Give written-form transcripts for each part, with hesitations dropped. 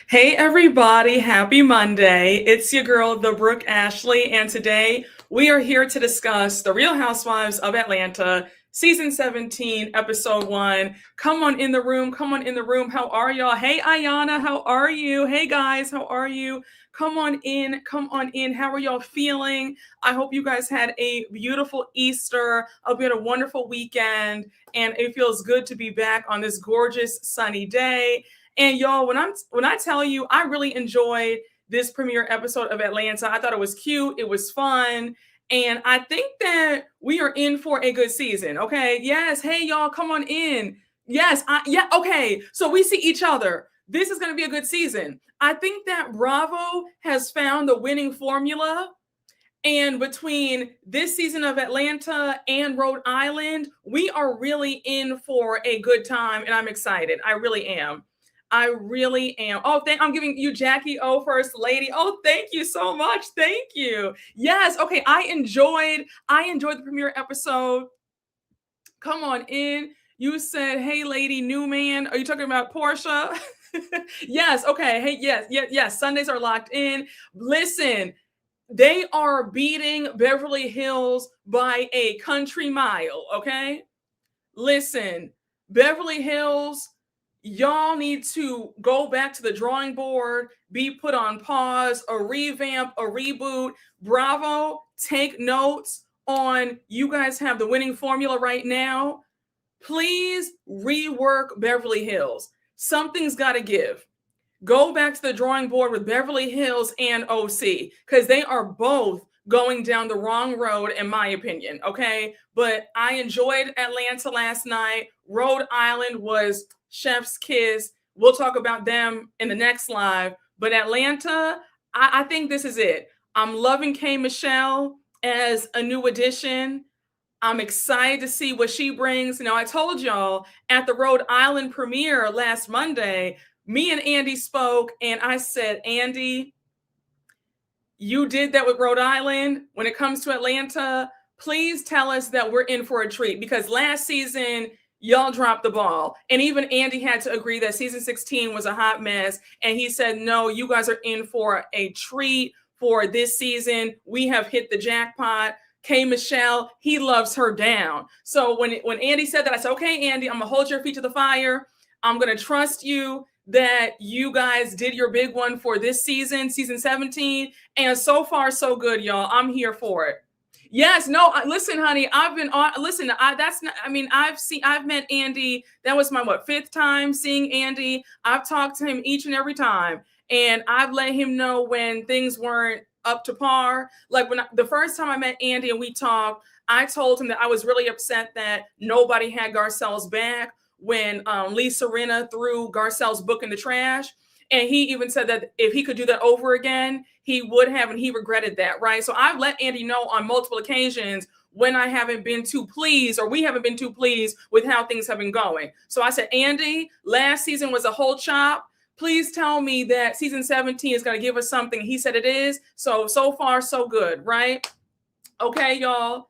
Hey everybody, happy Monday. It's your girl, the Brooke Ashley, and today we are here to discuss The Real Housewives of Atlanta, season 17, episode 1. Come on in the room, come on in the room. How are y'all? Hey Ayana, how are you? Hey guys, how are you? Come on in, come on in. How are y'all feeling? I hope you guys had a beautiful Easter. I hope you had a wonderful weekend, and it feels good to be back on this gorgeous sunny day. And y'all, when I tell you, I really enjoyed this premiere episode of Atlanta. I thought it was cute, it was fun, and I think that we are in for a good season. Okay, yes, hey y'all, come on in. Yes, yeah, okay. So we see each other. This is going to be a good season. I think that Bravo has found the winning formula. And between this season of Atlanta and Rhode Island, we are really in for a good time, and I'm excited. I really am. I really am. Oh, I'm giving you Jackie O, first lady. Oh, thank you so much. Thank you. Yes. Okay. I enjoyed the premiere episode. Come on in. You said, hey, lady, new man. Are you talking about Porsha? Yes. Okay. Hey, yes. Sundays are locked in. Listen, they are beating Beverly Hills by a country mile. Okay. Listen, Beverly Hills, y'all need to go back to the drawing board, be put on pause, a revamp, a reboot. Bravo, take notes on you guys have the winning formula right now. Please rework Beverly Hills. Something's got to give. Go back to the drawing board with Beverly Hills and OC because they are both going down the wrong road, in my opinion. Okay. But I enjoyed Atlanta last night. Rhode Island was chef's kiss. We'll talk about them in the next live. But Atlanta, I think this is it. I'm loving K. Michelle as a new addition. I'm excited to see what she brings. You know, I told y'all at the Rhode Island premiere last Monday, me and Andy spoke, and I said, Andy, you did that with Rhode Island. When it comes to Atlanta, please tell us that we're in for a treat, because last season, y'all dropped the ball. And even Andy had to agree that season 16 was a hot mess. And he said, no, you guys are in for a treat for this season. We have hit the jackpot. K. Michelle, he loves her down. So when Andy said that, I said, okay, Andy, I'm going to hold your feet to the fire. I'm going to trust you that you guys did your big one for this season, season 17. And so far, so good, y'all. I'm here for it. Yes, no, listen, honey, I've been on, listen, I've met Andy. That was my, fifth time seeing Andy. I've talked to him each and every time. And I've let him know when things weren't up to par. Like the first time I met Andy and we talked, I told him that I was really upset that nobody had Garcelle's back when Lisa Rinna threw Garcelle's book in the trash. And he even said that if he could do that over again, he would have, and he regretted that, right? So I've let Andy know on multiple occasions when I haven't been too pleased, or we haven't been too pleased with how things have been going. So I said, Andy, last season was a whole chop. Please tell me that season 17 is going to give us something. He said it is. So far, so good, right? Okay, y'all.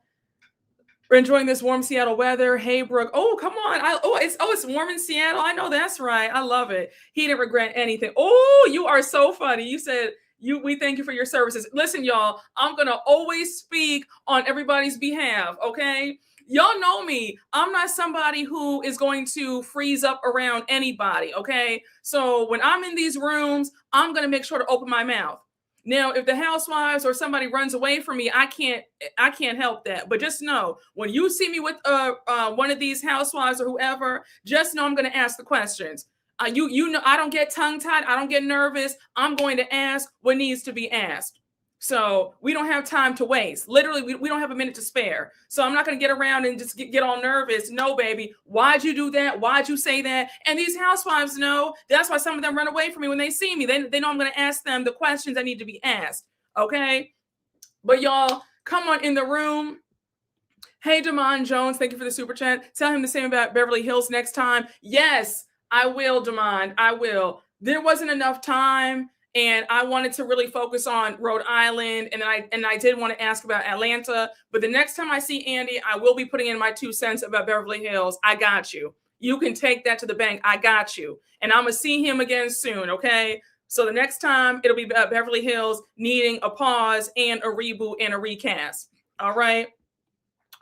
We're enjoying this warm Seattle weather. Hey, Brooke. Oh, come on. It's warm in Seattle. I know that's right. I love it. He didn't regret anything. Oh, you are so funny. You said we thank you for your services. Listen, y'all, I'm going to always speak on everybody's behalf, okay? Y'all know me. I'm not somebody who is going to freeze up around anybody, okay? So when I'm in these rooms, I'm going to make sure to open my mouth. Now, if the housewives or somebody runs away from me, I can't help that. But just know, when you see me with one of these housewives or whoever, just know I'm going to ask the questions. You know, I don't get tongue-tied. I don't get nervous. I'm going to ask what needs to be asked. So we don't have time to waste. Literally, we don't have a minute to spare. So I'm not going to get around and just get all nervous. No, baby. Why'd you do that? Why'd you say that? And these housewives know. That's why some of them run away from me when they see me. They know I'm going to ask them the questions that need to be asked. Okay? But y'all, come on in the room. Hey, Damon Jones, thank you for the super chat. Tell him the same about Beverly Hills next time. Yes, I will, Damon. I will. There wasn't enough time. And I wanted to really focus on Rhode Island, and I did want to ask about Atlanta. But the next time I see Andy, I will be putting in my 2 cents about Beverly Hills. I got you. You can take that to the bank. I got you. And I'm going to see him again soon, okay? So the next time it'll be Beverly Hills needing a pause and a reboot and a recast. All right.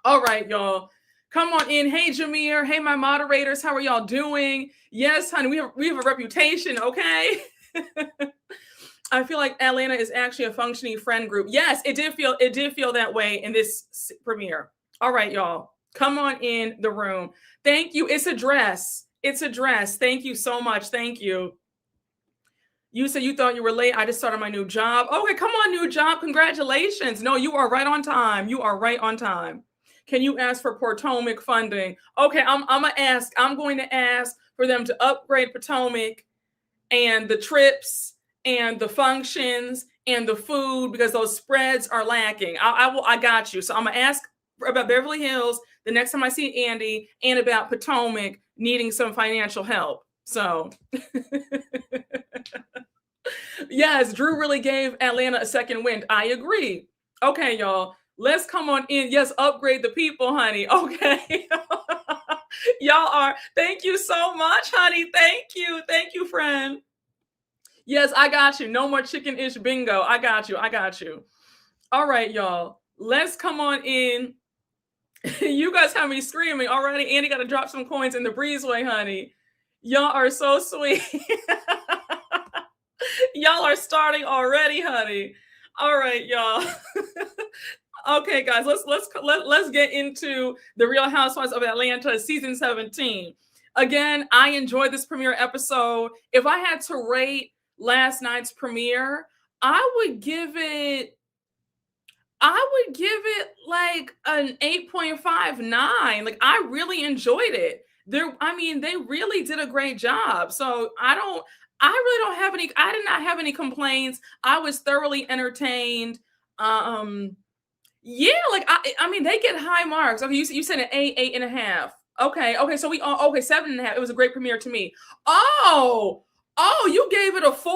All right, y'all. Come on in. Hey, Jameer. Hey, my moderators. How are y'all doing? Yes, honey, we have a reputation, okay? I feel like Atlanta is actually a functioning friend group. Yes, it did feel that way in this premiere. All right, y'all. Come on in the room. Thank you. It's a dress. It's a dress. Thank you so much. Thank you. You said you thought you were late. I just started my new job. Okay, come on, new job. Congratulations. No, you are right on time. You are right on time. Can you ask for Potomac funding? Okay, I'm going to ask for them to upgrade Potomac and the trips and the functions and the food, because those spreads are lacking. I got you. So I'm gonna ask about Beverly Hills the next time I see Andy, and about Potomac needing some financial help. So yes, Drew really gave Atlanta a second wind. I agree. Okay, y'all. Let's come on in. Yes, upgrade the people, honey. Okay. Y'all are. Thank you so much, honey. Thank you. Thank you, friend. Yes, I got you. No more chicken-ish bingo. I got you. I got you. All right, y'all. Let's come on in. You guys have me screaming already. Andy got to drop some coins in the breezeway, honey. Y'all are so sweet. Y'all are starting already, honey. All right, y'all. Okay, guys, let's get into the Real Housewives of Atlanta season 17. Again, I enjoyed this premiere episode. If I had to rate last night's premiere, I would give it like an 8.59. Like, I really enjoyed it. They really did a great job. So I did not have any complaints. I was thoroughly entertained. Yeah, like they get high marks. Okay, you said an 8.5. Okay, so 7.5. It was a great premiere to me. Oh, you gave it a 4?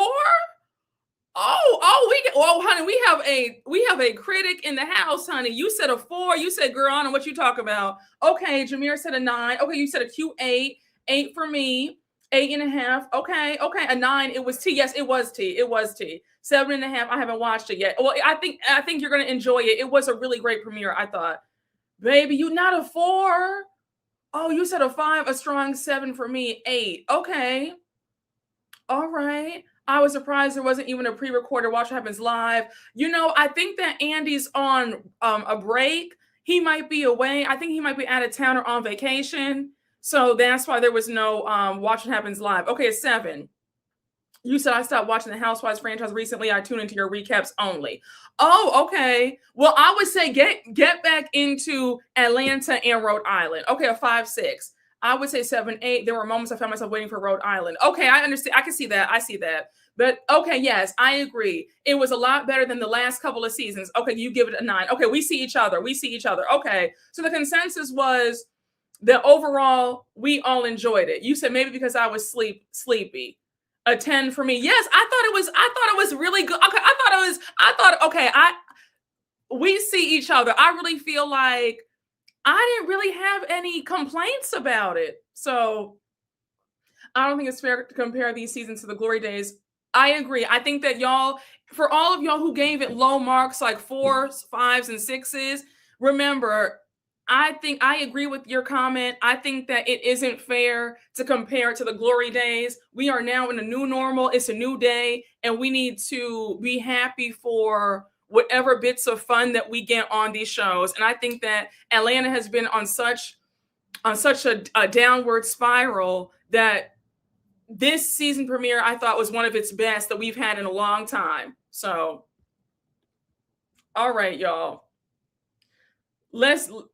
Honey, we have a critic in the house, honey. You said a 4. You said, girl, I don't know what you talk about. Okay, Jameer said a 9. Okay, you said a cute 8. 8 for me. 8.5. Okay, a 9. It was T. Yes, it was T. 7.5. I haven't watched it yet. Well, I think you're gonna enjoy it. It was a really great premiere, I thought. Baby, you not a 4? Oh, you said a 5, a strong 7 for me. 8. Okay. All right. I was surprised there wasn't even a pre-recorded Watch What Happens Live. I think that Andy's on a break. He might be away. I think he might be out of town or on vacation. So that's why there was no Watch What Happens Live. Okay, a 7. You said I stopped watching the Housewives franchise recently. I tune into your recaps only. Oh, okay. Well, I would say get back into Atlanta and Rhode Island. Okay, a 5.6. I would say 7.8. There were moments I found myself waiting for Rhode Island. Okay, I understand. I can see that. I see that. But okay, yes, I agree. It was a lot better than the last couple of seasons. Okay, you give it a 9. Okay, we see each other. Okay, so the consensus was that overall we all enjoyed it. You said maybe because I was sleepy. A 10 for me. Yes, I thought it was really good. Okay, we see each other. I really feel like I didn't really have any complaints about it. So I don't think it's fair to compare these seasons to the glory days. I agree. I think that for all of y'all who gave it low marks, like 4s, 5s, and 6s, remember, I think I agree with your comment. I think that it isn't fair to compare it to the glory days. We are now in a new normal. It's a new day, and we need to be happy for whatever bits of fun that we get on these shows. And I think that Atlanta has been on such a downward spiral that this season premiere, I thought, was one of its best that we've had in a long time. So, all right, y'all.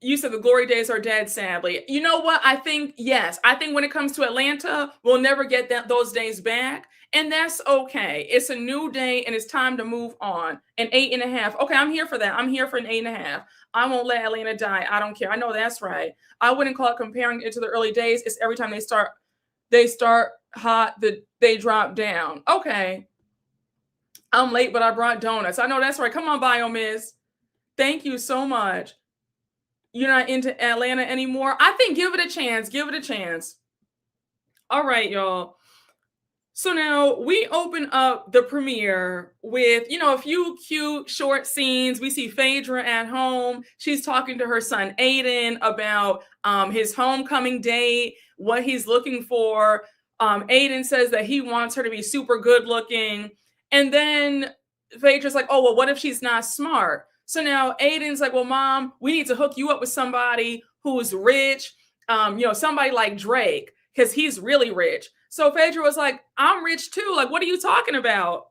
You said the glory days are dead, sadly. You know what? I think when it comes to Atlanta, we'll never get those days back. And that's okay. It's a new day and it's time to move on. An 8.5. Okay, I'm here for that. I'm here for an 8.5. I won't let Atlanta die. I don't care. I know that's right. I wouldn't call it comparing it to the early days. It's every time they start hot, they drop down. Okay. I'm late, but I brought donuts. I know that's right. Come on, Bio Miss. Thank you so much. You're not into Atlanta anymore? I think give it a chance. All right, y'all. So now we open up the premiere with, a few cute short scenes. We see Phaedra at home. She's talking to her son Aiden about his homecoming date, what he's looking for. Aiden says that he wants her to be super good looking. And then Phaedra's like, oh, well, what if she's not smart? So now Aiden's like, well, mom, we need to hook you up with somebody who's rich, somebody like Drake, because he's really rich. So Phaedra was like, I'm rich too. Like, what are you talking about?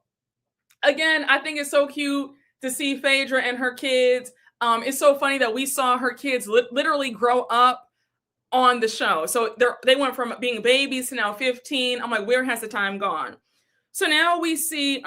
Again, I think it's so cute to see Phaedra and her kids. It's so funny that we saw her kids literally grow up on the show. So they went from being babies to now 15. I'm like, where has the time gone? So now we see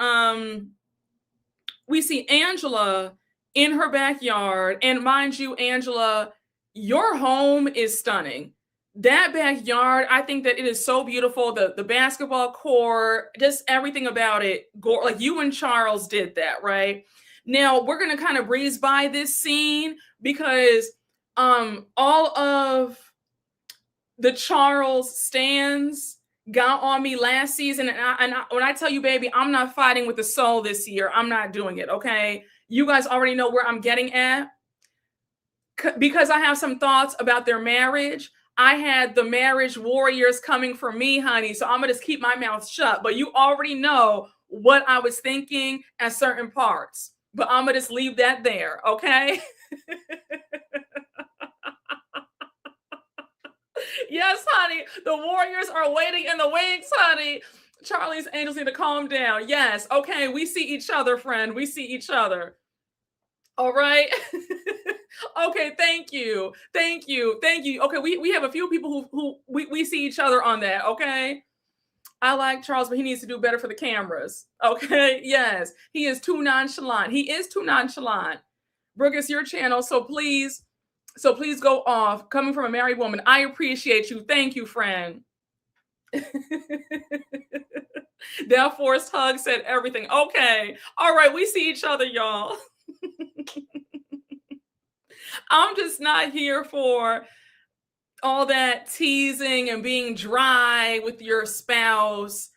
Angela in her backyard. And mind you, Angela, your home is stunning. That backyard, I think that it is so beautiful. The basketball court, just everything about it. Like you and Charles did that, right? Now we're gonna kind of breeze by this scene because all of the Charles stands got on me last season, and when I tell you, baby, I'm not fighting with the soul this year. I'm not doing it. Okay, you guys already know where I'm getting at because I have some thoughts about their marriage. I had the marriage warriors coming for me, honey. So I'm going to just keep my mouth shut. But you already know what I was thinking at certain parts. But I'm going to just leave that there, okay? Yes, honey. The warriors are waiting in the wings, honey. Charlie's angels need to calm down. Yes, okay. We see each other, friend. We see each other. All right. Okay, thank you. Okay, we have a few people who we see each other on that, okay? I like Charles, but he needs to do better for the cameras. Okay, yes. He is too nonchalant. Brooke, it's your channel, so please go off. Coming from a married woman, I appreciate you. Thank you, friend. That forced hug said everything. Okay. All right, we see each other, y'all. I'm just not here for all that teasing and being dry with your spouse.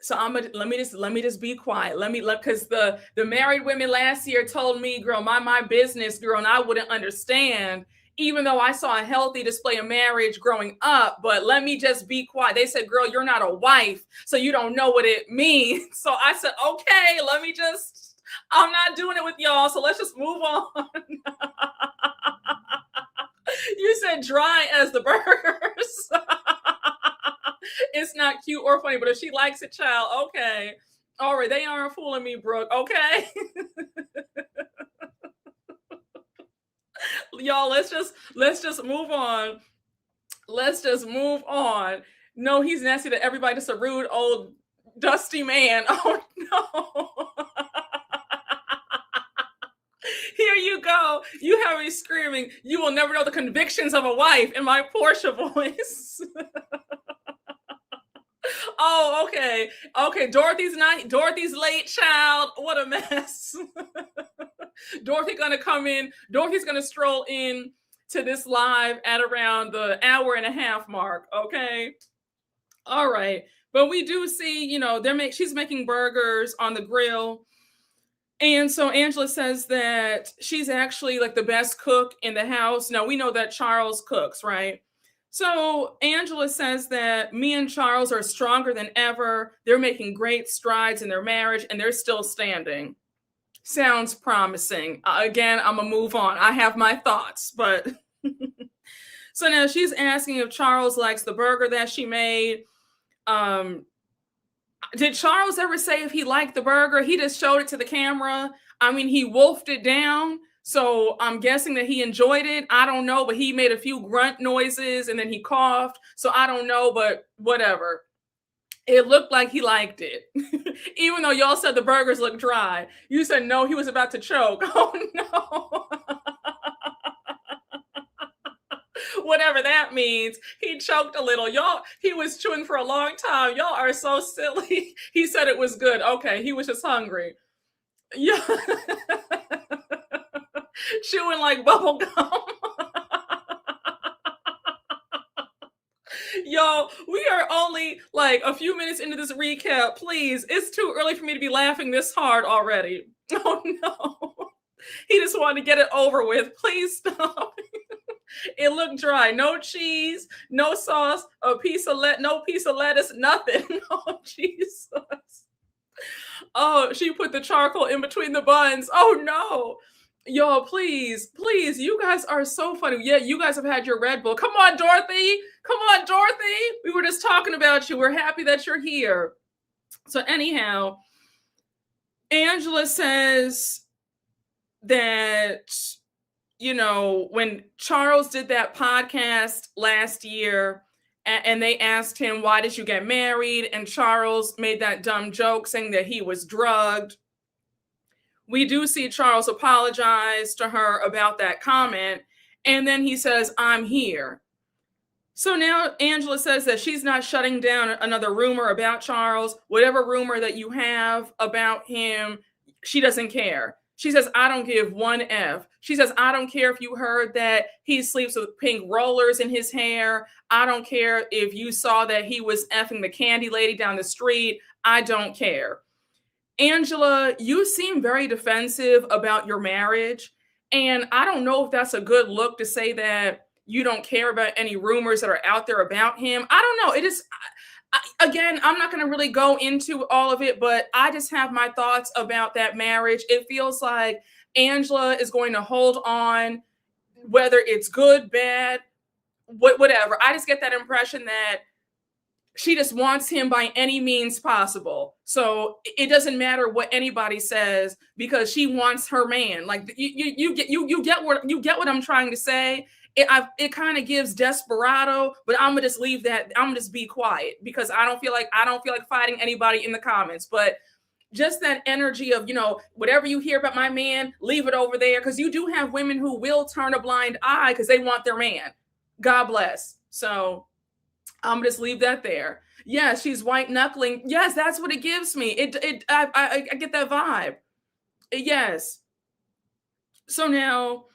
So let me just be quiet. Because the married women last year told me, girl, my business, girl, and I wouldn't understand, even though I saw a healthy display of marriage growing up. But let me just be quiet. They said, girl, you're not a wife, so you don't know what it means. So I said, okay, I'm not doing it with y'all, so let's just move on. You said dry as the burgers. It's not cute or funny, but if she likes it, child, okay. All right, they aren't fooling me, Brooke, okay? Y'all, let's just move on. Let's just move on. No, he's nasty to everybody. Just a rude old dusty man. Oh no. Here you go. You have me screaming. You will never know the convictions of a wife in my Porsha voice. Oh, okay. Okay, Dorothy's late, child. What a mess. Dorothy's gonna stroll in to this live at around the hour and a half mark. Okay. All right. But we do see, she's making burgers on the grill. And so Angela says that she's actually like the best cook in the house. Now we know that Charles cooks, right? So Angela says that me and Charles are stronger than ever. They're making great strides in their marriage and they're still standing. Sounds promising. Again, I'm gonna move on. I have my thoughts, but so now she's asking if Charles likes the burger that she made. Did Charles ever say if he liked the burger? He just showed it to the camera. I mean, he wolfed it down. So I'm guessing that he enjoyed it. I don't know, but he made a few grunt noises and then he coughed. So I don't know, but whatever. It looked like he liked it. Even though y'all said the burgers look dry. You said no, he was about to choke. Oh no. Whatever that means. He choked a little. Y'all, he was chewing for a long time. Y'all are so silly. He said it was good. Okay, he was just hungry. Yeah. Chewing like bubble gum. Yo, we are only like a few minutes into this recap. Please, it's too early for me to be laughing this hard already. Oh no. He just wanted to get it over with. Please stop. It looked dry. No cheese, no sauce, no piece of lettuce, nothing. Oh, Jesus. Oh, she put the charcoal in between the buns. Oh no. Yo, please, please, you guys are so funny. Yeah, you guys have had your Red Bull. Come on, Dorothy. Come on, Dorothy. We were just talking about you. We're happy that you're here. So, anyhow, Angela says that, when Charles did that podcast last year and they asked him, why did you get married? And Charles made that dumb joke saying that he was drugged. We do see Charles apologize to her about that comment. And then he says, I'm here. So now Angela says that she's not shutting down another rumor about Charles. Whatever rumor that you have about him, she doesn't care. She says, I don't give one F. She says, I don't care if you heard that he sleeps with pink rollers in his hair. I don't care if you saw that he was effing the candy lady down the street. I don't care. Angela, you seem very defensive about your marriage. And I don't know if that's a good look to say that you don't care about any rumors that are out there about him. I don't know. It is, again, I'm not going to really go into all of it, but I just have my thoughts about that marriage. It feels like Angela is going to hold on, whether it's good, bad, whatever. I just get that impression that she just wants him by any means possible. So it doesn't matter what anybody says because she wants her man. Like you get what I'm trying to say. It kind of gives desperado, but I'm gonna just leave that. I'm gonna just be quiet because I don't feel like fighting anybody in the comments. But just that energy of, whatever you hear about my man, leave it over there, because you do have women who will turn a blind eye because they want their man. God bless. So I'm just leave that there. Yeah, she's white knuckling. Yes, that's what it gives me. I get that vibe. Yes. So now,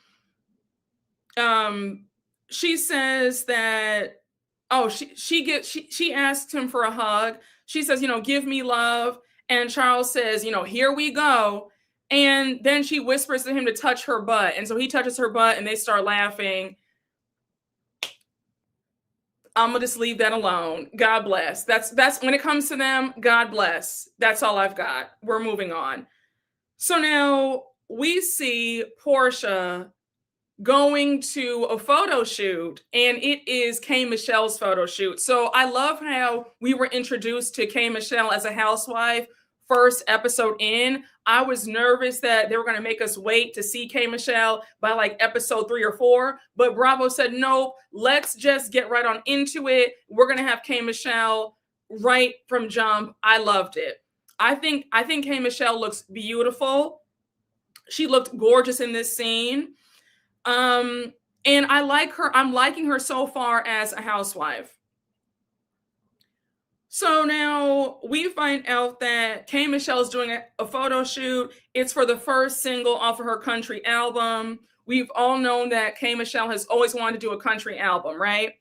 she says that, she asked him for a hug. She says, give me love. And Charles says, here we go. And then she whispers to him to touch her butt. And so he touches her butt and they start laughing. I'm gonna just leave that alone. God bless. That's when it comes to them, God bless. That's all I've got. We're moving on. So now we see Porsha going to a photo shoot, and it is K. Michelle's photo shoot. So I love how we were introduced to K. Michelle as a housewife first episode in. I was nervous that they were going to make us wait to see K. Michelle by like episode 3 or 4, but Bravo said, nope, let's just get right on into it. We're going to have K. Michelle right from jump. I loved it. I think K. Michelle looks beautiful. She looked gorgeous in this scene. And I like her. I'm liking her so far as a housewife. So now we find out that K. Michelle is doing a photo shoot. It's for the first single off of her country album. We've all known that K. Michelle has always wanted to do a country album, right?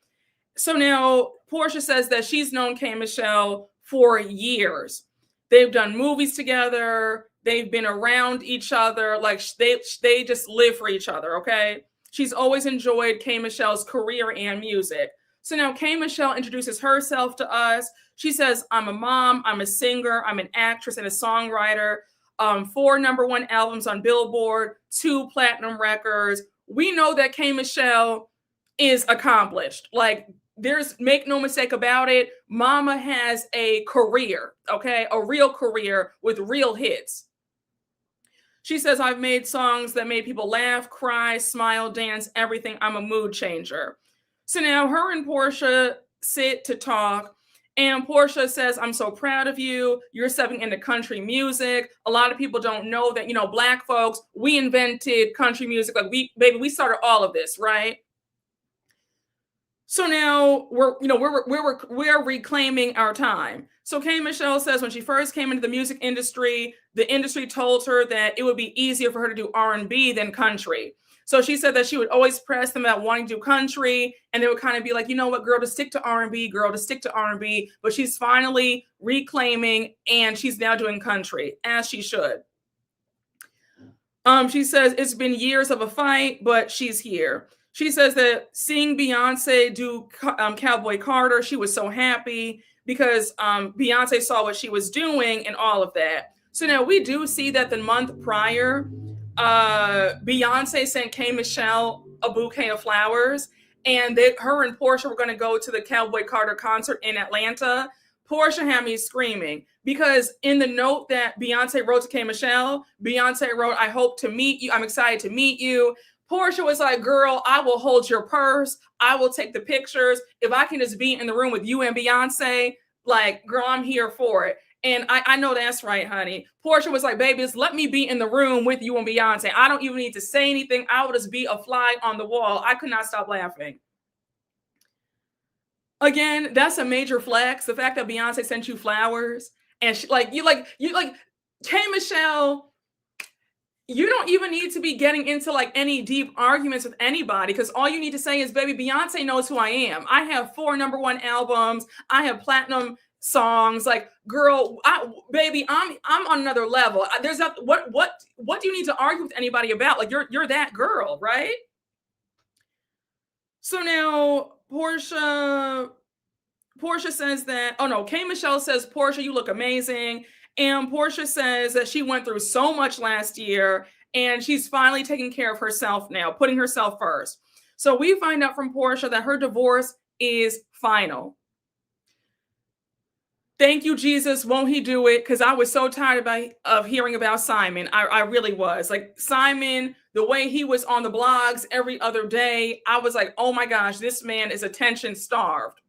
So now Porsha says that she's known K. Michelle for years. They've done movies together. They've been around each other. Like they just live for each other, okay? She's always enjoyed K. Michelle's career and music. So now K. Michelle introduces herself to us. She says, I'm a mom, I'm a singer, I'm an actress and a songwriter, 4 #1 albums on Billboard, 2 platinum records. We know that K. Michelle is accomplished. Like, make no mistake about it, Mama has a career, okay? A real career with real hits. She says, I've made songs that made people laugh, cry, smile, dance, everything. I'm a mood changer. So now her and Porsha sit to talk. And Porsha says, I'm so proud of you. You're stepping into country music. A lot of people don't know that, Black folks, we invented country music. Like we started all of this, right? So now we're reclaiming our time. So K. Michelle says when she first came into the music industry, the industry told her that it would be easier for her to do R&B than country. So she said that she would always press them about wanting to do country, and they would kind of be like, you know what, girl, to stick to R&B, girl, to stick to R&B. But she's finally reclaiming, and she's now doing country, as she should. She says it's been years of a fight, but she's here. She says that seeing Beyonce do Cowboy Carter, she was so happy because Beyonce saw what she was doing and all of that. So now we do see that the month prior, Beyonce sent K. Michelle a bouquet of flowers, and her and Porsha were going to go to the Cowboy Carter concert in Atlanta. Porsha had me screaming because in the note that Beyonce wrote to K. Michelle, Beyonce wrote, I hope to meet you. I'm excited to meet you. Porsha was like, girl, I will hold your purse. I will take the pictures. If I can just be in the room with you and Beyonce, like, girl, I'm here for it. And I know that's right, honey. Porsha was like, baby, just let me be in the room with you and Beyonce. I don't even need to say anything. I will just be a fly on the wall. I could not stop laughing. Again, that's a major flex. The fact that Beyonce sent you flowers and she, K. Michelle, you don't even need to be getting into like any deep arguments with anybody because all you need to say is, baby, Beyonce knows who I am. I have 4 #1 albums. I have platinum songs. Like, girl, baby, I'm on another level. There's a, what do you need to argue with anybody about? Like, you're that girl, right? So now Porsha says that, oh no, K. Michelle says, Porsha, you look amazing. And Porsha says that she went through so much last year and she's finally taking care of herself now, putting herself first. So we find out from Porsha that her divorce is final. Thank you, Jesus. Won't he do it? Because I was so tired of hearing about Simon. I really was. Like, Simon, the way he was on the blogs every other day, I was like, oh my gosh, this man is attention starved.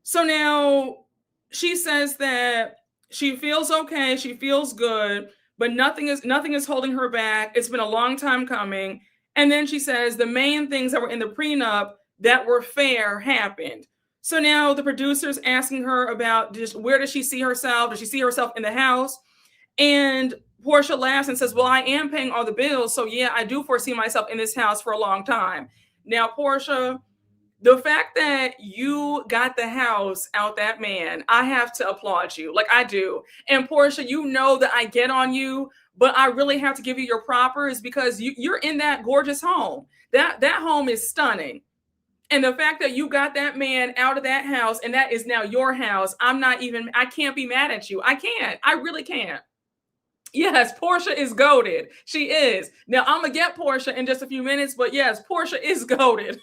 So now she says that she feels okay, she feels good, but nothing is holding her back. It's been a long time coming. And then she says the main things that were in the prenup that were fair happened. So now the producer's asking her about just where does she see herself? Does she see herself in the house? And Porsha laughs and says, well, I am paying all the bills. So yeah, I do foresee myself in this house for a long time. Now, Porsha, the fact that you got the house out that man, I have to applaud you. Like, I do. And Porsha, you know that I get on you, but I really have to give you your propers because you're in that gorgeous home. That home is stunning. And the fact that you got that man out of that house and that is now your house, I can't be mad at you. I can't. I really can't. Yes, Porsha is goated. She is. Now, I'm going to get Porsha in just a few minutes, but yes, Porsha is goated.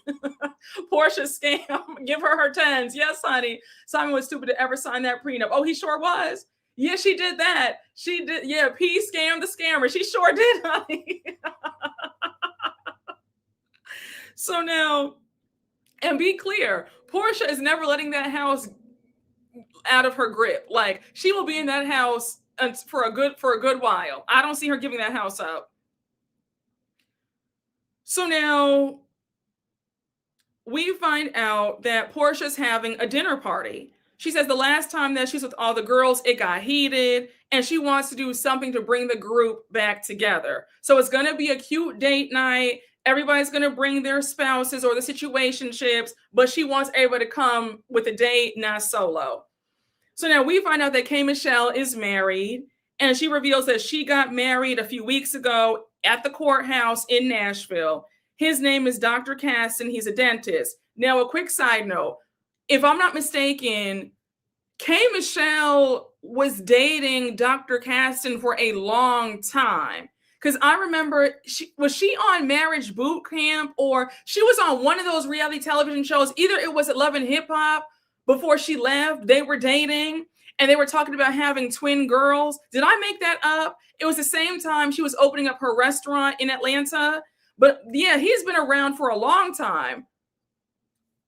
Porsha scam. Give her 10s. Yes, honey. Simon was stupid to ever sign that prenup. Oh, he sure was. Yeah, she did that. She did. Yeah, P scammed the scammer. She sure did, honey. So now, and be clear, Porsha is never letting that house out of her grip. Like, she will be in that house for a good while. I don't see her giving that house up. So now we find out that Portia's having a dinner party. She says the last time that she's with all the girls, it got heated, and she wants to do something to bring the group back together. So it's going to be a cute date night. Everybody's going to bring their spouses or the situationships, but she wants everybody to come with a date, not solo. So now we find out that K. Michelle is married, and she reveals that she got married a few weeks ago at the courthouse in Nashville. His name is Dr. Caston. He's a dentist. Now, a quick side note. If I'm not mistaken, K. Michelle was dating Dr. Caston for a long time. Because I remember, was she on Marriage Boot Camp, or she was on one of those reality television shows? Either it was at Love and Hip Hop. Before she left, they were dating and they were talking about having twin girls. Did I make that up? It was the same time she was opening up her restaurant in Atlanta. But yeah, he's been around for a long time.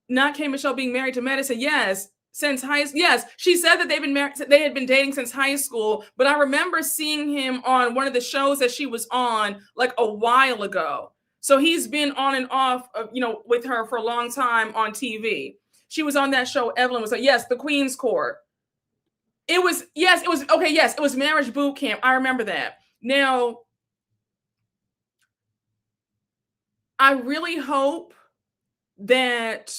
Not K. Michelle being married to Madison. Yes, since high school. Yes, she said that they had been dating since high school. But I remember seeing him on one of the shows that she was on like a while ago. So he's been on and off, with her for a long time on TV. She was on that show. Evelyn was like, yes, the Queen's Court. It was Marriage Boot Camp. I remember that. Now, I really hope that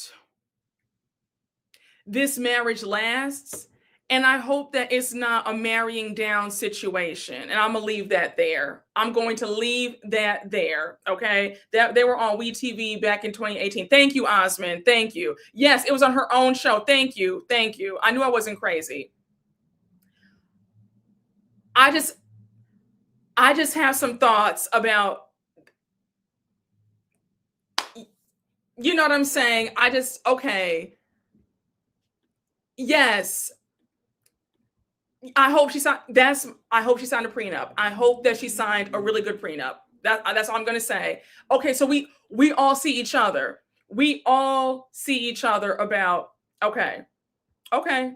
this marriage lasts. And I hope that it's not a marrying down situation. And I'm gonna leave that there. I'm going to leave that there. Okay. That they were on WeTV back in 2018. Thank you, Osmond. Thank you. Yes, it was on her own show. Thank you. Thank you. I knew I wasn't crazy. I just have some thoughts about, you know what I'm saying? Okay. Yes. I hope she signed a prenup. I hope that she signed a really good prenup. That's all I'm gonna say. Okay, so we all see each other. We all see each other about, okay. Okay.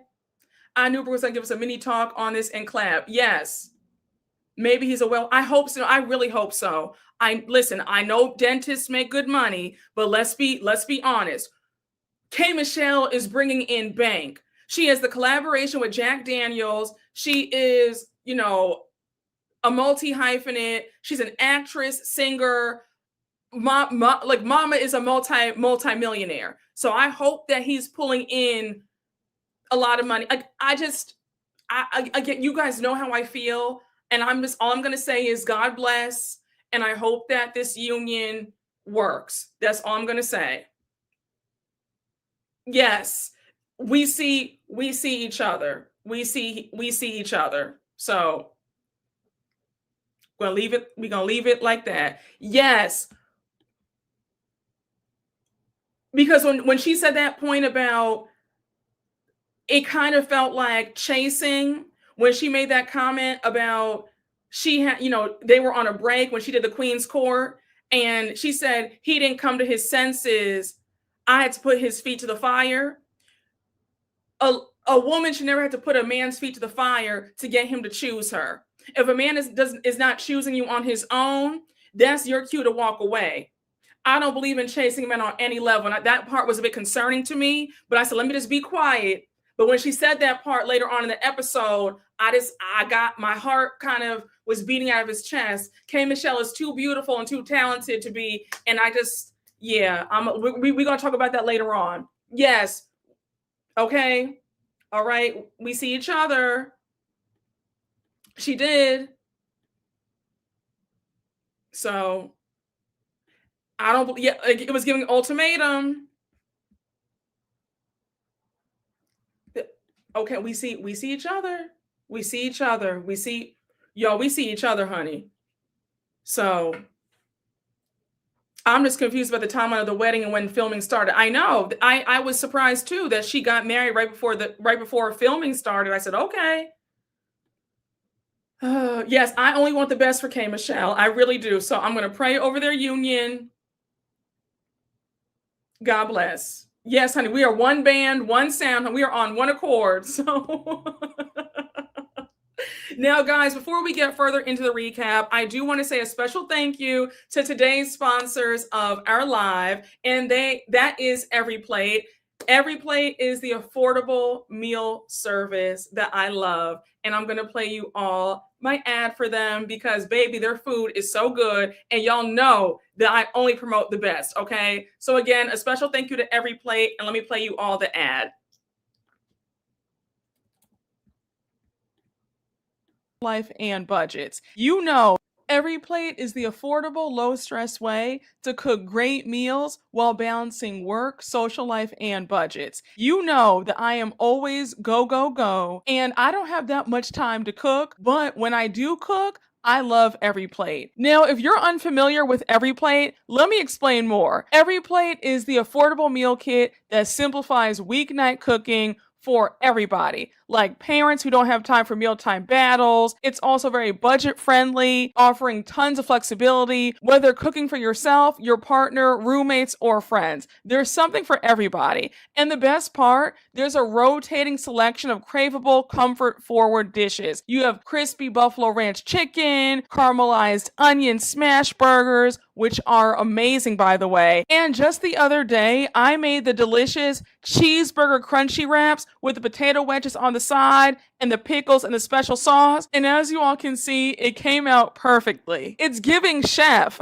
I knew Bruce was gonna give us a mini talk on this and clap. Yes. Maybe I hope so. I really hope so. I know dentists make good money, but let's be honest. K. Michelle is bringing in bank. She has the collaboration with Jack Daniels. She is, a multi-hyphenate. She's an actress, singer. Mama is a multi-millionaire. So I hope that he's pulling in a lot of money. Again, you guys know how I feel. And all I'm going to say is God bless. And I hope that this union works. That's all I'm going to say. Yes, we see each other. We see each other. So we're gonna leave it like that. Yes. Because when she said that point about, it kind of felt like chasing, when she made that comment about, she had, they were on a break when she did the Queen's Court, and she said he didn't come to his senses. I had to put his feet to the fire. A woman should never have to put a man's feet to the fire to get him to choose her. If a man is not choosing you on his own, that's your cue to walk away. I don't believe in chasing men on any level. And that part was a bit concerning to me, but I said, let me just be quiet. But when she said that part later on in the episode, I got, my heart kind of was beating out of his chest. K. Michelle is too beautiful and too talented to be, and we're going to talk about that later on. Yes. Okay. All right. We see each other. She did. So it was giving ultimatum. Okay. We see each other. We see each other. We see each other, honey. So I'm just confused about the timeline of the wedding and when filming started. I know. I was surprised too that she got married right before filming started. I said, okay. Yes, I only want the best for K. Michelle. I really do. So I'm going to pray over their union. God bless. Yes, honey, we are one band, one sound, and we are on one accord. So now, guys, before we get further into the recap, I do want to say a special thank you to today's sponsors of our live, and that is EveryPlate. EveryPlate is the affordable meal service that I love, and I'm going to play you all my ad for them because, baby, their food is so good, and y'all know that I only promote the best, okay? So again, a special thank you to EveryPlate, and let me play you all the ad. Life and budgets. EveryPlate is the affordable, low-stress way to cook great meals while balancing work, social life, and budgets. You know that I am always go, go, go, and I don't have that much time to cook, but when I do cook, I love EveryPlate. Now, if you're unfamiliar with EveryPlate, let me explain more. EveryPlate is the affordable meal kit that simplifies weeknight cooking for everybody, like parents who don't have time for mealtime battles. It's also very budget friendly, offering tons of flexibility, whether cooking for yourself, your partner, roommates, or friends. There's something for everybody. And the best part, there's a rotating selection of craveable, comfort-forward dishes. You have crispy buffalo ranch chicken, caramelized onion smash burgers, which are amazing, by the way. And just the other day, I made the delicious cheeseburger crunchy wraps with the potato wedges on the side and the pickles and the special sauce. And as you all can see, it came out perfectly. It's giving chef.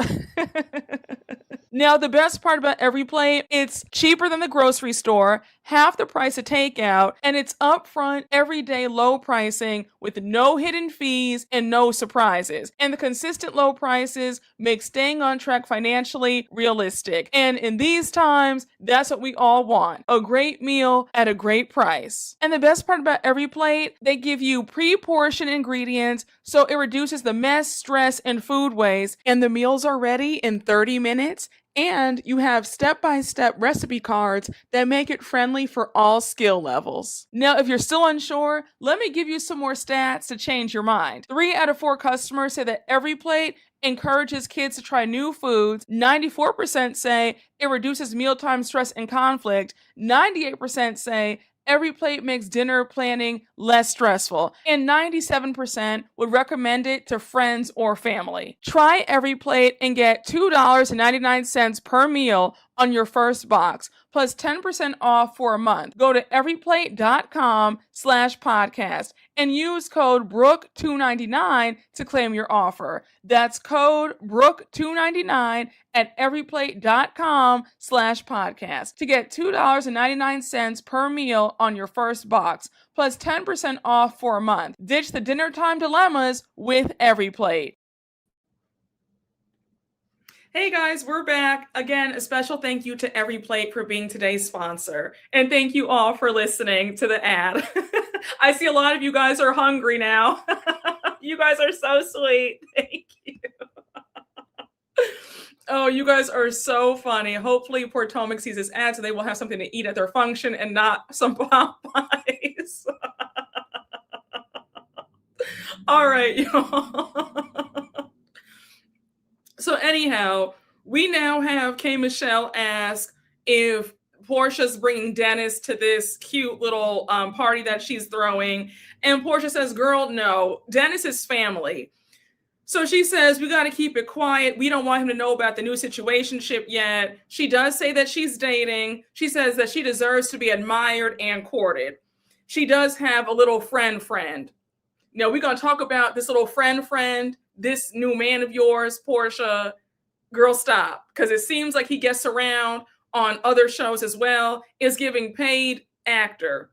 Now, the best part about EveryPlate, it's cheaper than the grocery store, half the price of takeout, and it's upfront, everyday low pricing with no hidden fees and no surprises. And the consistent low prices make staying on track financially realistic. And in these times, that's what we all want. A great meal at a great price. And the best part about EveryPlate, they give you pre-portioned ingredients so it reduces the mess, stress, and food waste. And the meals are ready in 30 minutes. And you have step-by-step recipe cards that make it friendly for all skill levels. Now, if you're still unsure, let me give you some more stats to change your mind. 3 out of 4 customers say that EveryPlate encourages kids to try new foods. 94% say it reduces mealtime stress and conflict. 98% say EveryPlate makes dinner planning less stressful, and 97% would recommend it to friends or family. Try EveryPlate and get $2.99 per meal on your first box, plus 10% off for a month. Go to everyplate.com/podcast and use code BROOK299 to claim your offer. That's code BROOK299 at everyplate.com/podcast to get $2.99 per meal on your first box, plus 10% off for a month. Ditch the dinner time dilemmas with EveryPlate. Hey guys, we're back. Again, a special thank you to EveryPlate for being today's sponsor. And thank you all for listening to the ad. I see a lot of you guys are hungry now. You guys are so sweet. Thank you. Oh, you guys are so funny. Hopefully Potomac sees this ad so they will have something to eat at their function and not some Popeyes. All right, y'all. So anyhow, we now have K. Michelle ask if Porsha's bringing Dennis to this cute little party that she's throwing. And Porsha says, girl, no, Dennis is family. So she says, we got to keep it quiet. We don't want him to know about the new situationship yet. She does say that she's dating. She says that she deserves to be admired and courted. She does have a little friend. Now, we're going to talk about this little friend, this new man of yours, Porsha. Girl, stop. Because it seems like he gets around on other shows as well. Is giving paid actor.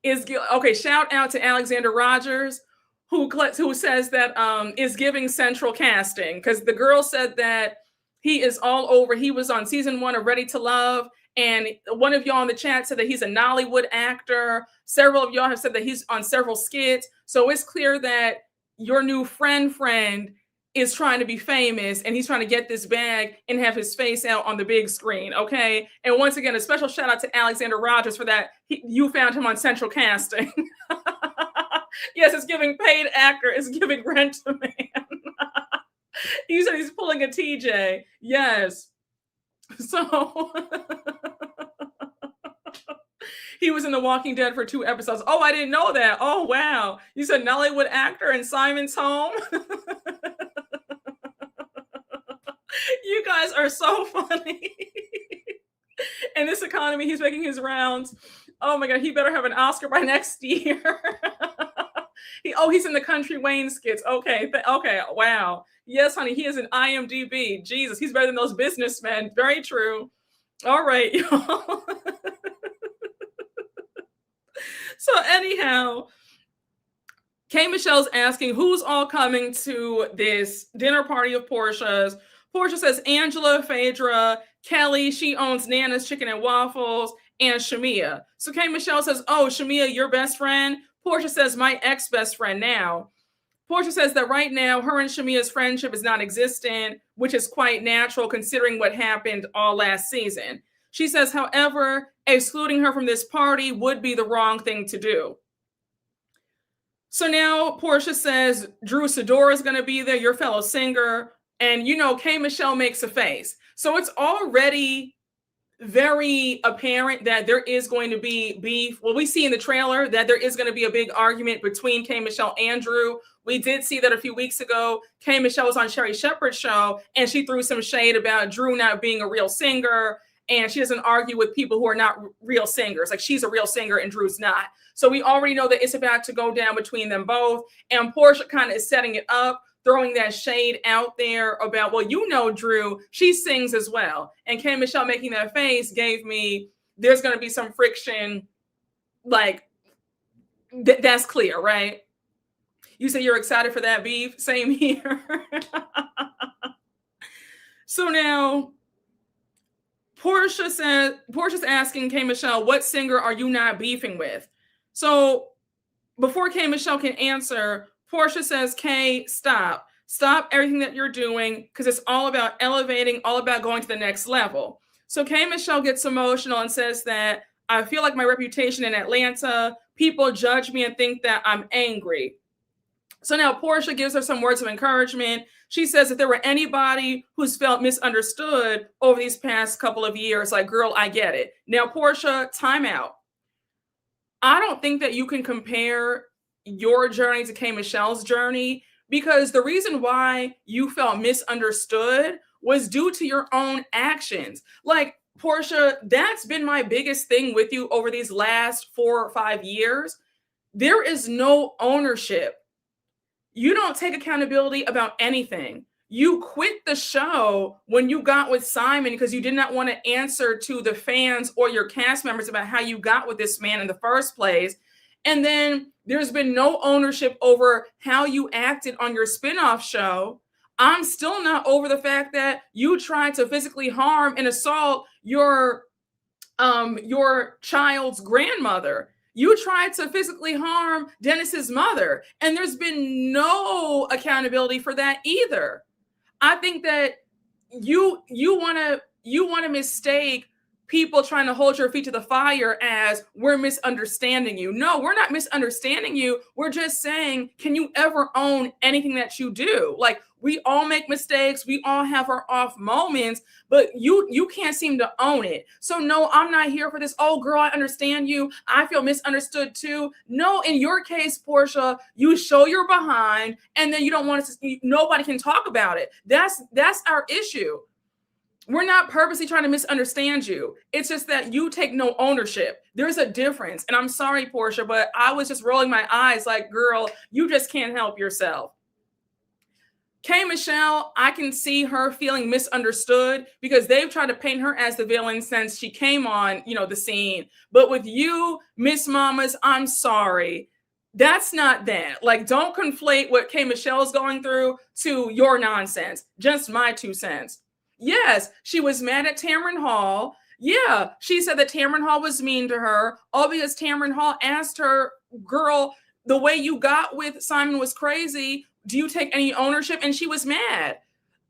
Okay, shout out to Alexander Rogers, who says that is giving central casting. Because the girl said that he is all over. He was on season 1 of Ready to Love. And one of y'all in the chat said that he's a Nollywood actor. Several of y'all have said that he's on several skits. So it's clear that your new friend is trying to be famous and he's trying to get this bag and have his face out on the big screen, okay? And once again, a special shout out to Alexander Rogers for that. You found him on central casting. Yes, it's giving paid actor. It's giving rent to man. He said he's pulling a TJ. Yes. So he was in The Walking Dead for 2 episodes. Oh, I didn't know that. Oh, wow. You said Nollywood actor in Simon's Home? You guys are so funny. In this economy, he's making his rounds. Oh my God, he better have an Oscar by next year. He's in the Country Wayne skits. Okay, wow. Yes, honey, he is an IMDb. Jesus, he's better than those businessmen. Very true. All right, y'all. So anyhow, K. Michelle's asking who's all coming to this dinner party of Porsha's. Porsha says Angela, Phaedra, Kelly, she owns Nana's Chicken and Waffles, and Shamea. So K. Michelle says, oh, Shamea, your best friend? Porsha says, my ex-best friend now. Porsha says that right now, her and Shamea's friendship is non-existent, which is quite natural considering what happened all last season. She says, however, excluding her from this party would be the wrong thing to do. So now Porsha says, Drew Sidora is going to be there, your fellow singer. And, K. Michelle makes a face. So it's already very apparent that there is going to be beef. Well, we see in the trailer that there is going to be a big argument between K. Michelle and Drew. We did see that a few weeks ago. K. Michelle was on Sherry Shepherd's show, and she threw some shade about Drew not being a real singer. And she doesn't argue with people who are not real singers. Like, she's a real singer and Drew's not. So we already know that it's about to go down between them both. And Porsha kind of is setting it up throwing that shade out there about, well, you know, Drew, she sings as well. And K. Michelle making that face gave me, there's going to be some friction. Like, that's clear, right? You say you're excited for that beef. Same here. So now Porsha's asking K. Michelle, what singer are you not beefing with? So before K. Michelle can answer, Porsha says, K, stop. Stop everything that you're doing, because it's all about elevating, all about going to the next level. So K. Michelle gets emotional and says that I feel like my reputation in Atlanta, people judge me and think that I'm angry. So now Porsha gives her some words of encouragement. She says if there were anybody who's felt misunderstood over these past couple of years, like, girl, I get it. Now, Porsha, time out. I don't think that you can compare your journey to K. Michelle's journey, because the reason why you felt misunderstood was due to your own actions. Like, Porsha, that's been my biggest thing with you over these last 4 or 5 years. There is no ownership. You don't take accountability about anything. You quit the show when you got with Simon because you did not want to answer to the fans or your cast members about how you got with this man in the first place. And then there's been no ownership over how you acted on your spinoff show. I'm still not over the fact that you tried to physically harm and assault your child's grandmother. You tried to physically harm Dennis's mother, and there's been no accountability for that either. I think that you want to mistake people trying to hold your feet to the fire as we're misunderstanding you. No, we're not misunderstanding you. We're just saying, can you ever own anything that you do? Like, we all make mistakes. We all have our off moments, but you can't seem to own it. So no, I'm not here for this. Oh, girl, I understand you. I feel misunderstood too. No, in your case, Porsha, you show your behind, and then you don't want to. Nobody can talk about it. That's our issue. We're not purposely trying to misunderstand you. It's just that you take no ownership. There's a difference. And I'm sorry, Porsha, but I was just rolling my eyes like, girl, you just can't help yourself. K. Michelle, I can see her feeling misunderstood because they've tried to paint her as the villain since she came on, the scene. But with you, Miss Mamas, I'm sorry. That's not that. Like, don't conflate what K. Michelle's going through to your nonsense. Just my 2 cents. Yes, she was mad at Tamron Hall. Yeah, she said that Tamron Hall was mean to her, all because Tamron Hall asked her, girl, the way you got with Simon was crazy. Do you take any ownership? And she was mad.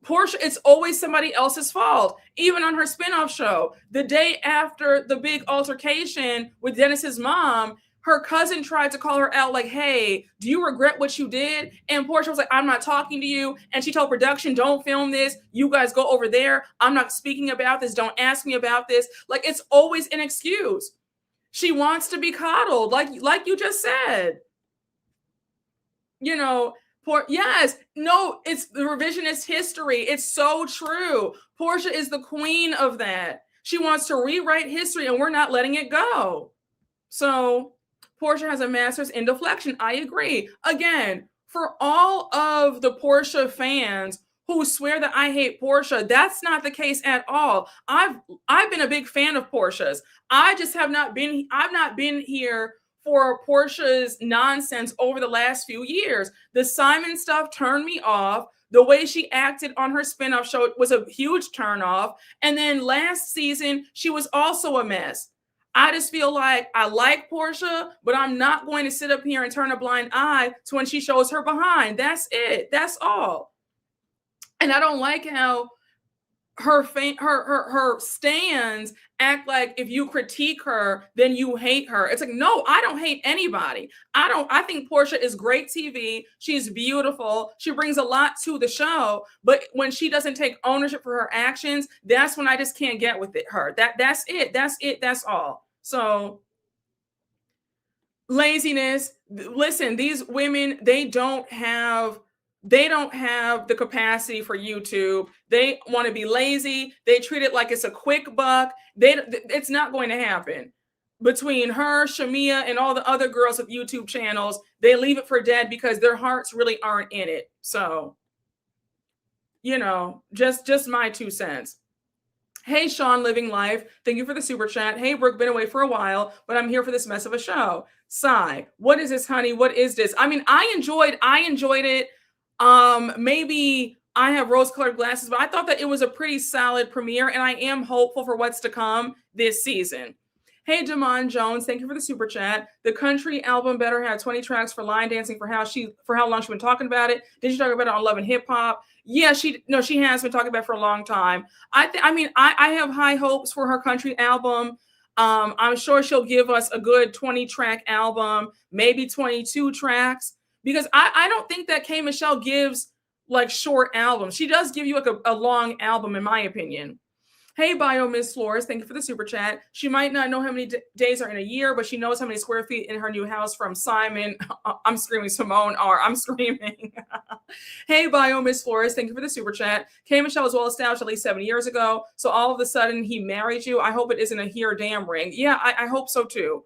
Porsha, it's always somebody else's fault. Even on her spinoff show, the day after the big altercation with Dennis's mom, her cousin tried to call her out like, hey, do you regret what you did? And Porsha was like, I'm not talking to you. And she told production, don't film this. You guys go over there. I'm not speaking about this. Don't ask me about this. Like, it's always an excuse. She wants to be coddled, like you just said. Yes, no, it's the revisionist history. It's so true. Porsha is the queen of that. She wants to rewrite history, and we're not letting it go. So Porsha has a master's in deflection. I agree. Again, for all of the Porsha fans who swear that I hate Porsha, that's not the case at all. I've been a big fan of Porsha's. I've not been here for Porsha's nonsense over the last few years. The Simon stuff turned me off. The way she acted on her spinoff show was a huge turnoff. And then last season, she was also a mess. I just feel like I like Porsha, but I'm not going to sit up here and turn a blind eye to when she shows her behind. That's it. That's all. And I don't like how her stands act like if you critique her, then you hate her. It's like, no, I don't hate anybody. I think Porsha is great TV. She's beautiful. She brings a lot to the show. But when she doesn't take ownership for her actions, that's when I just can't get with her. That's it. That's all. So laziness. Listen, these women, they don't have the capacity for YouTube. They want to be lazy. They treat it like it's a quick buck. It's not going to happen. Between her, Shamea, and all the other girls with YouTube channels, they leave it for dead because their hearts really aren't in it. So Just my 2 cents. Hey, Sean, living life. Thank you for the super chat. Hey, Brooke, been away for a while, but I'm here for this mess of a show. Sigh. What is this, honey? What is this? I mean, I enjoyed it. Maybe I have rose-colored glasses, but I thought that it was a pretty solid premiere, and I am hopeful for what's to come this season. Hey, Damon Jones, thank you for the super chat. The country album better have 20 tracks for line dancing for how long she's been talking about it. Did she talk about it on Love and Hip Hop? Yeah, she has been talking about it for a long time. I have high hopes for her country album. I'm sure she'll give us a good 20-track album, maybe 22 tracks, because I don't think that K. Michelle gives like short albums. She does give you like a long album, in my opinion. Hey, Bio Miss Flores, thank you for the super chat. She might not know how many days are in a year, but she knows how many square feet in her new house from Simon. I'm screaming, Simone R. I'm screaming. Hey, Bio Miss Flores, thank you for the super chat. K. Michelle was well established at least 7 years ago, so all of a sudden he married you. I hope it isn't a here damn ring. Yeah, I hope so too.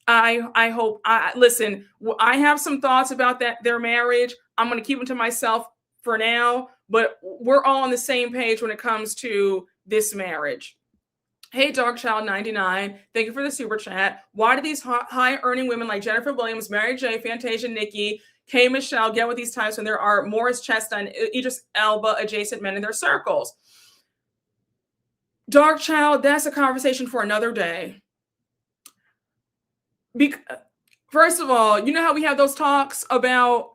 I hope. Listen, I have some thoughts about their marriage. I'm going to keep them to myself for now, but we're all on the same page when it comes to this marriage. Hey, Dogchild99, thank you for the super chat. Why do these high-earning women like Jennifer Williams, Mary J, Fantasia, Nikki, K. Michelle get with these types when there are Morris Chestnut and Idris Elba adjacent men in their circles? Darkchild, that's a conversation for another day. First of all, you know how we have those talks about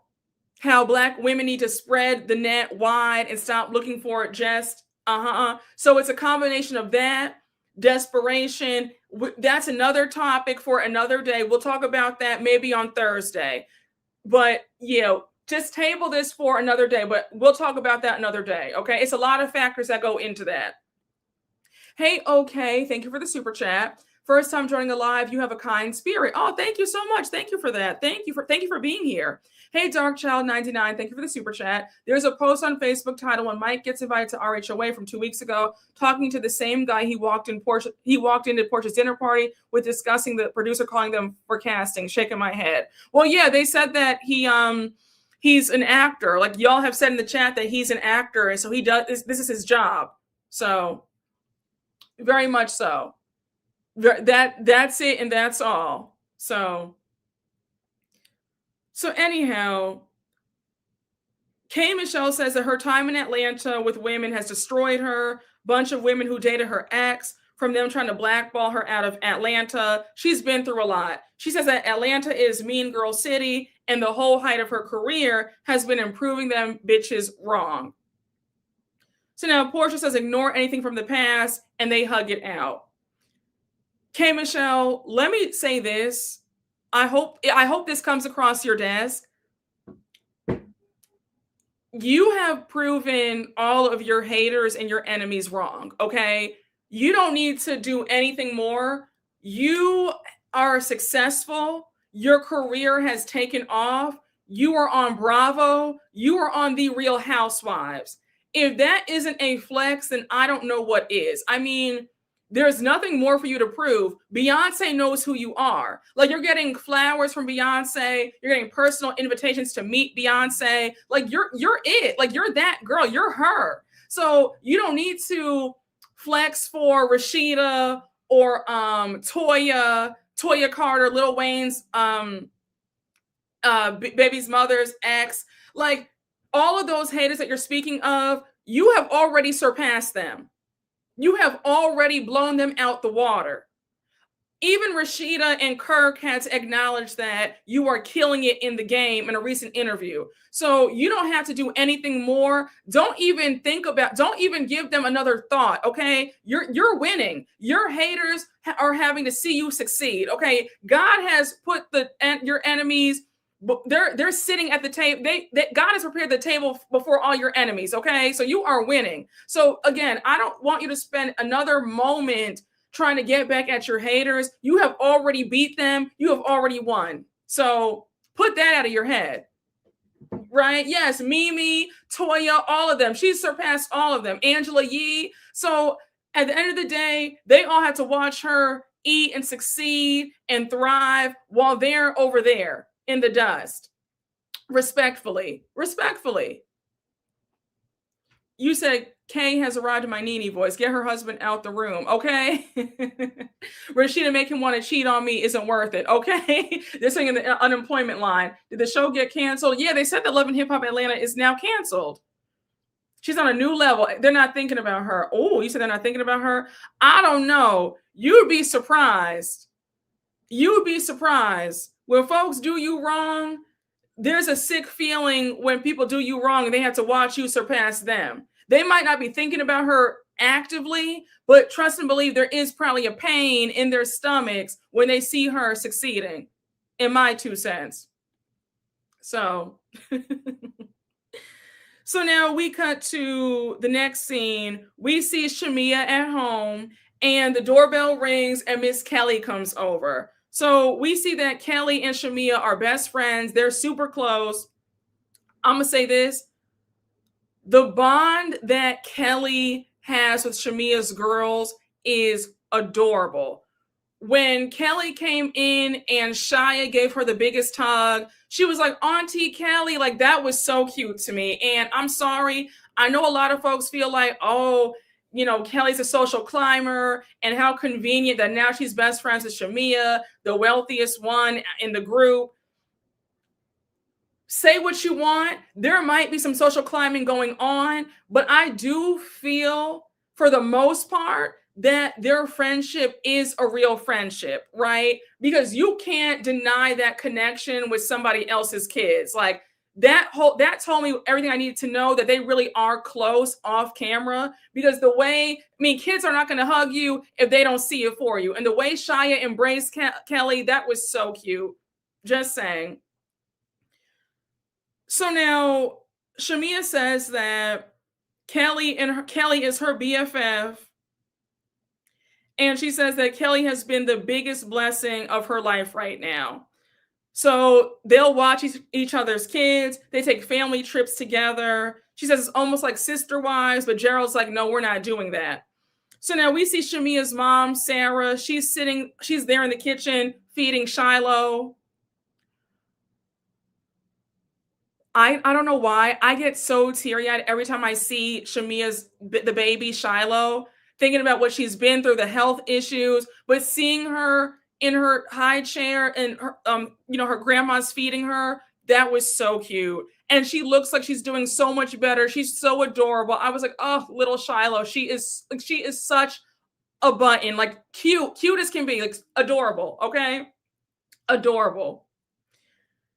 how Black women need to spread the net wide and stop looking for just So it's a combination of that, desperation. That's another topic for another day. We'll talk about that maybe on Thursday. But, just table this for another day. But we'll talk about that another day, okay? It's a lot of factors that go into that. Hey, okay. Thank you for the super chat. First time joining a live, you have a kind spirit. Oh, thank you so much. Thank you for that. Thank you for being here. Hey, Darkchild99, thank you for the super chat. There's a post on Facebook titled "When Mike Gets Invited to RHOA" from 2 weeks ago, talking to the same guy he walked into Porsha's dinner party with, discussing the producer calling them for casting. Shaking my head. Well, yeah, they said that he's an actor. Like y'all have said in the chat that he's an actor, and so he does this is his job. So very much so. That's it, and that's all. So anyhow, K. Michelle says that her time in Atlanta with women has destroyed her. Bunch of women who dated her ex, from them trying to blackball her out of Atlanta. She's been through a lot. She says that Atlanta is mean girl city, and the whole height of her career has been improving them bitches wrong. So now Porsha says ignore anything from the past, and they hug it out. K. Michelle, let me say this. I hope this comes across your desk. You have proven all of your haters and your enemies wrong, okay? You don't need to do anything more. You are successful. Your career has taken off. You are on Bravo. You are on The Real Housewives. If that isn't a flex, then I don't know what is. I mean, there's nothing more for you to prove. Beyonce knows who you are. Like, you're getting flowers from Beyonce. You're getting personal invitations to meet Beyonce. Like, you're it. Like, you're that girl. You're her. So you don't need to flex for Rashida or Toya Carter, Lil Wayne's baby's mother's ex. Like, all of those haters that you're speaking of, you have already surpassed them. You have already blown them out the water. Even Rashida and Kirk had to acknowledge that you are killing it in the game in a recent interview. So you don't have to do anything more. Don't even give them another thought, okay? You're winning. Your haters are having to see you succeed, okay? God has put your enemies, they're sitting at the table. God has prepared the table before all your enemies, okay? So you are winning. So again, I don't want you to spend another moment trying to get back at your haters. You have already beat them. You have already won. So put that out of your head, right? Yes, Mimi, Toya, all of them. She's surpassed all of them. Angela Yee. So at the end of the day, they all have to watch her eat and succeed and thrive while they're over there in the dust. Respectfully. You said Kay has arrived in my Nene voice. Get her husband out the room, okay? Rashida make him want to cheat on me isn't worth it, okay? They're saying in the unemployment line. Did the show get canceled? Yeah, they said that Love and Hip Hop Atlanta is now canceled. She's on a new level. They're not thinking about her. Oh, you said they're not thinking about her? I don't know. You'd be surprised. You'd be surprised. When folks do you wrong, there's a sick feeling when people do you wrong and they have to watch you surpass them. They might not be thinking about her actively, but trust and believe there is probably a pain in their stomachs when they see her succeeding, in my 2 cents. So, so now we cut to the next scene. We see Shamea at home and the doorbell rings and Miss Kelly comes over. So we see that Kelly and Shamea are best friends. They're super close. I'm going to say this. The bond that Kelly has with Shamea's girls is adorable. When Kelly came in and Shia gave her the biggest hug, she was like, Auntie Kelly, like that was so cute to me. And I'm sorry. I know a lot of folks feel like, oh, you know, Kelly's a social climber and how convenient that now she's best friends with Shamea, the wealthiest one in the group. Say what you want. There might be some social climbing going on, but I do feel for the most part that their friendship is a real friendship, right? Because you can't deny that connection with somebody else's kids. Like that told me everything I needed to know that they really are close off camera, because the way, I mean, kids are not going to hug you if they don't see it for you. And the way Shia embraced Kelly, that was so cute. Just saying. So now Shamea says that Kelly is her BFF. And she says that Kelly has been the biggest blessing of her life right now. So they'll watch each other's kids. They take family trips together. She says it's almost like sister wives, but Gerald's like, no, we're not doing that. So now we see Shamea's mom, Sarah. She's there in the kitchen feeding Shiloh. I don't know why. I get so teary-eyed every time I see the baby, Shiloh, thinking about what she's been through, the health issues, but seeing her in her high chair and her, her grandma's feeding her, that was so cute. And she looks like she's doing so much better. She's so adorable. I was like, oh, little Shiloh. She is such a button, like cute as can be, like adorable. Okay. Adorable.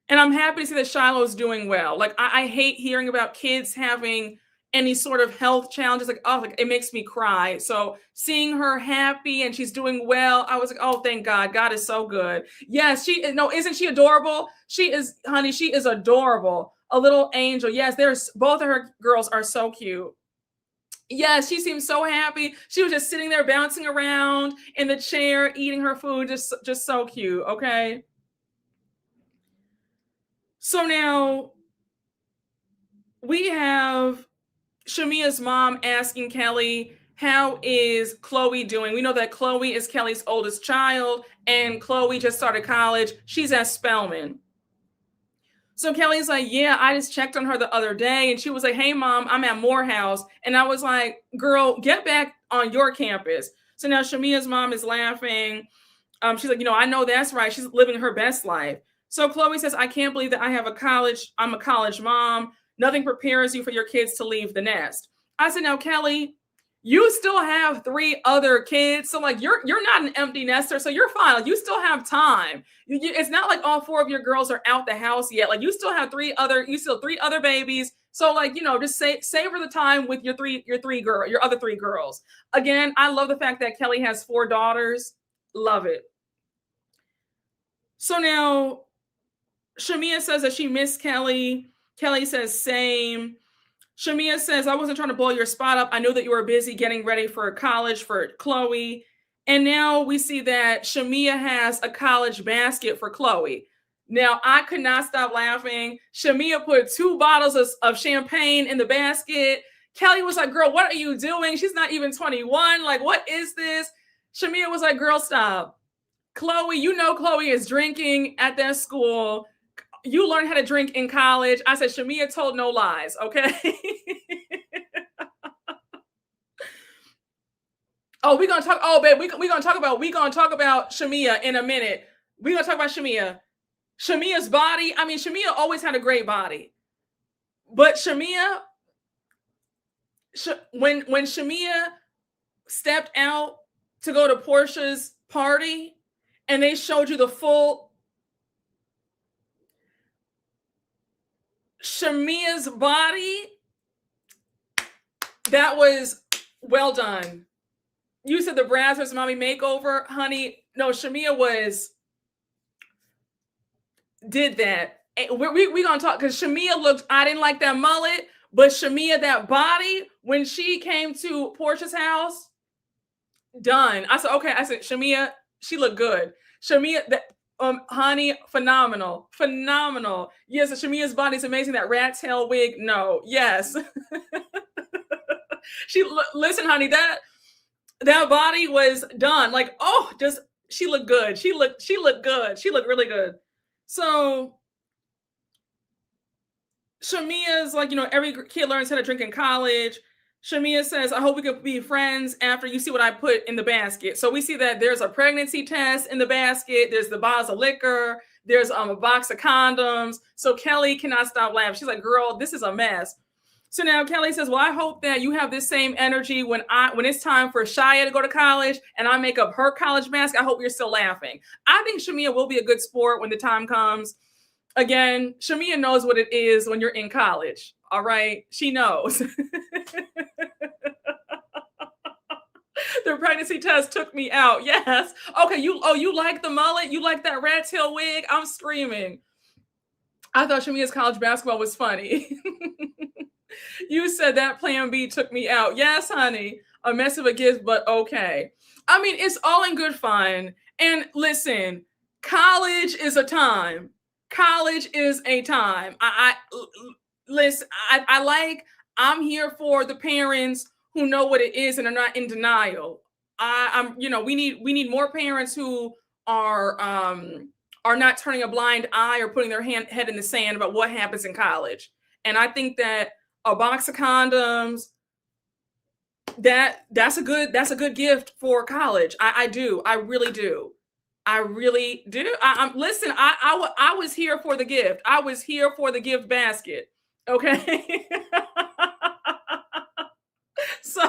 And I'm happy to see that Shiloh's doing well. Like, I hate hearing about kids having any sort of health challenges. Like, oh, like, it makes me cry. So seeing her happy and she's doing well, I was like, oh, thank God. God is so good. Yes, isn't she adorable? She is, honey, she is adorable. A little angel. Yes, both of her girls are so cute. Yes, she seems so happy. She was just sitting there bouncing around in the chair, eating her food. Just so cute. Okay. So now we have Shamea's mom asking Kelly, how is Chloe doing? We know that Chloe is Kelly's oldest child, and Chloe just started college. She's at Spelman. So Kelly's like, yeah, I just checked on her the other day. And she was like, hey, Mom, I'm at Morehouse. And I was like, girl, get back on your campus. So now Shamea's mom is laughing. She's like, I know that's right. She's living her best life. So Chloe says, I can't believe that I'm a college mom. Nothing prepares you for your kids to leave the nest. I said, now, Kelly, you still have 3 other kids. So like, you're not an empty nester. So you're fine. Like, you still have time. It's not like all 4 of your girls are out the house yet. Like, you still have 3 other babies. So like, just savor the time with your other 3 girls. Again, I love the fact that Kelly has 4 daughters. Love it. So now Shamea says that she missed Kelly. Kelly says same. Shamea says, I wasn't trying to blow your spot up. I know that you were busy getting ready for college for Chloe. And now we see that Shamea has a college basket for Chloe. Now, I could not stop laughing. Shamea put 2 bottles of champagne in the basket. Kelly was like, girl, what are you doing? She's not even 21. Like, what is this? Shamea was like, girl, stop. Chloe, Chloe is drinking at that school. You learned how to drink in college. I said, Shamea told no lies, okay? Oh, we're gonna talk. Oh, babe, we're gonna talk about Shamea in a minute. We're gonna talk about Shamea. Shamea's body. I mean, Shamea always had a great body, but Shamea, when Shamea stepped out to go to Porsha's party, and they showed you the full Shamea's body, that was well done. You said the Brazzers mommy makeover, honey. No, Shamea did that. We gonna talk because Shamea looked. I didn't like that mullet, but Shamea, that body when she came to Porsha's house, done. I said okay. I said Shamea, she looked good. Shamea, that honey, phenomenal. Yes, Shamea's body is amazing. That rat tail wig, no, yes. Listen, honey, that body was done. Like, oh, just she looked good. She looked good. She looked really good. So Shamea's like, every kid learns how to drink in college. Shamea says, I hope we could be friends after you see what I put in the basket. So we see that there's a pregnancy test in the basket. There's the bottles of liquor. There's a box of condoms. So Kelly cannot stop laughing. She's like, girl, this is a mess. So now Kelly says, well, I hope that you have this same energy when it's time for Shia to go to college and I make up her college basket. I hope you're still laughing. I think Shamea will be a good sport when the time comes. Again, Shamea knows what it is when you're in college. All right. She knows. The pregnancy test took me out. Yes. Okay. You like the mullet? You like that rat tail wig? I'm screaming. I thought Shamea's college basketball was funny. You said that plan B took me out. Yes, honey. A mess of a gift, but okay. I mean, it's all in good fun. And listen, college is a time. College is a time. Listen, I'm here for the parents who know what it is and are not in denial. We need more parents who are not turning a blind eye or putting their head in the sand about what happens in college. And I think that a box of condoms, that's a good gift for college. I do. I really do. Listen, I was here for the gift. I was here for the gift basket. Okay. So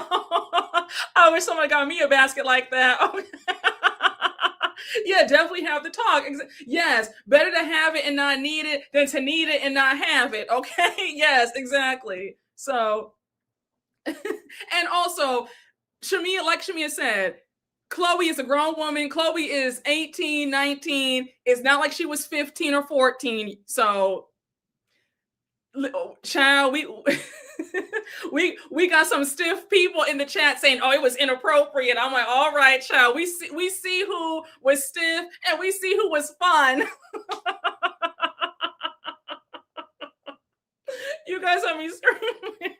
I wish someone got me a basket like that. Yeah, definitely have the talk. Yes, better to have it and not need it than to need it and not have it. Okay. Yes, exactly. So, and also, Shamea, like Shamea said, Chloe is a grown woman. Chloe is 18, 19. It's not like she was 15 or 14. So, child, we got some stiff people in the chat saying, oh, it was inappropriate. I'm like, all right, child, we see who was stiff and we see who was fun. You guys have me screaming.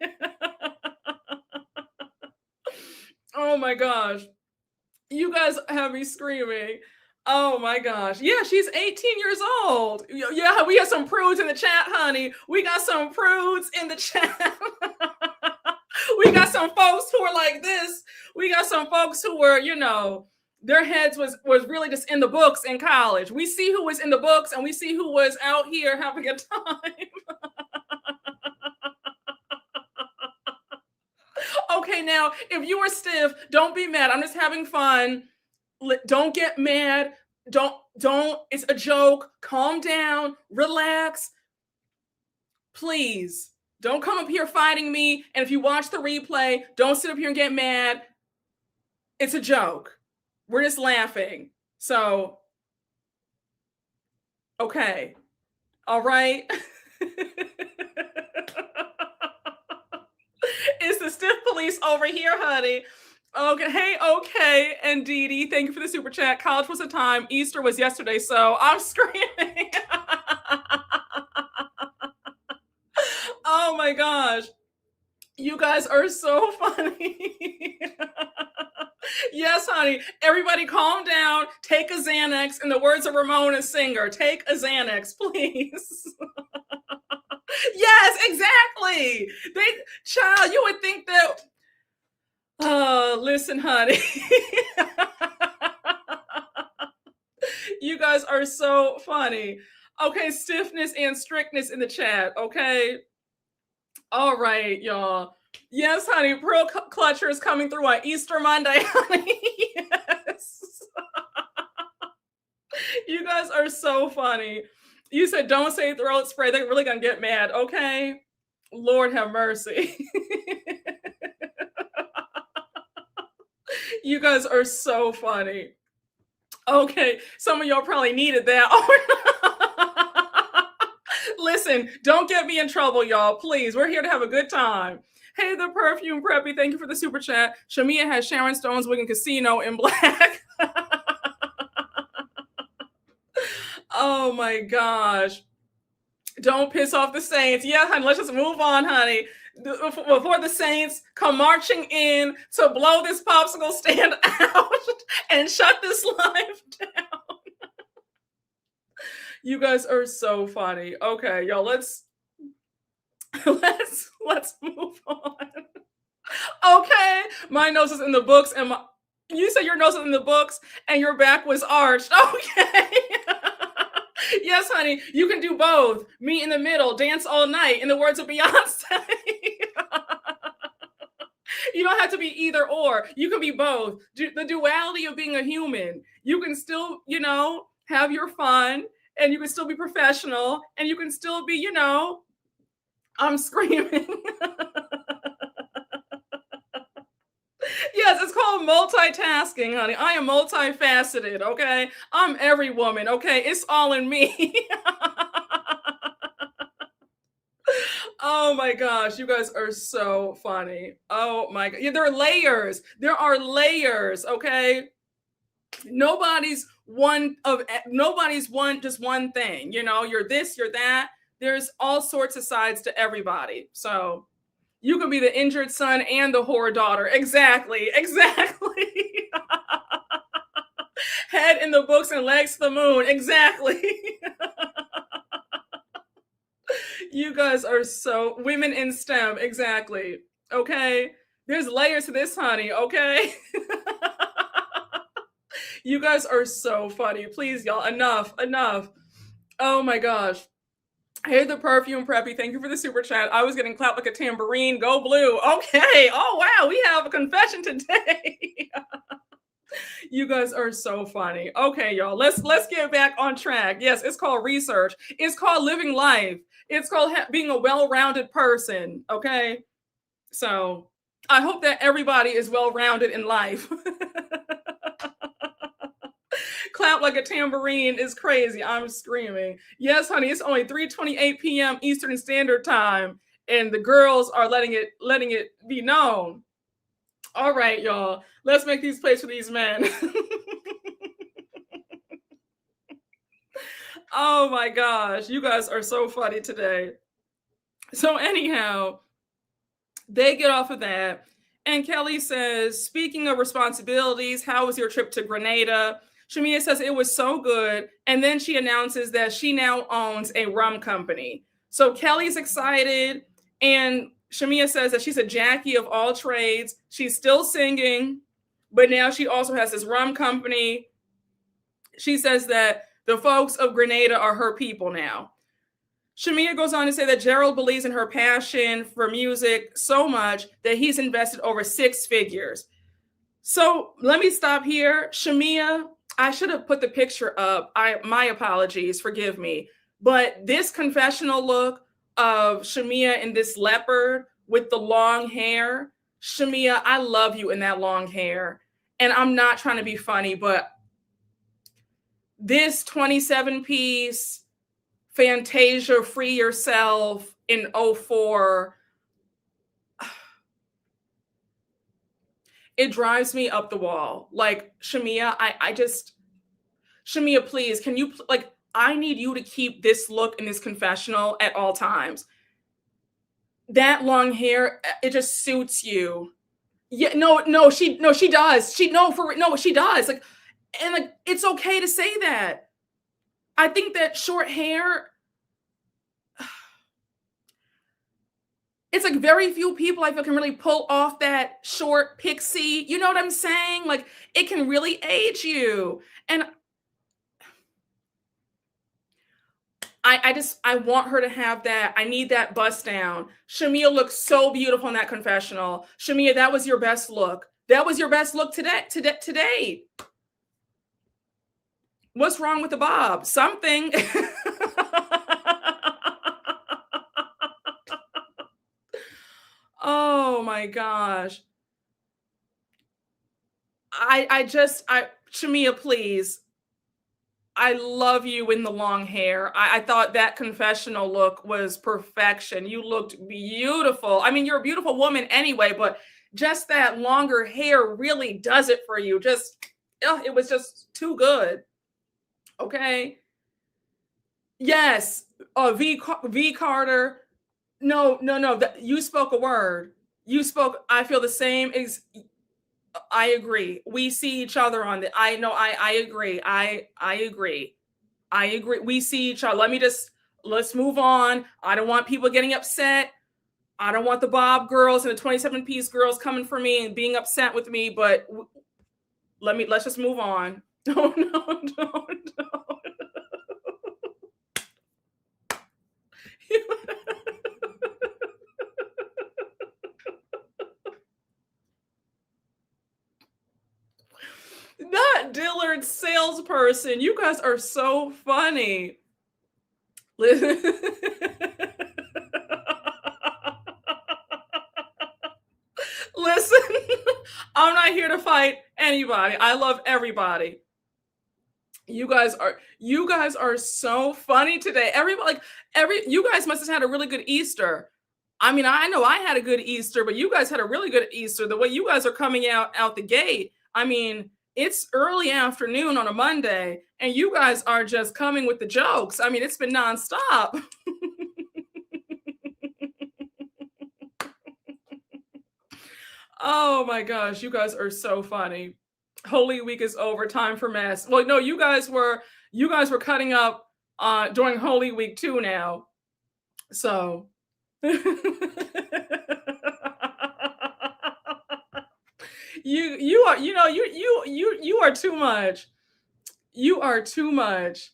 Oh my gosh. You guys have me screaming. Oh my gosh. Yeah, she's 18 years old. Yeah, we got some prudes in the chat, honey. We got some prudes in the chat. We got some folks who are like this. We got some folks who were, their heads was really just in the books in college. We see who was in the books and we see who was out here having a time. Okay, now, if you are stiff, don't be mad. I'm just having fun. Don't get mad. Don't, it's a joke. Calm down, relax. Please, don't come up here fighting me. And if you watch the replay, don't sit up here and get mad. It's a joke. We're just laughing. So, okay. All right. It's the stiff police over here, honey. Okay. And Dee Dee, thank you for the super chat. College was a time. Easter was yesterday, so I'm screaming. Oh my gosh. You guys are so funny. Yes, honey. Everybody calm down. Take a Xanax. In the words of Ramona Singer, take a Xanax, please. Yes, exactly. Child, you would think that Listen, honey. You guys are so funny. Okay, stiffness and strictness in the chat. Okay. All right, y'all. Yes, honey. Pearl Clutcher is coming through on Easter Monday, honey. Yes. You guys are so funny. You said don't say throat spray. They're really gonna get mad. Okay. Lord have mercy. You guys are so funny. Okay, some of y'all probably needed that. Oh, listen, don't get me in trouble, y'all. Please, we're here to have a good time. Hey, the perfume preppy, thank you for the super chat. Shamea has Sharon Stone's wig and casino in black. Oh my gosh. Don't piss off the Saints. Yeah, honey, let's just move on, honey. Before the Saints come marching in to blow this popsicle stand out and shut this live down. You guys are so funny. Okay, y'all, let's move on. Okay, my nose is in the books, and you said your nose is in the books, and your back was arched. Okay. Yes, honey, you can do both. Me in the middle, dance all night, in the words of Beyonce. You don't have to be either or. You can be both. The duality of being a human. You can still, have your fun, and you can still be professional, and you can still be, I'm screaming. Yes, it's called multitasking, honey. I am multifaceted, okay? I'm every woman, okay? It's all in me. Oh my gosh, you guys are so funny. Oh my god. Yeah, there are layers. There are layers, okay? Nobody's just one thing. You're this, you're that. There's all sorts of sides to everybody. So you can be the injured son and the whore daughter. Exactly. Head in the books and legs to the moon. Exactly. You guys are so women in STEM. Exactly. Okay. There's layers to this, honey. Okay. You guys are so funny. Please, y'all. Enough. Oh my gosh. Hey, the perfume preppy. Thank you for the super chat. I was getting clapped like a tambourine. Go blue. Okay. Oh wow, we have a confession today. You guys are so funny. Okay, y'all. Let's get back on track. Yes, it's called research. It's called living life. It's called being a well-rounded person. Okay. So I hope that everybody is well-rounded in life. Clap like a tambourine is crazy. I'm screaming. Yes, honey, it's only 3:28 p.m. Eastern Standard Time, and the girls are letting it be known. All right, y'all. Let's make these plays for these men. Oh my gosh, you guys are so funny today. So anyhow, they get off of that, and Kelly says, speaking of responsibilities, how was your trip to Grenada? Shamea says it was so good. And then she announces that she now owns a rum company. So Kelly's excited. And Shamea says that she's a Jackie of all trades. She's still singing, but now she also has this rum company. She says that the folks of Grenada are her people now. Shamea goes on to say that Gerald believes in her passion for music so much that he's invested over 6 figures. So let me stop here. Shamea, I should have put the picture up. My apologies, forgive me. But this confessional look of Shamea in this leopard with the long hair, Shamea, I love you in that long hair. And I'm not trying to be funny, but this 27-piece Fantasia Free Yourself in 04, it drives me up the wall. Like, Shamea, Shamea, please, can you, I need you to keep this look in this confessional at all times. That long hair, it just suits you. Yeah, no, she does. She does. It's okay to say that. I think that short hair, it's like very few people I feel can really pull off that short pixie. You know what I'm saying? Like it can really age you. And I want her to have that. I need that bust down. Shamea looks so beautiful in that confessional. Shamea, that was your best look. That was your best look today. What's wrong with the bob? Something. Oh my gosh. Shamea, please. I love you in the long hair. I thought that confessional look was perfection. You looked beautiful. I mean, you're a beautiful woman anyway, but just that longer hair really does it for you. It was just too good. Okay. Yes. V Carter. No. You spoke a word. You spoke. I feel the same. I agree. We see each other on the. I know. I agree. I agree. I agree. We see each other. Let's move on. I don't want people getting upset. I don't want the Bob girls and the 27-piece girls coming for me and being upset with me. But let's just move on. No. Not Dillard's salesperson. You guys are so funny. Listen, I'm not here to fight anybody. I love everybody. You guys are so funny today. You guys must have had a really good Easter. I mean, I know I had a good Easter, but you guys had a really good Easter. The way you guys are coming out the gate. I mean, it's early afternoon on a Monday, and you guys are just coming with the jokes. I mean, it's been nonstop. Oh my gosh, you guys are so funny. Holy Week is over. Time for mess. Well, no, you guys were cutting up during Holy Week too now. So you are too much. You are too much.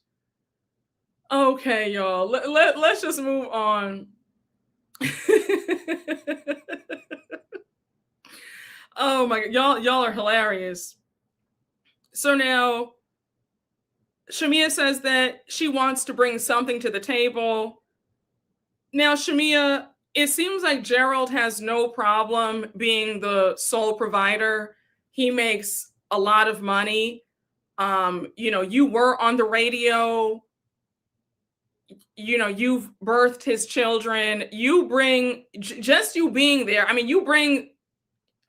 Okay, y'all. Let's just move on. Oh my god, y'all are hilarious. So now Shamea says that she wants to bring something to the table. Now, Shamea, it seems like Gerald has no problem being the sole provider. He makes a lot of money. You were on the radio. You've birthed his children. You bring just you being there. I mean, you bring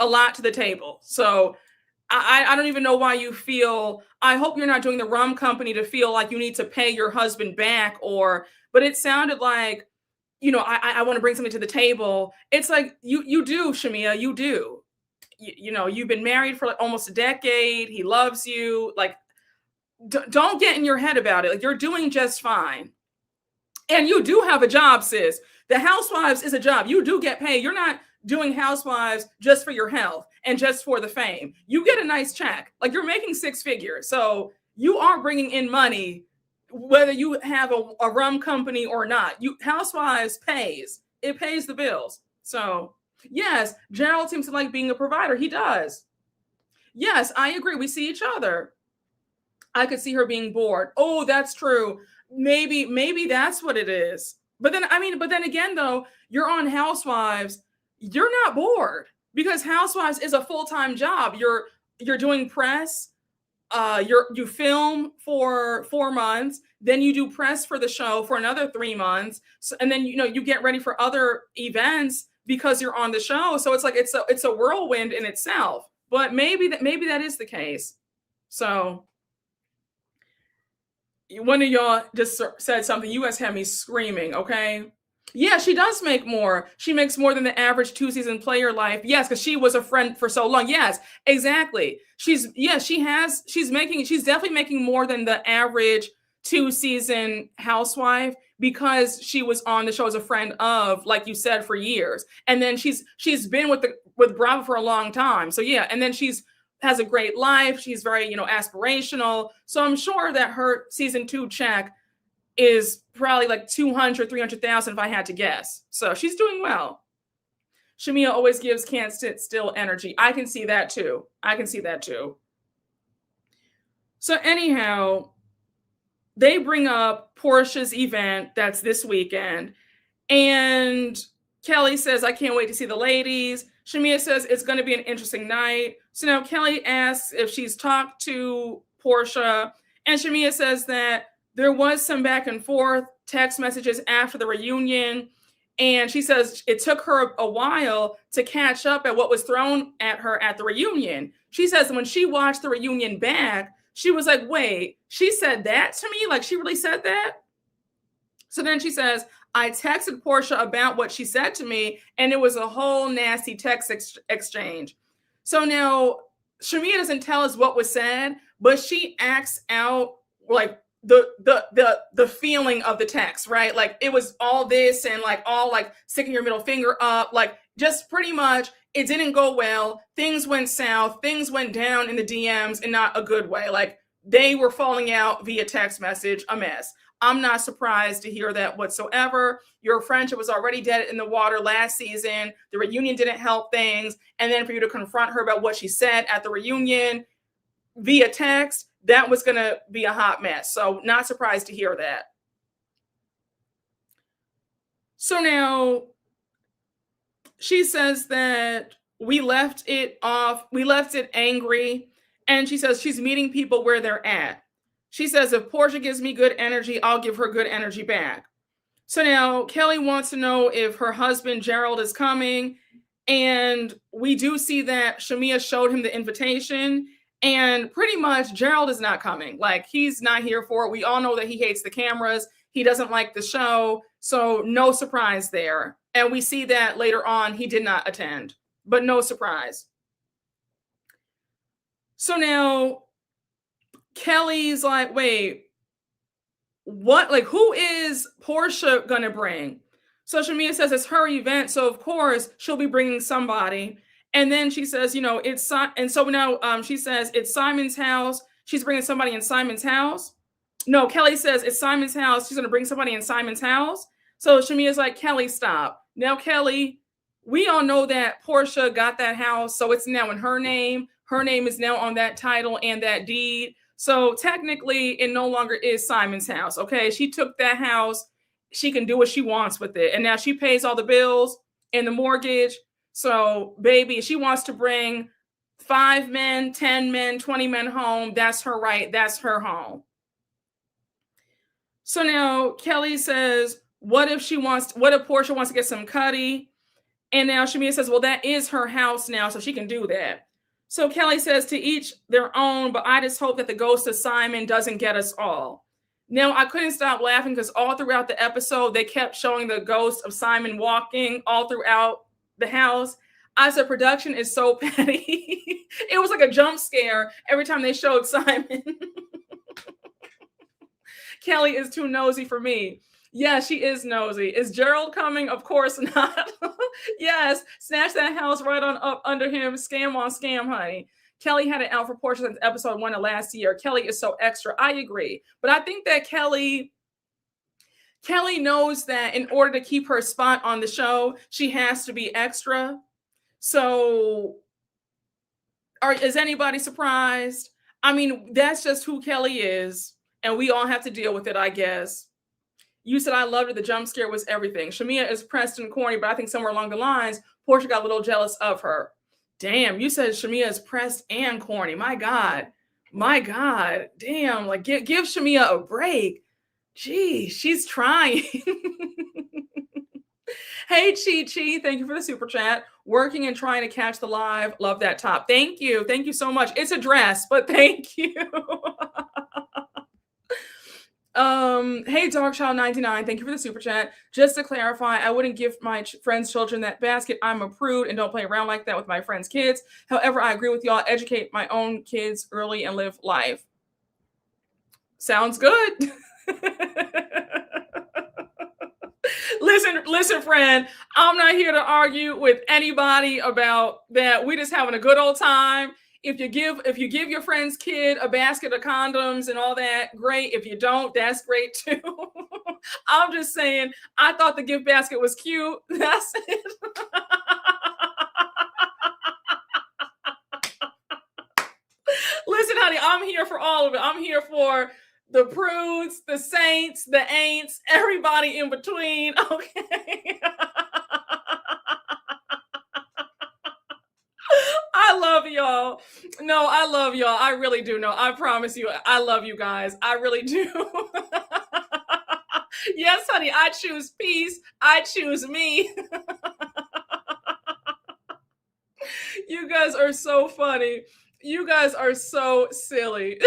a lot to the table. So I don't even know why you feel. I hope you're not doing the rum company to feel like you need to pay your husband back, but it sounded like, I want to bring something to the table. It's like you do, Shamea, you do. You've been married for like almost a decade. He loves you. Like, don't get in your head about it. Like, you're doing just fine. And you do have a job, sis. The Housewives is a job. You do get paid. You're not doing Housewives just for your health and just for the fame. You get a nice check. Like, you're making 6 figures. So you are bringing in money, whether you have a rum company or not. Housewives pays. It pays the bills. So yes, Gerald seems to like being a provider. He does. Yes, I agree. We see each other. I could see her being bored. Oh, that's true. Maybe that's what it is. But then again, though, you're on Housewives. You're not bored because Housewives is a full-time job. You're doing press. You film for 4 months, then you do press for the show for another 3 months, and then you get ready for other events because you're on the show. So it's like it's a whirlwind in itself. But maybe that is the case. So one of y'all just said something. You guys had me screaming. Okay. Yeah, she does make more. She makes more than the average 2-season player life. Yes, because she was a friend for so long. Yes, exactly. She's definitely making more than the average 2-season housewife because she was on the show as a friend of, like you said, for years. And then she's been with Bravo for a long time. So yeah, and then she's has a great life. She's very, aspirational. So I'm sure that her season 2 check is probably like 200, 300,000 if I had to guess. So she's doing well. Shamea always gives can't sit still energy. I can see that too. So anyhow, they bring up Porsha's event that's this weekend. And Kelly says, I can't wait to see the ladies. Shamea says it's going to be an interesting night. So now Kelly asks if she's talked to Porsha. And Shamea says that there was some back and forth text messages after the reunion. And she says it took her a while to catch up at what was thrown at her at the reunion. She says when she watched the reunion back, she was like, wait, she said that to me? Like, she really said that? So then she says, I texted Porsha about what she said to me, and it was a whole nasty text exchange. So now Shamea doesn't tell us what was said, but she acts out like the feeling of the text, right? Like it was all this and like all like sticking your middle finger up, like just pretty much it didn't go well. Things went south, things went down in the DMs in not a good way. Like they were falling out via text message, a mess. I'm not surprised to hear that whatsoever. Your friendship was already dead in the water last season. The reunion didn't help things. And then for you to confront her about what she said at the reunion via text, that was going to be a hot mess. So not surprised to hear that. So now she says that we left it angry. And she says she's meeting people where they're at. She says, if Porsha gives me good energy, I'll give her good energy back. So now Kelly wants to know if her husband, Gerald, is coming. And we do see that Shamea showed him the invitation. And pretty much Gerald is not coming. Like, he's not here for it. We all know that he hates the cameras. He doesn't like the show. So no surprise there. And we see that later on, he did not attend. But no surprise. So now Kelly's like, wait, what? Like, who is Porsha going to bring? So Shamea says it's her event. So, of course, she'll be bringing somebody. And then she says, it's, and so now she says it's Simon's house. She's bringing somebody in Simon's house. No, Kelly says it's Simon's house. She's going to bring somebody in Simon's house. So Shamea's like, Kelly, stop. Now, Kelly, we all know that Porsha got that house. So it's now in her name. Her name is now on that title and that deed. So technically, it no longer is Simon's house. Okay, she took that house. She can do what she wants with it. And now she pays all the bills and the mortgage. So, baby, she wants to bring 5 men, 10 men, 20 men home. That's her right. That's her home. So now Kelly says, what if Porsha wants to get some cutty? And now Shamea says, well, that is her house now, so she can do that. So Kelly says, to each their own, but I just hope that the ghost of Simon doesn't get us all. Now, I couldn't stop laughing because all throughout the episode, they kept showing the ghost of Simon walking all throughout the house. I said, production is so petty. It was like a jump scare every time they showed Simon. Kelly is too nosy for me. Yeah, she is nosy. Is Gerald coming? Of course not. Yes, snatch that house right on up under him. Scam on scam, honey. Kelly had it out for Porsha since episode 1 of last year. Kelly is so extra. I agree. But I think that Kelly knows that in order to keep her spot on the show, she has to be extra. So is anybody surprised? I mean, that's just who Kelly is. And we all have to deal with it, I guess. You said I loved her. The jump scare was everything. Shamea is pressed and corny, but I think somewhere along the lines, Porsha got a little jealous of her. Damn, you said Shamea is pressed and corny. My God. Damn, like give Shamea a break. Gee, she's trying. Hey, Chi, thank you for the super chat. Working and trying to catch the live. Love that top. Thank you. Thank you so much. It's a dress, but thank you. Hey, Dogchild99, thank you for the super chat. Just to clarify, I wouldn't give my friends' children that basket. I'm a prude and don't play around like that with my friends' kids. However, I agree with y'all. Educate my own kids early and live life. Sounds good. Listen, friend. I'm not here to argue with anybody about that. We just having a good old time. If you give your friend's kid a basket of condoms and all that, great. If you don't, that's great too. I'm just saying, I thought the gift basket was cute. That's it. Listen, honey, I'm here for all of it. I'm here for the prudes, the saints, the ain'ts, everybody in between. Okay. I love y'all. No, I love y'all. I really do know. I promise you, I love you guys. I really do. Yes, honey, I choose peace. I choose me. You guys are so funny. You guys are so silly.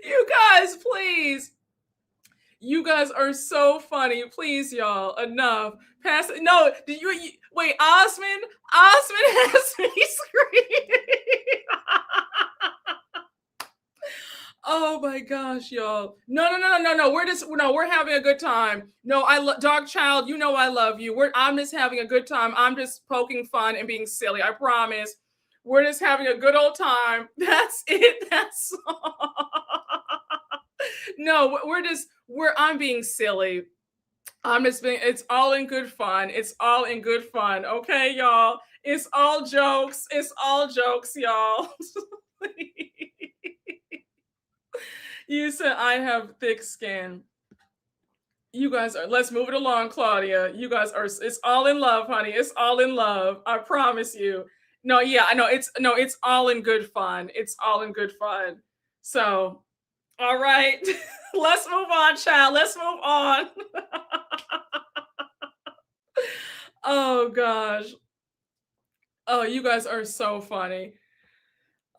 You guys, please. You guys are so funny. Please, y'all. Enough. Pass. No, did you wait, Osmond? Osmond has me screaming. Oh my gosh, y'all. No. We're having a good time. No, dog child, you know I love you. I'm just having a good time. I'm just poking fun and being silly. I promise. We're just having a good old time. That's it. That's all. No, I'm being silly. It's all in good fun. It's all in good fun. Okay, y'all. It's all jokes. It's all jokes, y'all. You said I have thick skin. You guys let's move it along, Claudia. You guys it's all in love, honey. It's all in love. I promise you. No, yeah, I know. It's all in good fun. It's all in good fun. So, all right. Let's move on, child. Let's move on. Oh gosh. Oh, you guys are so funny.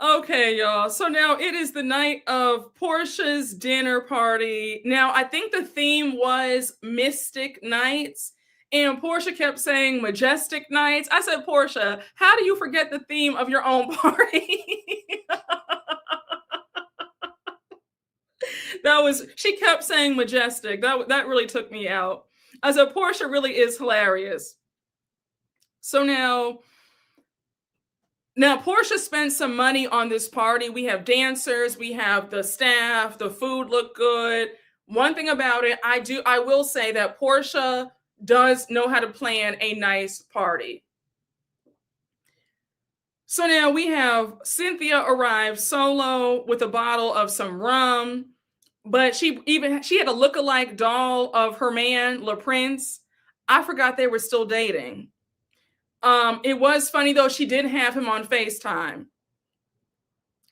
Okay, y'all. So now it is the night of Porsha's dinner party. Now, I think the theme was Mystic Nights, and Porsha kept saying Majestic Nights. I said, Porsha, how do you forget the theme of your own party? She kept saying majestic. That really took me out. I said, Porsha really is hilarious. So now Porsha spent some money on this party. We have dancers, we have the staff, the food looked good. One thing about it, I will say that Porsha does know how to plan a nice party. So now we have Cynthia arrive solo with a bottle of some rum, but she had a look-alike doll of her man, Le Prince. I forgot they were still dating. It was funny though, she did have him on FaceTime.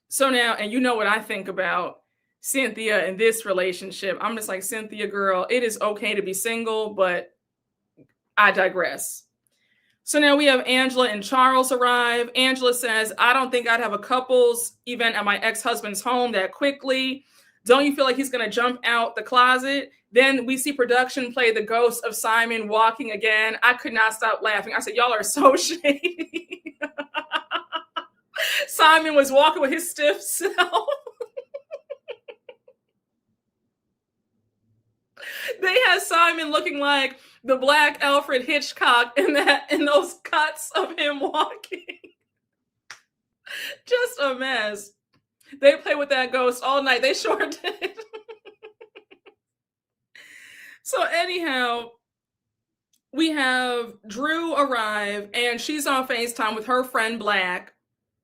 So now, and you know what I think about Cynthia and this relationship. I'm just like, Cynthia, girl, it is okay to be single, but I digress. So now we have Angela and Charles arrive. Angela says, I don't think I'd have a couples event at my ex-husband's home that quickly. Don't you feel like he's going to jump out the closet? Then we see production play the ghost of Simon walking again. I could not stop laughing. I said, y'all are so shady. Simon was walking with his stiff self. They had Simon looking like the black Alfred Hitchcock in those cuts of him walking. Just a mess. They play with that ghost all night. They sure did. So anyhow, we have Drew arrive, and she's on FaceTime with her friend Black,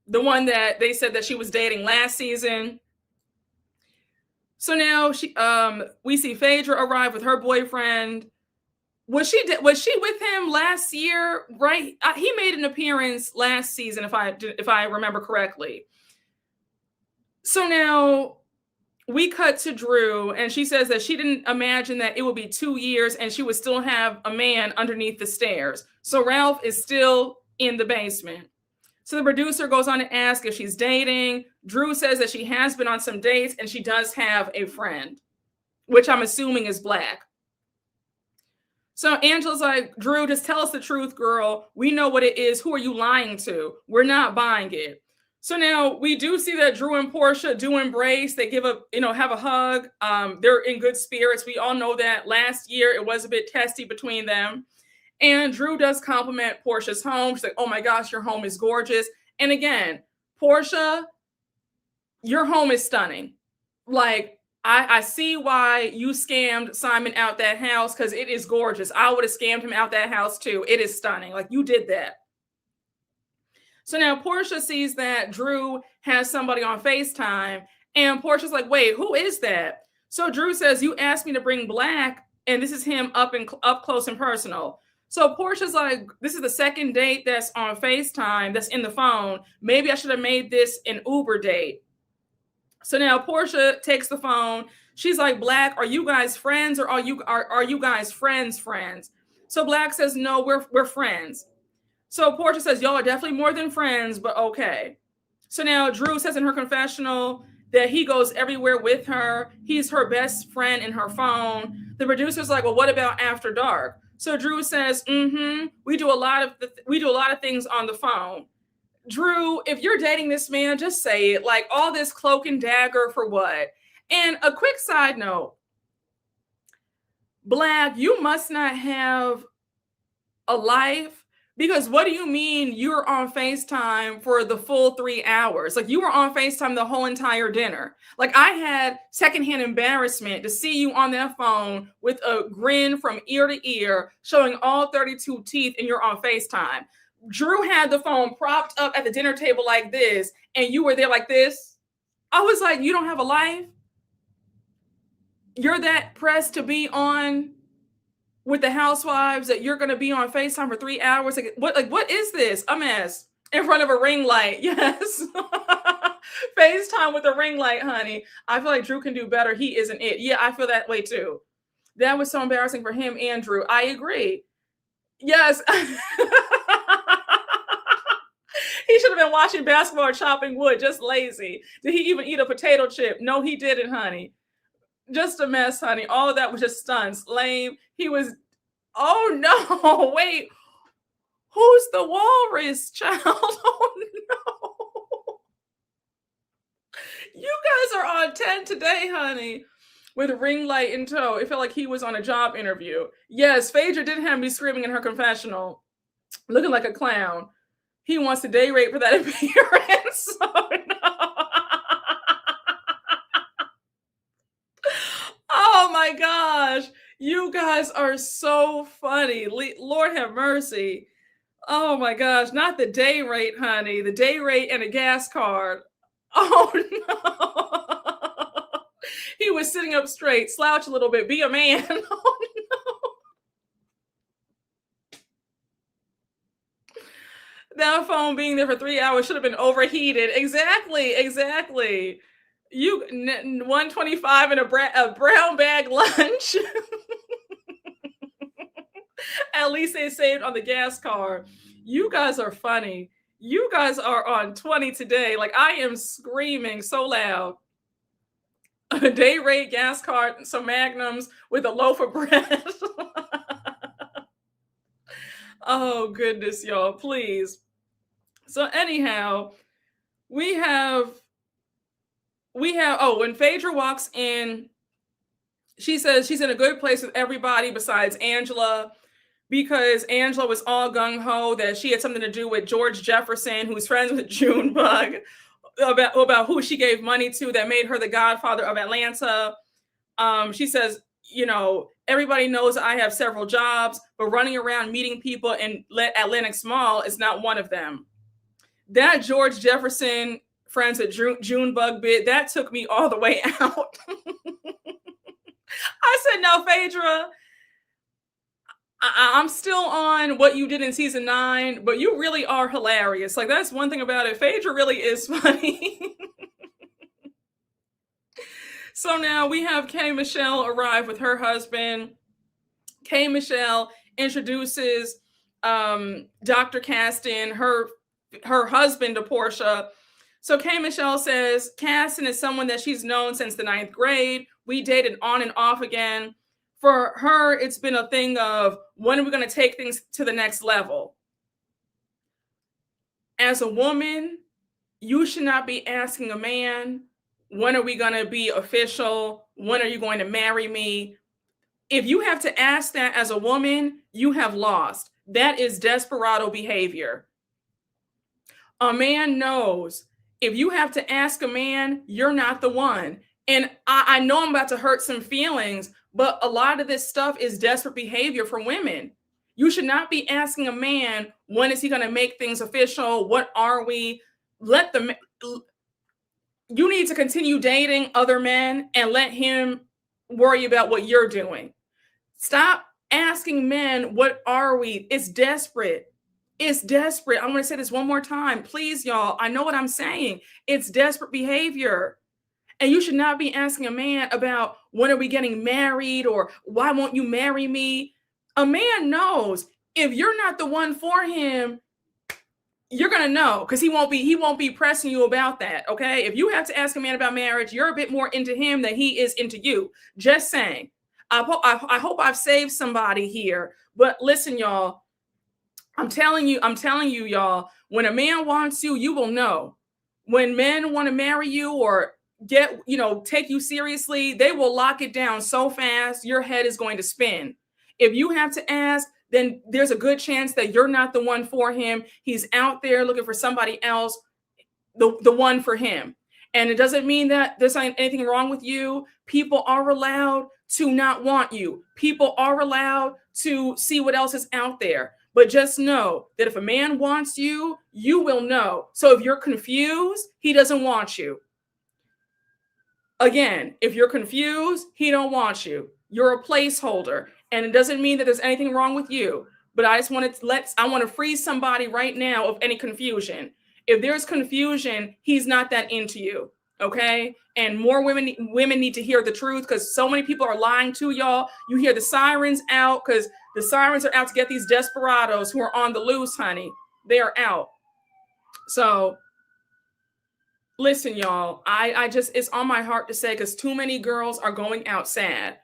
the one that they said that she was dating last season. So now we see Phaedra arrive with her boyfriend. Was she with him last year? Right? He made an appearance last season, if I remember correctly. So now we cut to Drew, and she says that she didn't imagine that it would be 2 years and she would still have a man underneath the stairs. So Ralph is still in the basement. So the producer goes on to ask if she's dating. Drew says that she has been on some dates and she does have a friend, which I'm assuming is Black. So Angela's like, Drew, just tell us the truth, girl. We know what it is. Who are you lying to? We're not buying it. So now we do see that Drew and Porsha do embrace. They give a, have a hug. They're in good spirits. We all know that last year it was a bit testy between them. And Drew does compliment Porsha's home. She's like, oh my gosh, your home is gorgeous. And again, Porsha, your home is stunning. Like, I see why you scammed Simon out that house, because it is gorgeous. I would have scammed him out that house too. It is stunning. Like, you did that. So now Porsha sees that Drew has somebody on FaceTime, and Portia's like, wait, who is that? So Drew says, you asked me to bring Black, and this is him up close and personal. So Portia's like, this is the second date that's on FaceTime, that's in the phone. Maybe I should have made this an Uber date. So now Porsha takes the phone. She's like, Black, are you guys friends, or are you guys friends? So Black says, no, we're friends. So Porsha says, y'all are definitely more than friends, but okay. So now Drew says in her confessional that he goes everywhere with her. He's her best friend in her phone. The producer's like, well, what about after dark? So Drew says, we do a lot of things on the phone. Drew, if you're dating this man, just say it. Like, all this cloak and dagger for what? And a quick side note, Black, you must not have a life, because what do you mean you're on FaceTime for the full 3 hours? Like, you were on FaceTime the whole entire dinner. Like, I had secondhand embarrassment to see you on that phone with a grin from ear to ear, showing all 32 teeth, and you're on FaceTime. Drew had the phone propped up at the dinner table like this, and you were there like this. I was like, you don't have a life? You're that pressed to be on with the Housewives that you're going to be on FaceTime for 3 hours? Like, what is this? A mess in front of a ring light. Yes. FaceTime with a ring light, honey. I feel like Drew can do better. He isn't it. Yeah, I feel that way too. That was so embarrassing for him and Drew. I agree. Yes. He should have been watching basketball or chopping wood, just lazy. Did he even eat a potato chip? No, he didn't, honey. Just a mess, honey. All of that was just stunts. Lame. He was, oh no, wait. Who's the walrus, child? Oh no. You guys are on 10 today, honey. With a ring light in tow. It felt like he was on a job interview. Yes, Phaedra did have me screaming in her confessional, looking like a clown. He wants a day rate for that appearance. Oh, no. Oh my gosh. You guys are so funny. Lord have mercy. Oh my gosh. Not the day rate, honey. The day rate and a gas card. Oh no. He was sitting up straight. Slouch a little bit. Be a man. Oh no. That phone being there for 3 hours should have been overheated. Exactly. You 125 and a brown bag lunch. At least they saved on the gas card. You guys are funny. You guys are on 20 today. Like, I am screaming so loud. A day rate, gas card, some Magnums with a loaf of bread. Oh goodness, y'all, please. So anyhow, we have, when Phaedra walks in, she says she's in a good place with everybody besides Angela, because Angela was all gung-ho that she had something to do with George Jefferson, who's friends with Junebug, about who she gave money to that made her the godfather of Atlanta. She says, everybody knows I have several jobs, but running around meeting people in Atlantic Mall is not one of them. That George Jefferson friends with Junebug bit, that took me all the way out. I said, no, Phaedra, I'm still on what you did in season 9, but you really are hilarious. Like, that's one thing about it. Phaedra really is funny. So now we have K. Michelle arrive with her husband. K. Michelle introduces Dr. Caston, her husband, to Porsha. So K. Michelle says Caston is someone that she's known since the 9th grade. We dated on and off again. For her, it's been a thing of, when are we going to take things to the next level? As a woman, You should not be asking a man, when are we going to be official? When are you going to marry me? If you have to ask that as a woman, you have lost. That is desperado behavior. A man knows if you have to ask a man, you're not the one. And I know I'm about to hurt some feelings, but a lot of this stuff is desperate behavior for women. You should not be asking a man, when is he going to make things official? What are we? Let the You need to continue dating other men and let him worry about what you're doing. Stop asking men, what are we? It's desperate. It's desperate. I'm going to say this one more time. Please, y'all. I know what I'm saying. It's desperate behavior. And you should not be asking a man about, when are we getting married, or why won't you marry me? A man knows if you're not the one for him, you're going to know, because he won't be pressing you about that. Okay. If you have to ask a man about marriage, you're a bit more into him than he is into you. Just saying. I hope I've saved somebody here. But listen, y'all, I'm telling you, y'all, when a man wants you, you will know. When men want to marry you or take you seriously, they will lock it down so fast, your head is going to spin. If you have to ask, then there's a good chance that you're not the one for him. He's out there looking for somebody else, the one for him. And it doesn't mean that there's anything wrong with you. People are allowed to not want you. People are allowed to see what else is out there. But just know that if a man wants you, you will know. So if you're confused, he doesn't want you. Again, if you're confused, he don't want you. You're a placeholder. And it doesn't mean that there's anything wrong with you. But I just want to free somebody right now of any confusion. If there's confusion, he's not that into you. Okay? And more women need to hear the truth, because so many people are lying to y'all. You hear the sirens out, because the sirens are out to get these desperados who are on the loose, honey. They are out. So listen, y'all, I just, it's on my heart to say, because too many girls are going out sad.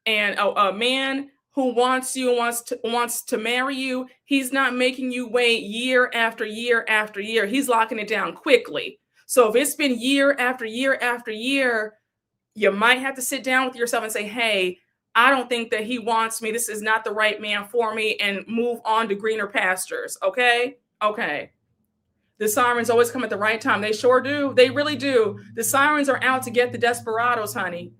And a man who wants you, wants to marry you, he's not making you wait year after year after year. He's locking it down quickly. So if it's been year after year after year, you might have to sit down with yourself and say, hey, I don't think that he wants me. This is not the right man for me, and move on to greener pastures. Okay? Okay. The sirens always come at the right time. They sure do. They really do. The sirens are out to get the desperados, honey.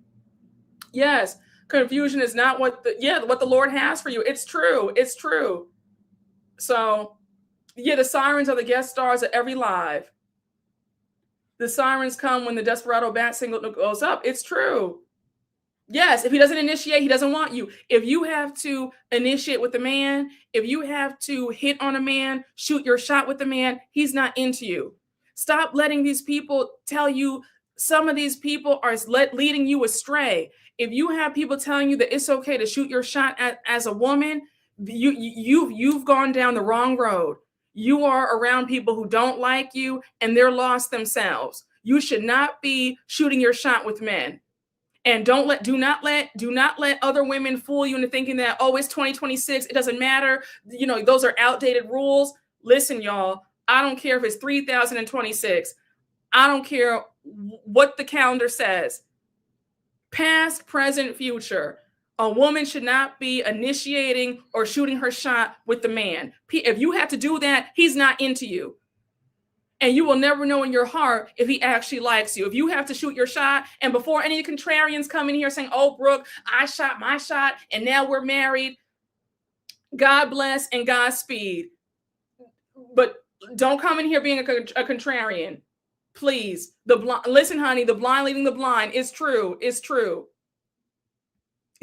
Yes. Confusion is not what the Lord has for you. It's true. It's true. So, the sirens are the guest stars at every live. The sirens come when the Desperado bat single goes up. It's true. Yes, if he doesn't initiate, he doesn't want you. If you have to initiate with the man, if you have to hit on a man, shoot your shot with the man, he's not into you. Stop letting these people tell you. Some of these people are leading you astray. If you have people telling you that it's okay to shoot your shot as a woman, you've gone down the wrong road. You are around people who don't like you, and they're lost themselves. You should not be shooting your shot with men. And do not let other women fool you into thinking that, oh, it's 2026, it doesn't matter. Those are outdated rules. Listen, y'all, I don't care if it's 3026. I don't care what the calendar says. Past, present, future. A woman should not be initiating or shooting her shot with the man. If you have to do that, he's not into you. And you will never know in your heart if he actually likes you. If you have to shoot your shot, and before any contrarians come in here saying, oh, Brooke, I shot my shot and now we're married, God bless and Godspeed. But don't come in here being a contrarian. Please. Listen, honey, the blind leading the blind is true. It's true.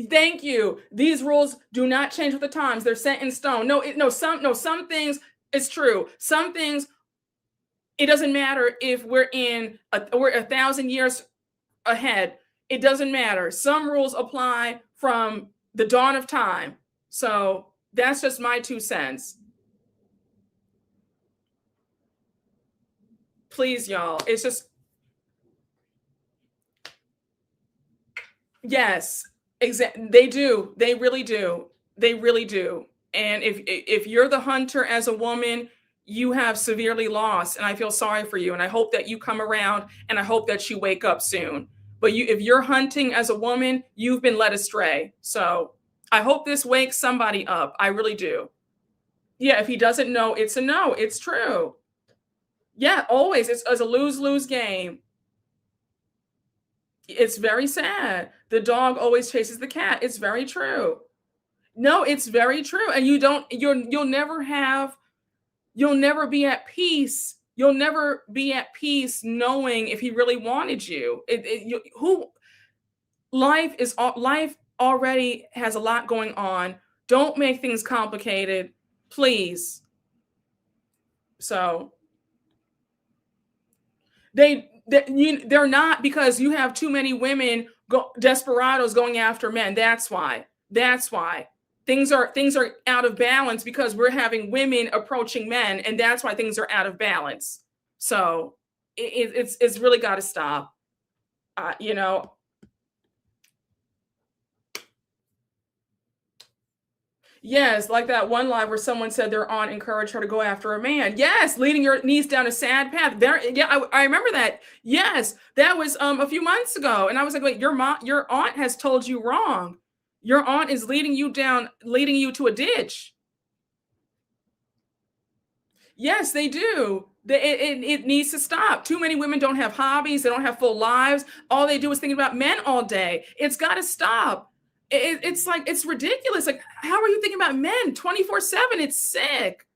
Thank you. These rules do not change with the times. They're set in stone. Some things, it's true. Some things, it doesn't matter if we're 1,000 years ahead. It doesn't matter. Some rules apply from the dawn of time. So that's just my 2 cents. Please, y'all. It's just, yes, exactly. They do. They really do. They really do. And if you're the hunter as a woman, you have severely lost, and I feel sorry for you, and I hope that you come around, and I hope that you wake up soon. But if you're hunting as a woman, you've been led astray. So I hope this wakes somebody up. I really do. Yeah, if he doesn't know, it's a no. It's true. Yeah, always. It's a lose-lose game. It's very sad. The dog always chases the cat. It's very true. No, it's very true. And you'll never be at peace. You'll never be at peace knowing if he really wanted you. Life already has a lot going on. Don't make things complicated, please. So they're not, because you have too many women desperados going after men. That's why things are out of balance, because we're having women approaching men, and that's why things are out of balance. So it's really got to stop. Yes, like that one live where someone said their aunt encouraged her to go after a man. Yes, leading your niece down a sad path. There, yeah, I remember that. Yes, that was a few months ago, and I was like, wait, your aunt has told you wrong. Your aunt is leading you to a ditch. Yes, they do. It needs to stop. Too many women don't have hobbies. They don't have full lives. All they do is thinking about men all day. It's got to stop. It's like, it's ridiculous. Like, how are you thinking about men 24/7? It's sick.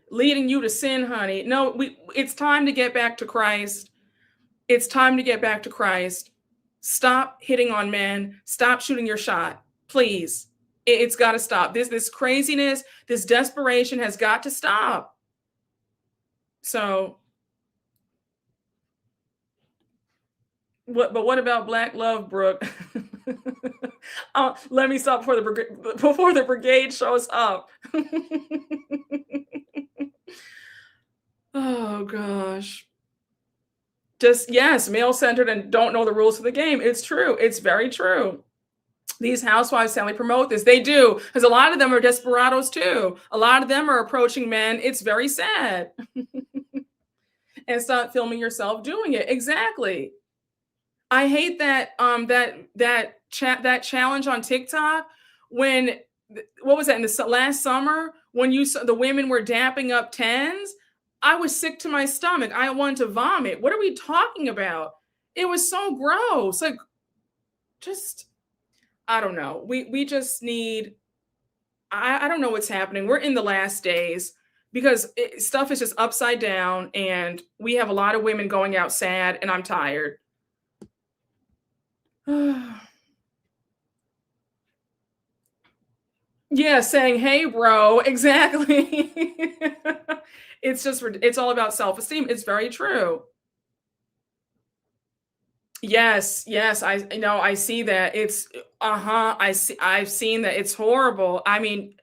Leading you to sin, honey. No, it's time to get back to Christ. It's time to get back to Christ. Stop hitting on men. Stop shooting your shot. Please. It's got to stop. This craziness, this desperation has got to stop. So, what about Black love, Brooke? Let me stop before the brigade shows up. Oh gosh. Just, yes, male-centered and don't know the rules of the game. It's true. It's very true. These housewives sadly promote this. They do, because a lot of them are desperados too. A lot of them are approaching men. It's very sad. And stop filming yourself doing it. Exactly. I hate that that challenge on TikTok when, what was that, in the last summer when you saw the women were dapping up tens. I was sick to my stomach. I wanted to vomit. What are we talking about? It was so gross. Like, just, I don't know. We just need, I don't know what's happening. We're in the last days, because stuff is just upside down, and we have a lot of women going out sad, and I'm tired. Yeah, saying, hey, bro. Exactly. It's all about self-esteem. It's very true. Yes, I see that. I've seen that. It's horrible. I mean,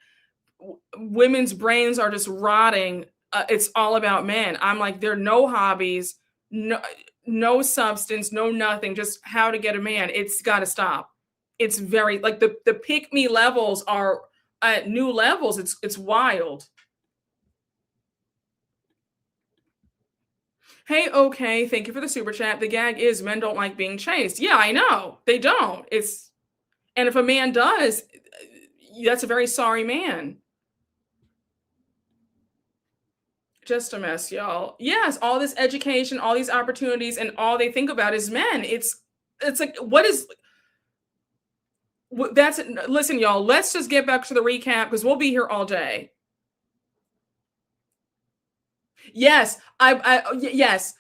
women's brains are just rotting. It's all about men. I'm like, there are no hobbies, no substance, no nothing, just how to get a man. It's got to stop. It's very, like, the pick me levels are at new levels. It's wild. Hey, okay, thank you for the super chat. The gag is men don't like being chased. Yeah, I know. They don't. And if a man does, that's a very sorry man. Just a mess, y'all. Yes, all this education, all these opportunities, and all they think about is men. It's like, listen, y'all, let's just get back to the recap, because we'll be here all day. Yes, yes.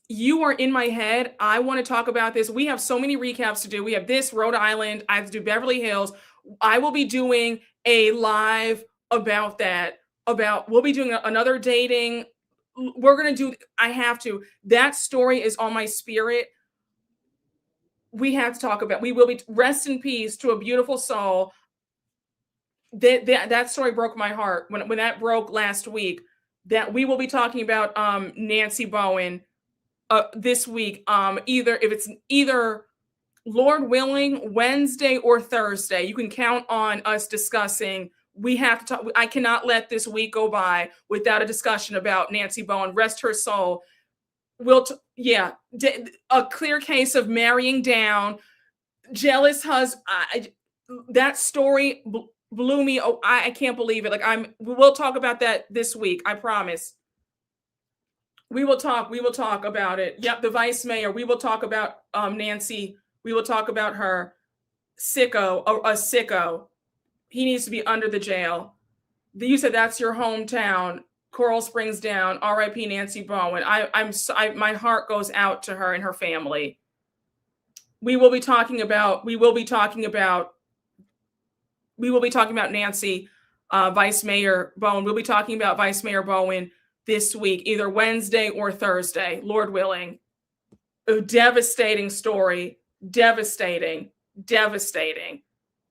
You are in my head. I want to talk about this. We have so many recaps to do. We have this, Rhode Island. I have to do Beverly Hills. I will be doing a live about that. We'll be doing another dating. We're going to do, I have to. That story is on my spirit. We have to talk about, we will be, rest in peace to a beautiful soul. That story broke my heart when that broke last week. That we will be talking about Nancy Bowen this week. Either Lord willing, Wednesday or Thursday, you can count on us discussing. We have to talk. I cannot let this week go by without a discussion about Nancy Bowen. Rest her soul. A clear case of marrying down, jealous husband. That story blew me. Oh, I can't believe it. We'll talk about that this week. I promise. We will talk about it. Yep, the vice mayor. We will talk about Nancy. We will talk about her. Sicko, a sicko. He needs to be under the jail. You said that's your hometown, Coral Springs down. R.I.P. Nancy Bowen. My heart goes out to her and her family. We will be talking about Nancy, Vice Mayor Bowen. We'll be talking about Vice Mayor Bowen this week, either Wednesday or Thursday, Lord willing. A devastating story. Devastating.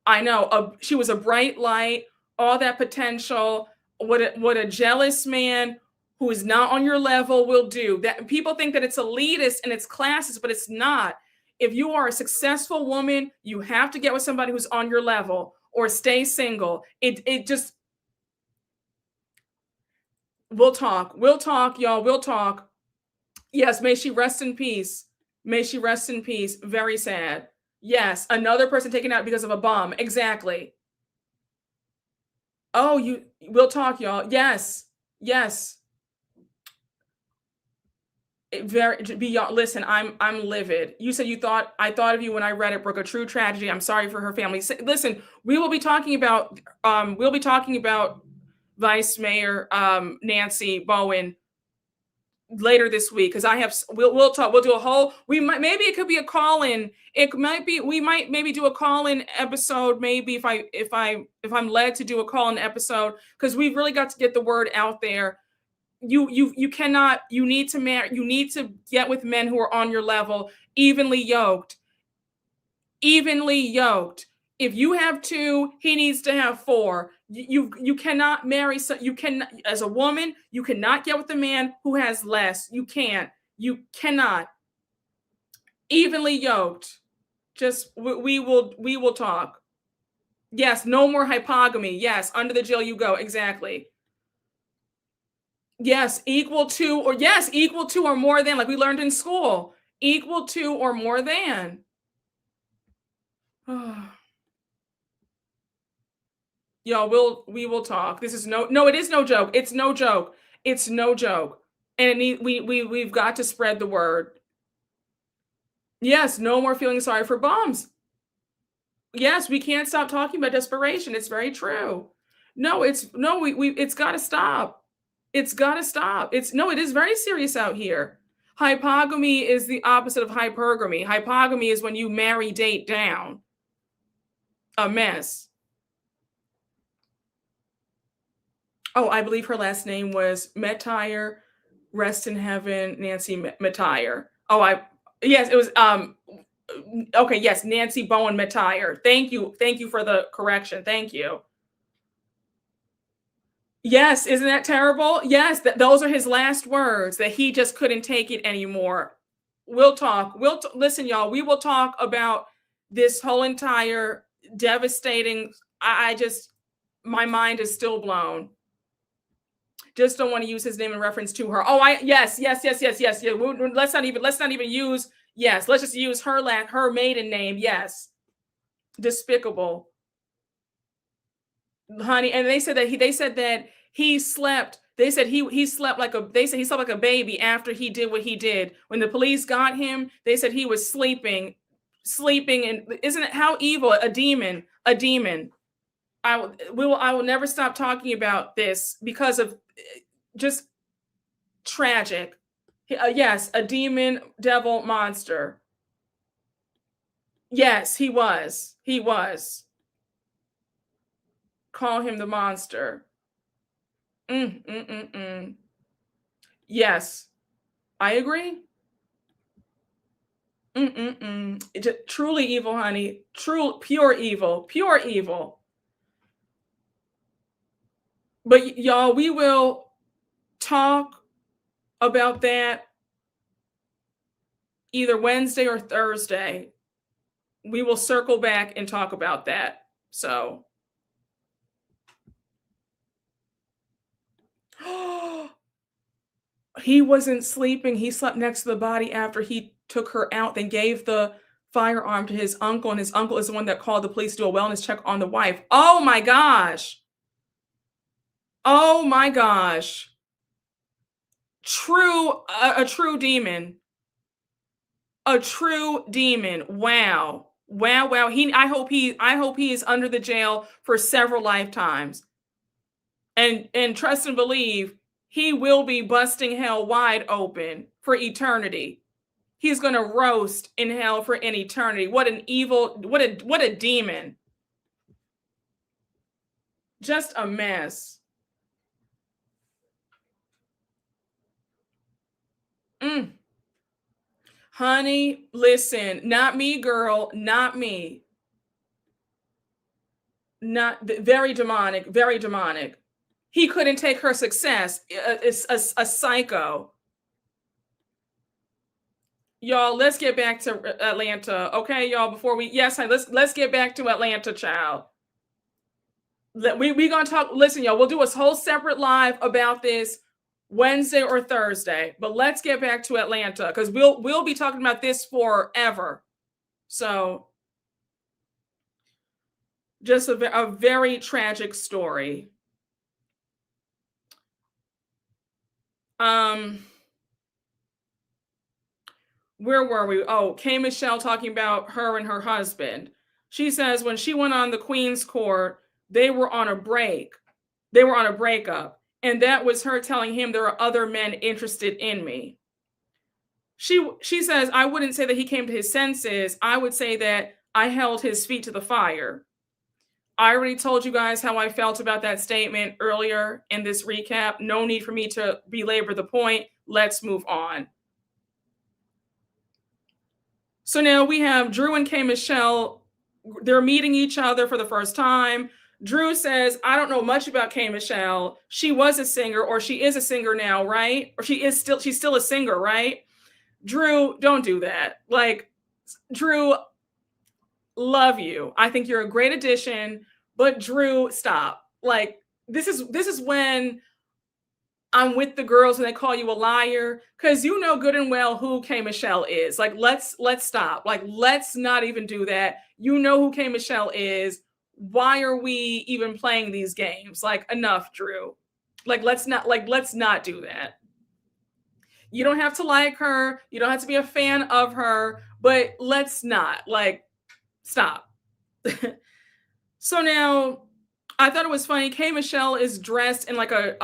I know. She was a bright light, all that potential. What a jealous man who is not on your level will do. That people think that it's elitist and it's classist, but it's not. If you are a successful woman, you have to get with somebody who's on your level or stay single. It just We'll talk, y'all. We'll talk. Yes, may she rest in peace. Very sad. Yes, another person taken out because of a bomb. Exactly. Oh, we'll talk, y'all. Yes. Listen, I'm livid. You said I thought of you when I read it, Brooke. A true tragedy. I'm sorry for her family. Listen, we will be talking about Vice Mayor Nancy Bowen later this week, because we'll talk. We'll do a whole. Maybe it could be a call-in. We might maybe do a call-in episode. Maybe if I'm led to do a call-in episode, because we've really got to get the word out there. You need to get with men who are on your level, evenly yoked. If you have 2, he needs to have 4. You cannot marry. So you can, as a woman, you cannot get with a man who has less. You cannot. Evenly yoked. Just we will talk. Yes, no more hypogamy. Yes, under the jail you go. Exactly. Yes, equal to or more than, like we learned in school. Equal to or more than. Y'all, we will talk. This is it is no joke. It's no joke. And we've got to spread the word. Yes, no more feeling sorry for bombs. Yes, we can't stop talking about desperation. It's very true. It's got to stop. It is very serious out here. Hypogamy is the opposite of hypergamy. Hypogamy is when you marry, date down. A mess. Oh, I believe her last name was Metire. Rest in heaven, Nancy Metire. Yes, it was okay, yes, Nancy Bowen Metire. Thank you for the correction. Thank you. Yes, isn't that terrible? Yes, those are his last words, that he just couldn't take it anymore. We'll talk. Listen, y'all, we will talk about this whole entire devastating. My mind is still blown. Just don't want to use his name in reference to her. Yes. Yeah. Let's not even use. Yes, let's just use her maiden name. Yes, despicable, honey. And they said that he slept. They said he slept like a baby after he did what he did. When the police got him, they said he was sleeping, and isn't it how evil? A demon. I will never stop talking about this because of just tragic. Yes, a demon, devil, monster. Yes, he was. Call him the monster. Yes, I agree. Truly evil, honey. Pure evil. But y'all, we will talk about that either Wednesday or Thursday. we will circle back and talk about that. So, he wasn't sleeping. He slept next to the body after he took her out, then gave the firearm to his uncle. And his uncle is the one that called the police to do a wellness check on the wife. Oh my gosh. Oh my gosh. A true demon. A true demon. Wow. Wow, wow. I hope he is under the jail for several lifetimes. And trust and believe he will be busting hell wide open for eternity. He's going to roast in hell for an eternity. What a demon. Just a mess. Honey, listen, not me, girl, not me. Not very demonic, very demonic. He couldn't take her success. It's a psycho. Y'all, let's get back to Atlanta, okay, y'all? Before let's get back to Atlanta, child. We gonna talk. Listen, y'all, we'll do a whole separate live about this Wednesday or Thursday. But let's get back to Atlanta because we'll be talking about this forever. So, just a very tragic story. Where were we? Oh, K. Michelle talking about her and her husband. She says when she went on the Queen's Court, they were on a break. They were on a breakup. And that was her telling him there are other men interested in me. She says, I wouldn't say that he came to his senses. I would say that I held his feet to the fire. I already told you guys how I felt about that statement earlier in this recap. No need for me to belabor the point. Let's move on. So now we have Drew and K. Michelle. They're meeting each other for the first time. Drew says, I don't know much about K. Michelle. She was a singer, or she is a singer now, right? Or she's still a singer, right? Drew, don't do that. Like, Drew, love you. I think you're a great addition, but Drew, stop. Like, this is when I'm with the girls and they call you a liar, because you know good and well who K. Michelle is. Like, let's stop. Like, let's not even do that. You know who K. Michelle is. Why are we even playing these games? Like, enough, Drew. Like, let's not do that. You don't have to like her. You don't have to be a fan of her, but let's not. Like, stop. So now, I thought it was funny. K. Michelle is dressed in like it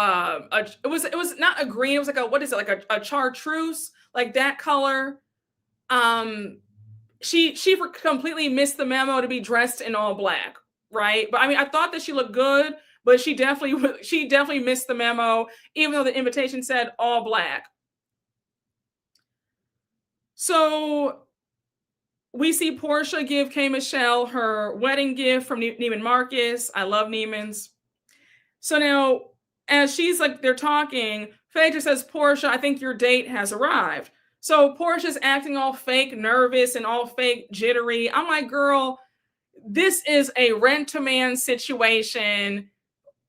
was not a green. It was like like a chartreuse, like that color. She completely missed the memo to be dressed in all black, right? But I mean, I thought that she looked good, but she definitely missed the memo, even though the invitation said all black. So we see Porsha give K. Michelle her wedding gift from Neiman Marcus. I love Neiman's. So now, as they're talking, Phaedra says, Porsha, I think your date has arrived. So Portia's acting all fake nervous and all fake jittery. I'm like, girl, this is a rent-to-man situation.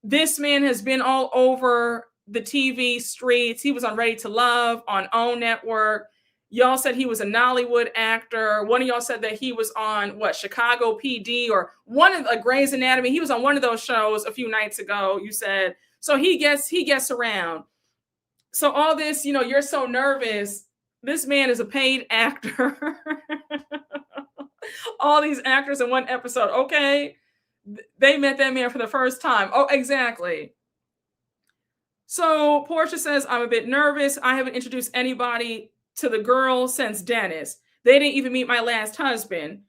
This man has been all over the TV streets. He was on Ready to Love on OWN Network. Y'all said he was a Nollywood actor. One of y'all said that he was on Chicago PD or one of Grey's Anatomy. He was on one of those shows a few nights ago. You said so. He gets around. So all this, you're so nervous. This man is a paid actor. All these actors in one episode. Okay, they met that man for the first time. Oh, exactly. So Porsha says, I'm a bit nervous. I haven't introduced anybody to the girls since Dennis. They didn't even meet my last husband.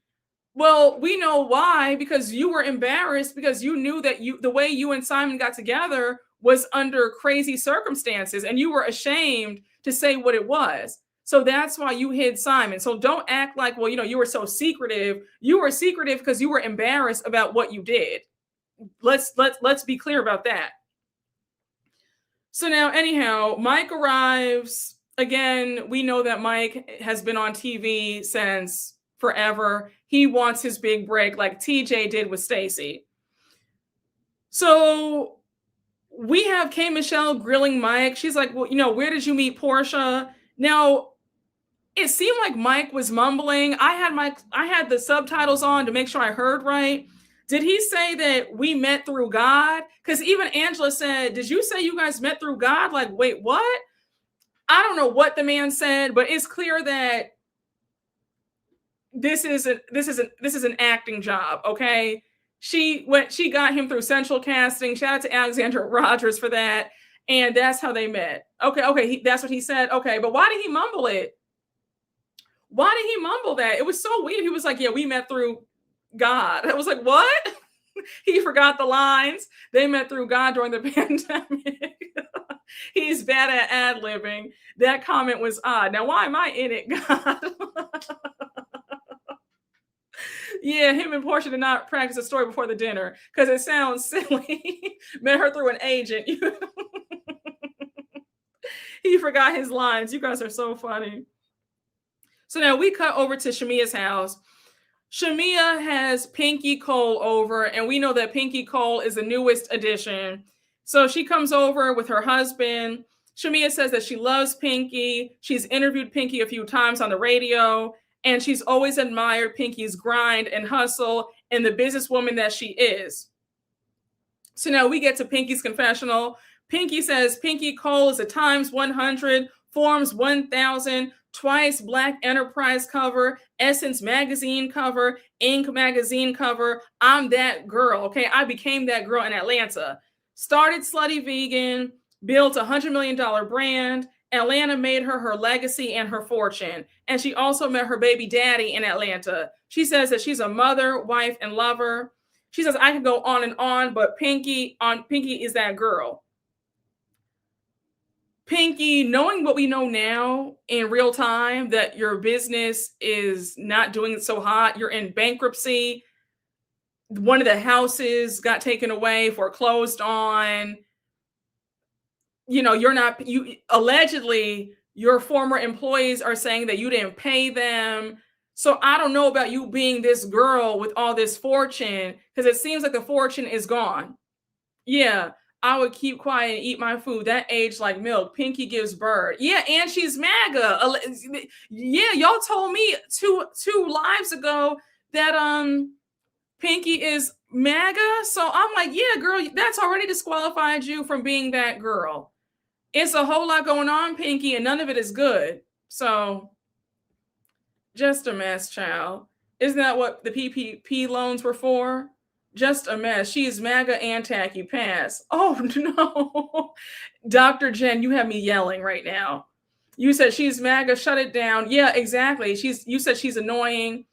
Well, we know why, because you were embarrassed because you knew that the way you and Simon got together was under crazy circumstances and you were ashamed to say what it was. So that's why you hid Simon. So don't act like, you were so secretive. You were secretive because you were embarrassed about what you did. Let's be clear about that. So now, anyhow, Mike arrives. Again, we know that Mike has been on TV since forever. he wants his big break like TJ did with Stacey. So we have K. Michelle grilling Mike. She's like, well, where did you meet Porsha? Now, it seemed like Mike was mumbling. I had the subtitles on to make sure I heard right. Did he say that we met through God? Because even Angela said, did you say you guys met through God? Like, wait, what? I don't know what the man said, but it's clear that this is an acting job, okay? She got him through Central Casting. Shout out to Alexandra Rogers for that. And that's how they met. Okay, that's what he said. Okay, but why did he mumble it? Why did he mumble that? It was so weird. He was like, yeah, we met through God. I was like, what? He forgot the lines. They met through God during the pandemic. He's bad at ad-libbing. That comment was odd. Now, why am I in it, God? Yeah, him and Porsha did not practice a story before the dinner because it sounds silly. Met her through an agent. He forgot his lines. You guys are so funny. So now we cut over to Shamea's house. Shamea has Pinky Cole over, and we know that Pinky Cole is the newest addition. So she comes over with her husband. Shamea says that she loves Pinky. She's interviewed Pinky a few times on the radio, and she's always admired Pinky's grind and hustle and the businesswoman that she is. So now we get to Pinky's confessional. Pinky says Pinky Cole is a Times 100, Forbes 1000, twice Black Enterprise cover, Essence magazine cover, Inc. magazine cover. I'm that girl, okay? I became that girl in Atlanta. Started Slutty Vegan, built a $100 million brand. Atlanta made her legacy and her fortune. And she also met her baby daddy in Atlanta. She says that she's a mother, wife, and lover. She says, I could go on and on, but Pinky is that girl. Pinky, knowing what we know now in real time, that your business is not doing so hot, you're in bankruptcy, one of the houses got taken away, foreclosed on, allegedly your former employees are saying that you didn't pay them. So I don't know about you being this girl with all this fortune, because it seems like the fortune is gone. Yeah. I would keep quiet and eat my food. That aged like milk. Pinky gives birth. Yeah, and she's MAGA. Yeah, y'all told me two lives ago that Pinky is MAGA. So I'm like, yeah, girl, that's already disqualified you from being that girl. It's a whole lot going on, Pinky, and none of it is good. So just a mess, child. Isn't that what the PPP loans were for? Just a mess. She is MAGA and tacky pass. Oh, no. Dr. Jen, you have me yelling right now. You said she's MAGA, shut it down. Yeah, exactly. You said she's annoying.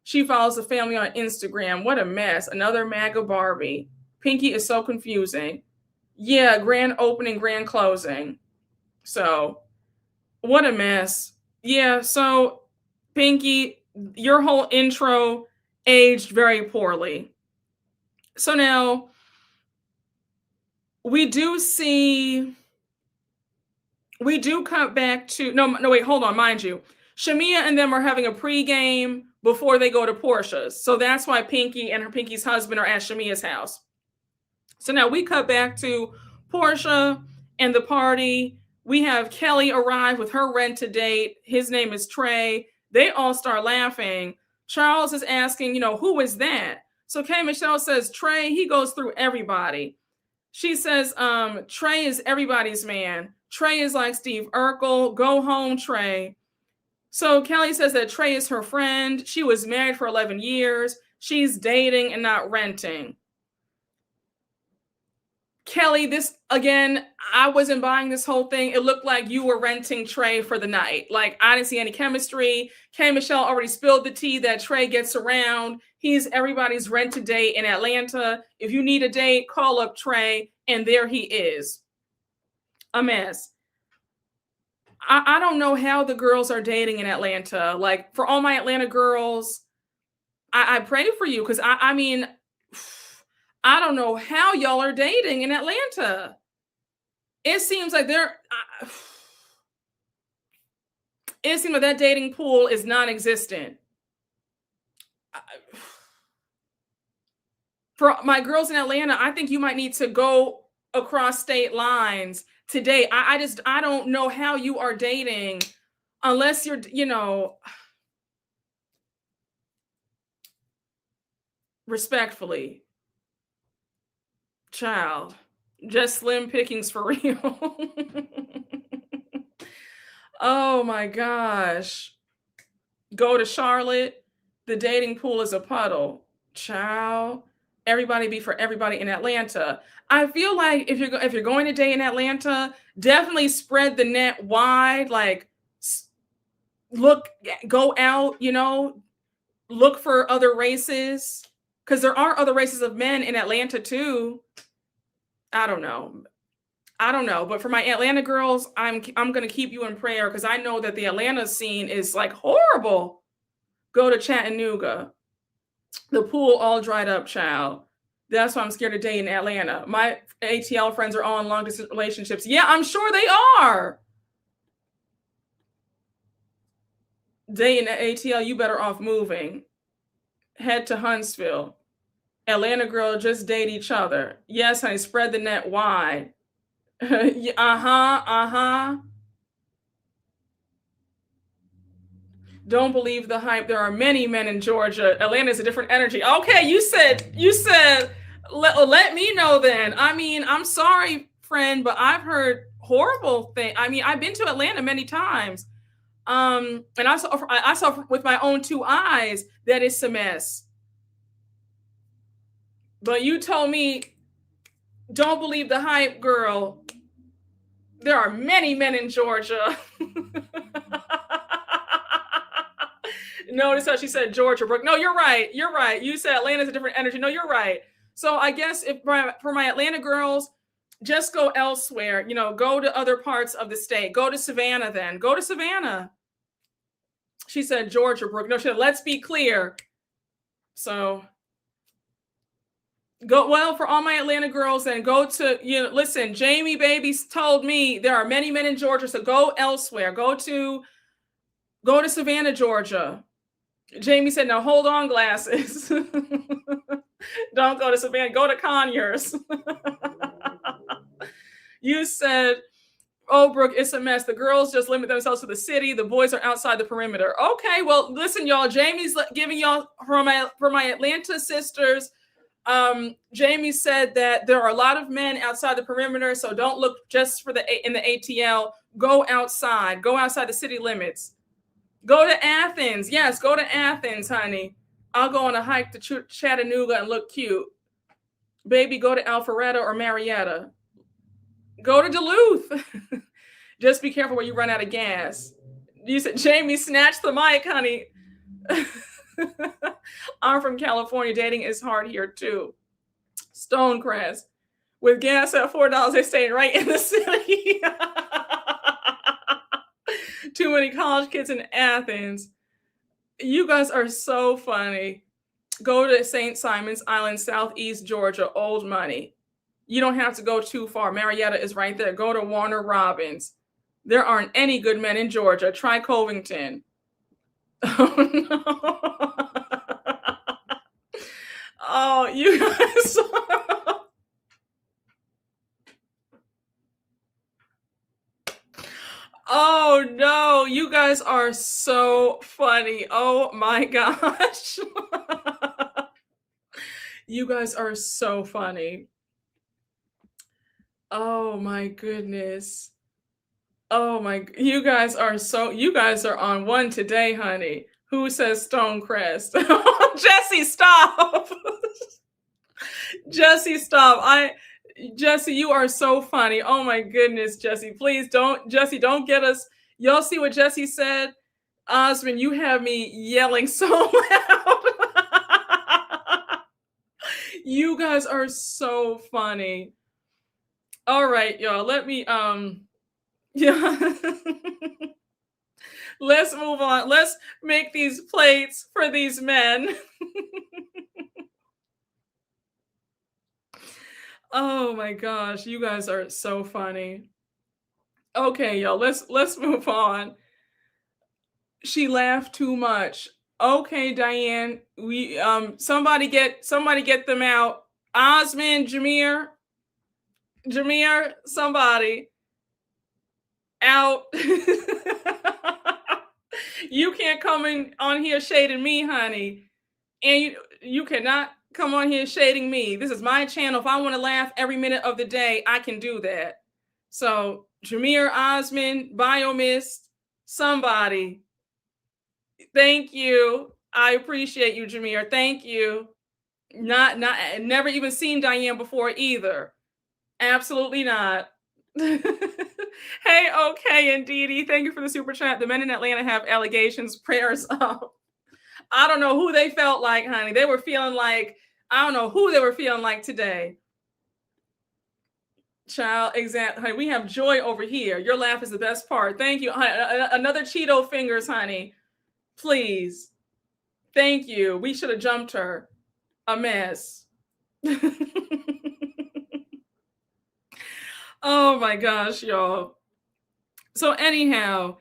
She follows the family on Instagram. What a mess. Another MAGA Barbie. Pinky is so confusing. Yeah, grand opening, grand closing. So, what a mess. Yeah, so, Pinky, your whole intro aged very poorly. So now we do cut back to, no, wait, hold on, mind you. Shamea and them are having a pregame before they go to Porsha's. So that's why Pinky and Pinky's husband are at Shamea's house. So now we cut back to Porsha and the party. We have Kelly arrive with her rent-to-date. His name is Trey. They all start laughing. Charles is asking, who is that? So K. Michelle says, Trey, he goes through everybody. She says, Trey is everybody's man. Trey is like Steve Urkel. Go home, Trey. So Kelly says that Trey is her friend. She was married for 11 years. She's dating and not renting. Kelly, this, again, I wasn't buying this whole thing. It looked like you were renting Trey for the night. Like, I didn't see any chemistry. K. Michelle already spilled the tea that Trey gets around. He's everybody's rent-to-date in Atlanta. If you need a date, call up Trey, and there he is. A mess. I don't know how the girls are dating in Atlanta. Like, for all my Atlanta girls, I pray for you, because I mean, I don't know how y'all are dating in Atlanta. It seems like that dating pool is non-existent. For my girls in Atlanta, I think you might need to go across state lines today. I don't know how you are dating unless you're, respectfully, child, just slim pickings for real. Oh my gosh. Go to Charlotte. The dating pool is a puddle. Child. Everybody be for everybody in Atlanta. I feel like if you're going to date in Atlanta, definitely spread the net wide. Like, look, go out. Look for other races, because there are other races of men in Atlanta too. I don't know. But for my Atlanta girls, I'm gonna keep you in prayer, because I know that the Atlanta scene is like horrible. Go to Chattanooga. The pool all dried up, child. That's why I'm scared to date in Atlanta. My ATL friends are all in long distance relationships. Yeah, I'm sure they are. Dating at ATL, you better off moving. Head to Huntsville. Atlanta girl, just date each other. Yes, honey, spread the net wide. Uh-huh. Don't believe the hype. There are many men in Georgia. Atlanta is a different energy. Okay, you said let me know then. I mean, I'm sorry, friend, but I've heard horrible things. I mean, I've been to Atlanta many times. And I saw with my own two eyes that it's a mess. But you told me, don't believe the hype, girl. There are many men in Georgia. Notice how she said Georgia, Brooke. No, you're right. You said Atlanta's a different energy. No, you're right. So I guess for my Atlanta girls, just go elsewhere. Go to other parts of the state. Go to Savannah then. Go to Savannah. She said Georgia, Brooke. No, she said, let's be clear. So for all my Atlanta girls, then go to, listen, Jamie baby told me there are many men in Georgia, so go elsewhere. Go to Savannah, Georgia. Jamie said, now hold on, glasses. Don't go to Savannah, go to Conyers. You said, oh, Brooke, it's a mess. The girls just limit themselves to the city. The boys are outside the perimeter. Okay, well, listen, y'all, Jamie's giving y'all, for my Atlanta sisters, Jamie said that there are a lot of men outside the perimeter, so don't look just in the ATL. Go outside the city limits. Go to Athens. Yes, go to Athens, honey. I'll go on a hike to Chattanooga and look cute. Baby, go to Alpharetta or Marietta. Go to Duluth. Just be careful where you run out of gas. You said, Jamie, snatch the mic, honey. I'm from California. Dating is hard here too. Stonecrest. With gas at $4, they stay right in the city. Too many college kids in Athens. You guys are so funny. Go to St. Simon's Island, Southeast Georgia, old money. You don't have to go too far. Marietta is right there. Go to Warner Robins. There aren't any good men in Georgia. Try Covington. Oh, no. Oh, you guys. Oh no, you guys are so funny. Oh my gosh. You guys are so funny. Oh my goodness. You guys are on one today, honey. Who says Stonecrest? Jesse, stop. Jesse, stop. Jesse, you are so funny. Oh my goodness, Jesse. Please don't get us. Y'all see what Jesse said? Osmond, you have me yelling so loud. You guys are so funny. All right, y'all. Let me yeah. Let's move on. Let's make these plates for these men. Oh my gosh, you guys are so funny. Okay, y'all, let's move on. She laughed too much. Okay, Diane. We somebody get them out. Osman, Jameer, somebody out. You can't come in on here shading me, honey. And you cannot come on here shading me. This is my channel. If I want to laugh every minute of the day, I can do that. So Jameer, Osman, Biomist, somebody. Thank you. I appreciate you, Jameer. Thank you. Not never even seen Diane before either. Absolutely not. Hey, okay, and Dee Dee, thank you for the super chat. The men in Atlanta have allegations. Prayers up. I don't know who they felt like, honey. They were feeling like, I don't know who they were feeling like today. Child, exactly. Honey, we have joy over here. Your laugh is the best part. Thank you. Another Cheeto fingers, honey. Please. Thank you. We should have jumped her. A mess. Oh my gosh, y'all. So anyhow,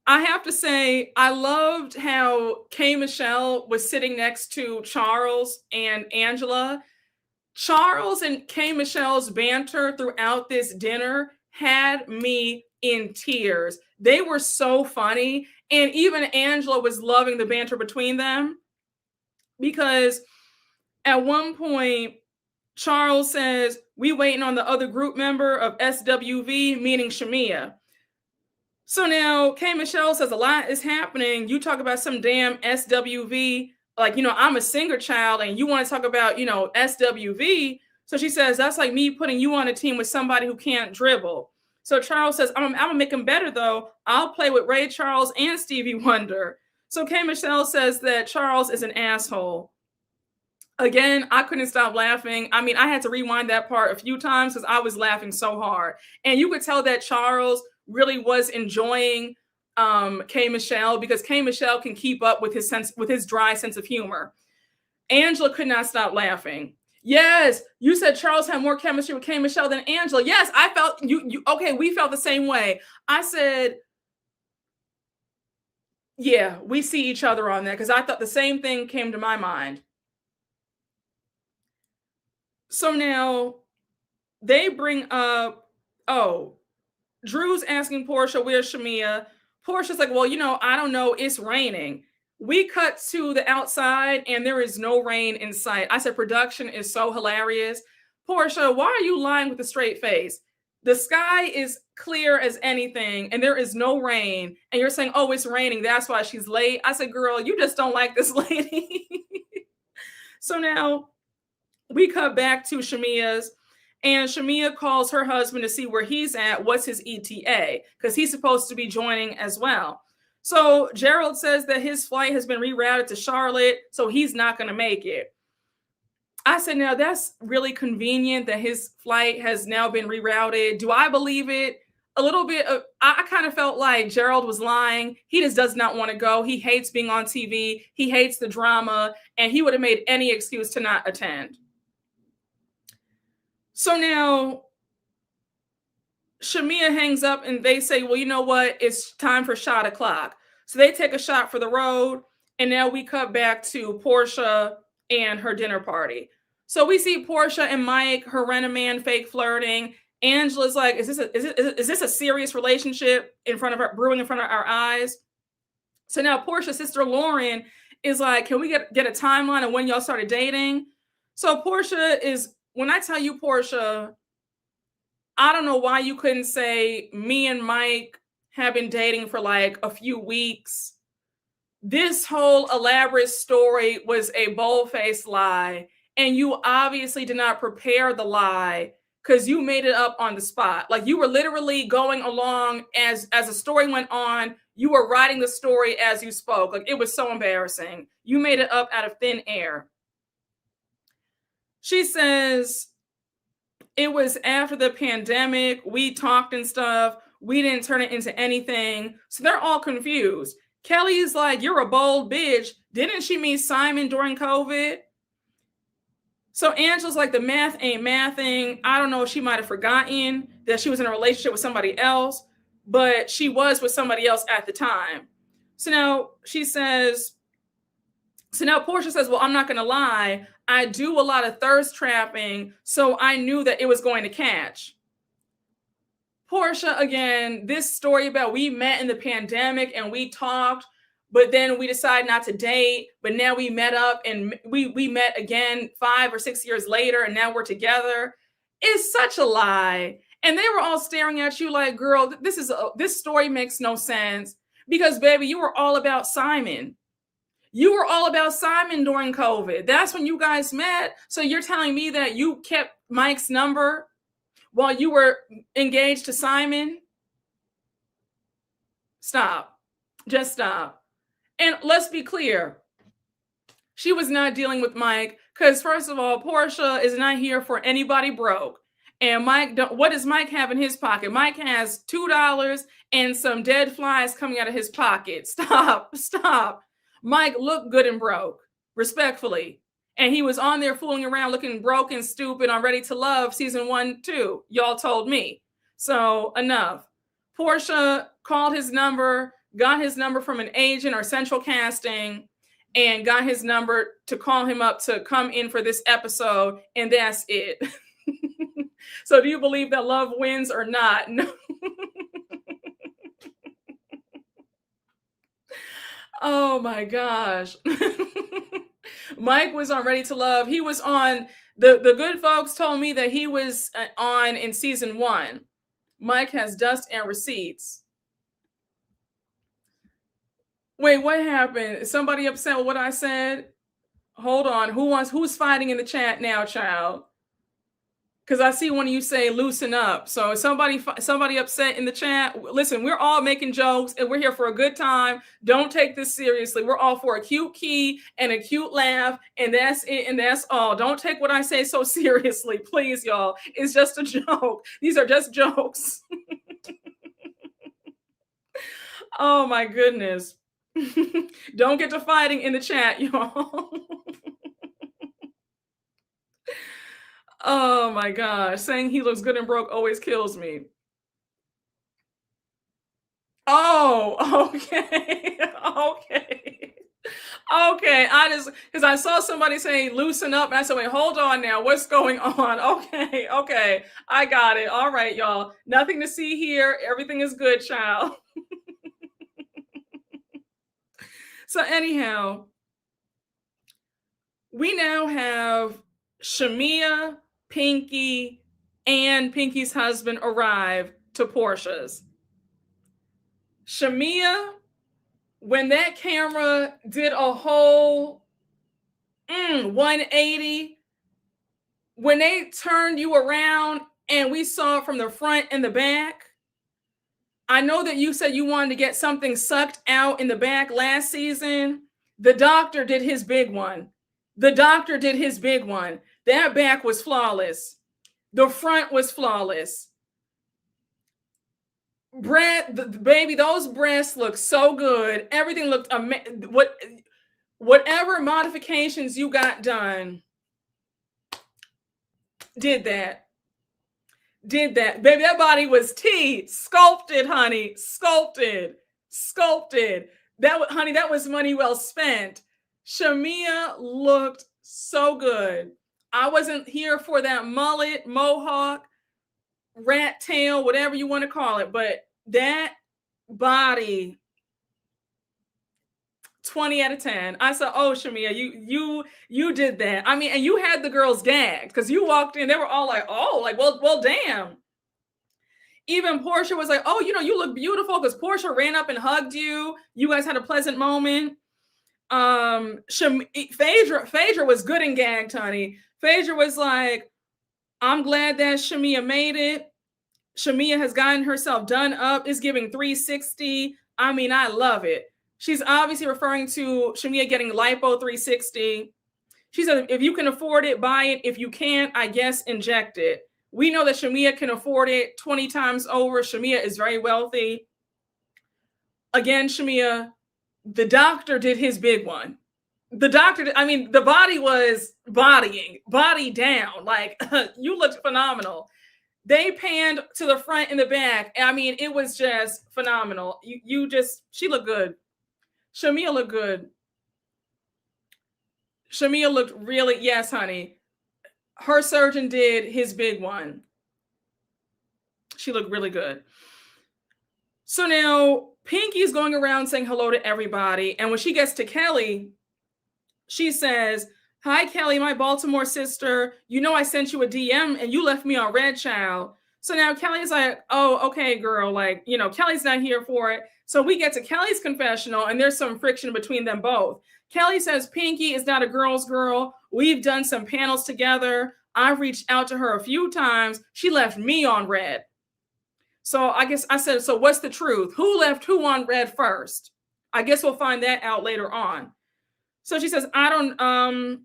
I have to say, I loved how K. Michelle was sitting next to Charles and Angela. Charles and K. Michelle's banter throughout this dinner had me in tears. They were so funny. And even Angela was loving the banter between them because at one point, Charles says, "We waiting on the other group member of SWV," meaning Shamea. So now K. Michelle says a lot is happening. You talk about some damn SWV, like, I'm a singer child and you want to talk about, SWV. So she says, that's like me putting you on a team with somebody who can't dribble. So Charles says, I'm going to make him better though. I'll play with Ray Charles and Stevie Wonder. So K. Michelle says that Charles is an asshole. Again, I couldn't stop laughing. I mean, I had to rewind that part a few times because I was laughing so hard. And you could tell that Charles really was enjoying K. Michelle because K. Michelle can keep up with his dry sense of humor. Angela could not stop laughing. Yes, you said Charles had more chemistry with K. Michelle than Angela. Yes, I felt you okay, we felt the same way. I said, yeah, we see each other on that because I thought the same thing came to my mind. So now they bring up, Drew's asking Porsha, where's Shamea? Porsha's like, well, I don't know. It's raining. We cut to the outside and there is no rain in sight. I said, production is so hilarious. Porsha, why are you lying with a straight face? The sky is clear as anything and there is no rain. And you're saying, oh, it's raining. That's why she's late. I said, girl, you just don't like this lady. So now we cut back to Shamea's, and Shamea calls her husband to see where he's at. What's his ETA? Because he's supposed to be joining as well. So Gerald says that his flight has been rerouted to Charlotte, so he's not going to make it. I said, now that's really convenient that his flight has now been rerouted. Do I believe it? A little bit of, I kind of felt like Gerald was lying. He just does not want to go. He hates being on TV. He hates the drama, and he would have made any excuse to not attend. So now Shamea hangs up and they say, well, you know what? It's time for shot o'clock. So they take a shot for the road. And now we cut back to Porsha and her dinner party. So we see Porsha and Mike, her rent-a-man fake flirting. Angela's like, is this a serious relationship brewing in front of our eyes? So now Porsha's sister Lauren is like, can we get a timeline of when y'all started dating? So Porsha is, when I tell you, Porsha, I don't know why you couldn't say me and Mike have been dating for like a few weeks. This whole elaborate story was a bold-faced lie. And you obviously did not prepare the lie because you made it up on the spot. Like you were literally going along as the story went on. You were writing the story as you spoke. Like it was so embarrassing. You made it up out of thin air. She says, it was after the pandemic. We talked and stuff. We didn't turn it into anything. So they're all confused. Kelly's like, you're a bold bitch. Didn't she meet Simon during COVID? So Angela's like, the math ain't mathing. I don't know if she might have forgotten that she was in a relationship with somebody else, but she was with somebody else at the time. So now she says, So now Porsha says, well, I'm not going to lie. I do a lot of thirst trapping, so I knew that it was going to catch. Porsha, again, this story about we met in the pandemic and we talked, but then we decided not to date, but now we met up and we met again 5 or 6 years later and now we're together is such a lie. And they were all staring at you like, girl, this story makes no sense because baby, you were all about Simon. You were all about Simon during COVID. That's when you guys met. So you're telling me that you kept Mike's number while you were engaged to Simon? Stop. Just stop. And let's be clear. She was not dealing with Mike because, first of all, Porsha is not here for anybody broke. And Mike, what does Mike have in his pocket? Mike has $2 and some dead flies coming out of his pocket. Stop. Mike looked good and broke, respectfully. And he was on there fooling around looking broke and stupid on Ready to Love season 1, 2. Y'all told me. So enough. Porsha called his number, got his number from an agent or central casting, and got his number to call him up to come in for this episode. And that's it. So do you believe that love wins or not? No. Oh my gosh. Mike was on Ready to Love. He was on, the good folks told me that he was on in season 1. Mike has dust and receipts. Wait, what happened? Is somebody upset with what I said? Hold on. Who's fighting in the chat now, child? Because I see one of you say loosen up. So somebody upset in the chat. Listen, we're all making jokes and we're here for a good time. Don't take this seriously. We're all for a cute key and a cute laugh. And that's it. And that's all. Don't take what I say so seriously. Please, y'all. It's just a joke. These are just jokes. Oh, my goodness. Don't get to fighting in the chat, y'all. Oh my gosh. Saying he looks good and broke always kills me. Oh, okay. Okay. Because I saw somebody saying loosen up and I said, wait, hold on now. What's going on? Okay. I got it. All right, y'all. Nothing to see here. Everything is good, child. So anyhow, we now have Shamea, Pinky, and Pinky's husband arrive to Porsha's. Shamea, when that camera did a whole 180, when they turned you around and we saw it from the front and the back, I know that you said you wanted to get something sucked out in the back last season. The doctor did his big one. That back was flawless. The front was flawless. Baby, those breasts look so good. Everything looked amazing. Whatever modifications you got done, did that. Baby, that body was sculpted, honey. Sculpted. That was money well spent. Shamea looked so good. I wasn't here for that mullet, mohawk, rat tail, whatever you want to call it, but that body, 20 out of 10. I said, oh, Shamea, you did that. I mean, and you had the girls gagged because you walked in, they were all like, oh, like, well, damn. Even Porsha was like, oh, you look beautiful, because Porsha ran up and hugged you. You guys had a pleasant moment. Phaedra was good and gagged, honey. Phaedra was like, I'm glad that Shamea made it. Shamea has gotten herself done up. It's giving 360. I mean, I love it. She's obviously referring to Shamea getting lipo 360. She said, if you can afford it, buy it. If you can't, I guess inject it. We know that Shamea can afford it 20 times over. Shamea is very wealthy. Again, Shamea, the doctor did his big one. The body was body down. Like, you looked phenomenal. They panned to the front and the back. I mean, it was just phenomenal. She looked good. Shamea looked good. Shamea looked really, yes, honey. Her surgeon did his big one. She looked really good. So now Pinky is going around saying hello to everybody. And when she gets to Kelly, she says, "Hi, Kelly, my Baltimore sister. You know I sent you a DM and you left me on red, child." So now Kelly's like, "Oh, okay, girl. Like, Kelly's not here for it." So we get to Kelly's confessional and there's some friction between them both. Kelly says Pinky is not a girl's girl. We've done some panels together. I've reached out to her a few times. She left me on red. So I guess I said, so what's the truth? Who left who on red first? I guess we'll find that out later on. So she says, I don't,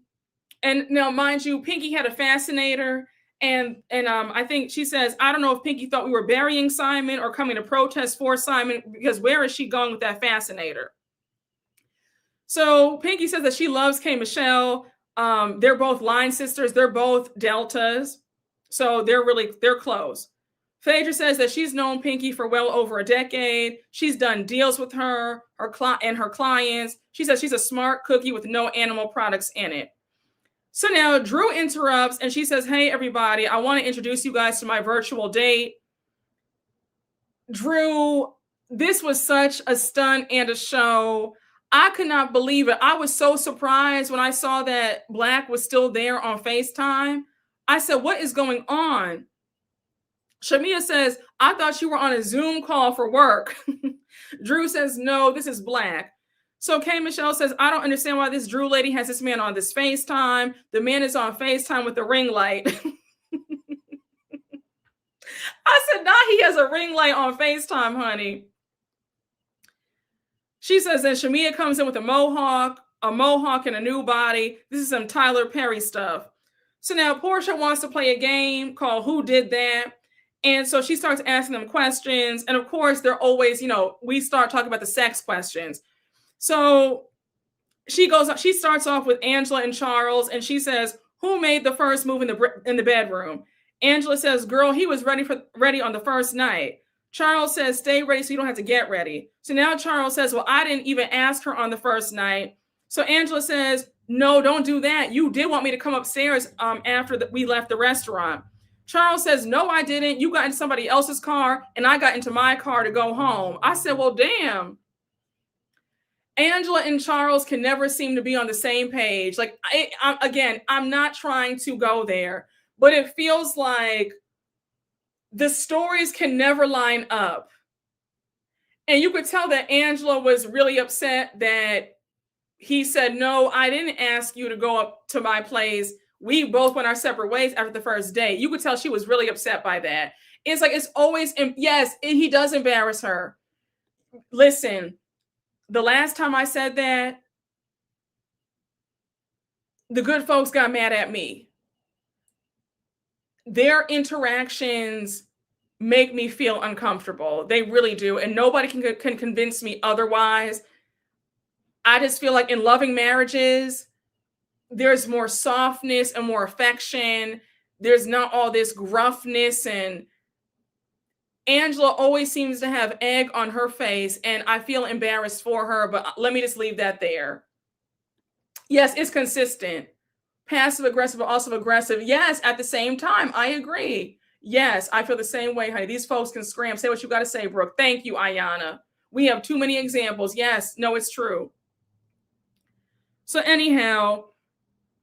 and now mind you, Pinky had a fascinator. And I think she says, I don't know if Pinky thought we were burying Simon or coming to protest for Simon, because where is she going with that fascinator? So Pinky says that she loves K. Michelle. They're both line sisters. They're both Deltas. So they're close. Phaedra says that she's known Pinky for well over a decade. She's done deals with her and her clients. She says she's a smart cookie with no animal products in it. So now Drew interrupts and she says, "Hey, everybody, I want to introduce you guys to my virtual date." Drew, this was such a stunt and a show. I could not believe it. I was so surprised when I saw that Black was still there on FaceTime. I said, what is going on? Shamea says, I thought you were on a Zoom call for work. Drew says, no, this is Black. So K. Michelle says, I don't understand why this Drew lady has this man on this FaceTime. The man is on FaceTime with the ring light. I said, nah, he has a ring light on FaceTime, honey. She says that Shamea comes in with a mohawk and a new body. This is some Tyler Perry stuff. So now Porsha wants to play a game called Who Did That? And so she starts asking them questions. And of course, they're always, we start talking about the sex questions. So she starts off with Angela and Charles, and she says, who made the first move in the bedroom? Angela says, girl, he was ready on the first night. Charles says, stay ready so you don't have to get ready. So now Charles says, well, I didn't even ask her on the first night. So Angela says, no, don't do that. You did want me to come upstairs after we left the restaurant. Charles says, no, I didn't. You got into somebody else's car and I got into my car to go home. I said, well, damn. Angela and Charles can never seem to be on the same page. Like, I'm not trying to go there, but it feels like the stories can never line up. And you could tell that Angela was really upset that he said, no, I didn't ask you to go up to my place. We both went our separate ways after the first date. You could tell she was really upset by that. It's like, it's always, yes, he does embarrass her. Listen, the last time I said that, the good folks got mad at me. Their interactions make me feel uncomfortable. They really do. And nobody can convince me otherwise. I just feel like in loving marriages, there's more softness and more affection. There's not all this gruffness, and Angela always seems to have egg on her face, and I feel embarrassed for her, but let me just leave that there. Yes, it's consistent. Passive aggressive, but also aggressive. Yes, at the same time, I agree. Yes, I feel the same way, honey. These folks can scram. Say what you got to say, Brooke. Thank you, Ayana. We have too many examples. Yes, no, it's true. So anyhow,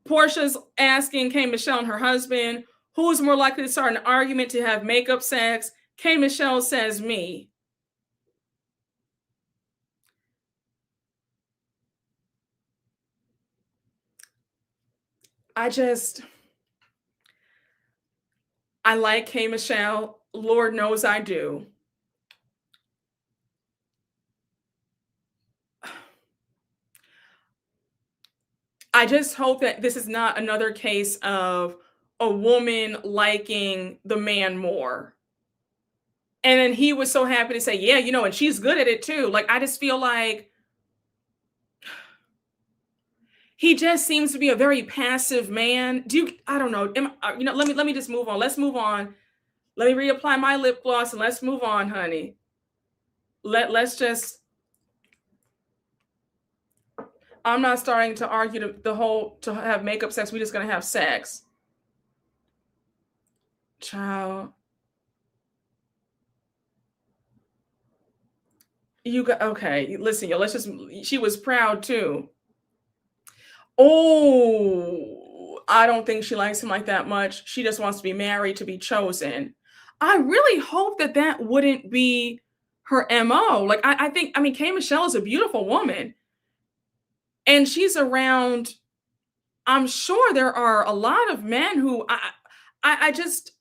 Porsha's asking K. Michelle and her husband, who's more likely to start an argument to have makeup sex? K. Michelle says me. I like K. Michelle. Lord knows I do. I just hope that this is not another case of a woman liking the man more. And then he was so happy to say, yeah, and she's good at it too. Like, I just feel like he just seems to be a very passive man. I don't know. Let me just move on. Let's move on. Let me reapply my lip gloss and let's move on, honey. Let's just, I'm not starting to argue the whole to have makeup sex. We're just gonna have sex. Child. You got okay. Listen, yo, let's just she was proud too. Oh, I don't think she likes him like that much. She just wants to be married to be chosen. I really hope that that wouldn't be her MO. Like, I think, I mean, K. Michelle is a beautiful woman and she's around. I'm sure there are a lot of men who I just,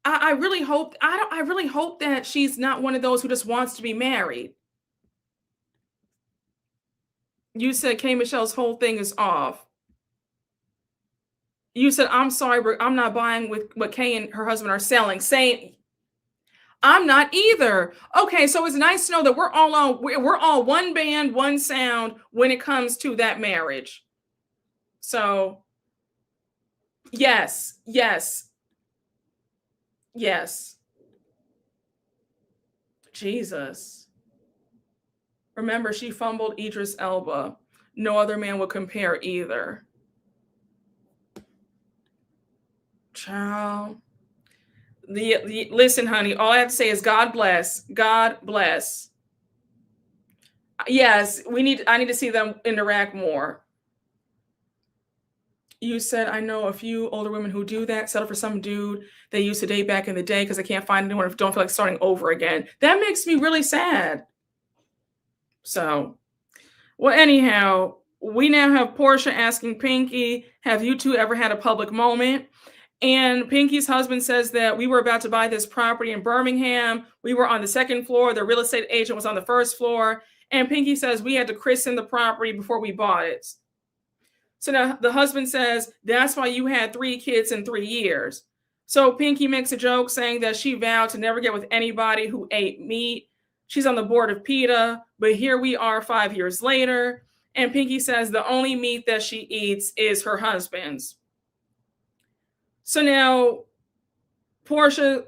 I really hope, I really hope that she's not one of those who just wants to be married. You said K. Michelle's whole thing is off. You said, I'm sorry, but I'm not buying with what Kay and her husband are selling. Saying, I'm not either. Okay, so it's nice to know that we're all one band, one sound when it comes to that marriage. So, yes, yes, yes. Jesus. Remember, she fumbled Idris Elba. No other man would compare either. Child. Listen, honey, all I have to say is God bless. God bless. Yes, I need to see them interact more. You said, I know a few older women who do that, settle for some dude they used to date back in the day because they can't find anyone or don't feel like starting over again. That makes me really sad. So, well, anyhow, we now have Porsha asking Pinky, have you two ever had a public moment? And Pinky's husband says that we were about to buy this property in Birmingham. We were on the second floor. The real estate agent was on the first floor. And Pinky says we had to christen the property before we bought it. So now the husband says, that's why you had 3 kids in 3 years. So Pinky makes a joke saying that she vowed to never get with anybody who ate meat. She's on the board of PETA, but here we are 5 years later. And Pinky says the only meat that she eats is her husband's. So now Porsha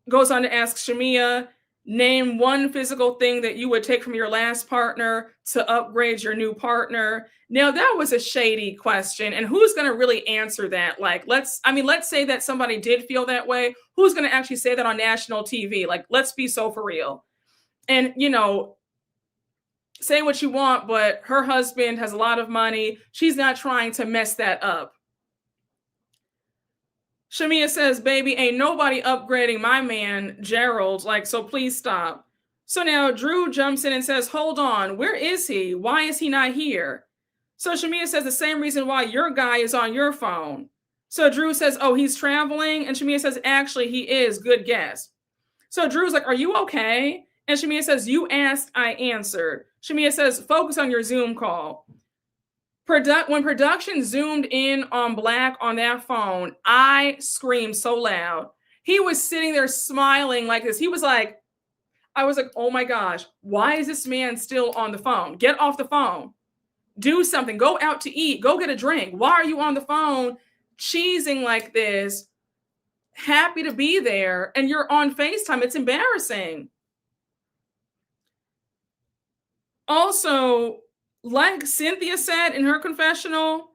goes on to ask Shamea, name one physical thing that you would take from your last partner to upgrade your new partner. Now that was a shady question, and who's going to really answer that? Like, let's say that somebody did feel that way. Who's going to actually say that on national TV? Like, let's be so for real. And, say what you want, but her husband has a lot of money. She's not trying to mess that up. Shamea says, baby, ain't nobody upgrading my man, Gerald. Like, so please stop. So now Drew jumps in and says, hold on, where is he? Why is he not here? So Shamea says the same reason why your guy is on your phone. So Drew says, oh, he's traveling. And Shamea says, actually, he is. Good guess. So Drew's like, are you okay? And Shamea says, you asked, I answered. Shamea says, focus on your Zoom call. When production zoomed in on Black on that phone, I screamed so loud. He was sitting there smiling like this. I was like, oh my gosh, why is this man still on the phone? Get off the phone. Do something. Go out to eat. Go get a drink. Why are you on the phone cheesing like this? Happy to be there. And you're on FaceTime. It's embarrassing. Also, like Cynthia said in her confessional,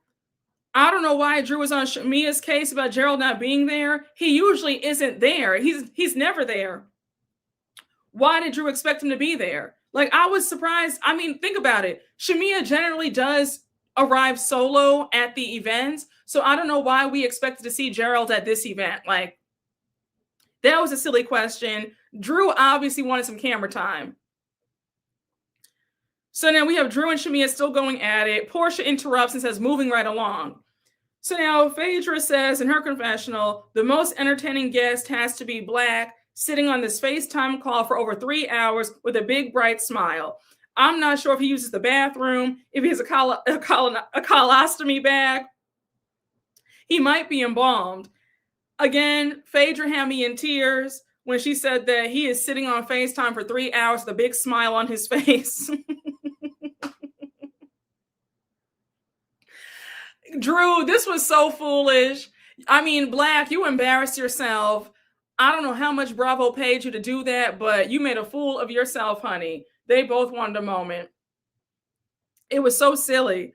I don't know why Drew was on Shamea's case about Gerald not being there. He usually isn't there. He's never there. Why did Drew expect him to be there? Like, I was surprised. I mean, think about it. Shamea generally does arrive solo at the events. So I don't know why we expected to see Gerald at this event. Like, that was a silly question. Drew obviously wanted some camera time. So now we have Drew and Shamea still going at it. Porsha interrupts and says, moving right along. So now Phaedra says in her confessional, the most entertaining guest has to be Black, sitting on this FaceTime call for over 3 hours with a big, bright smile. I'm not sure if he uses the bathroom, if he has a colostomy bag. He might be embalmed. Again, Phaedra had me in tears when she said that he is sitting on FaceTime for 3 hours with a big smile on his face. Drew, this was so foolish. I mean, Black, you embarrassed yourself. I don't know how much Bravo paid you to do that, but you made a fool of yourself, honey. They both wanted a moment. It was so silly.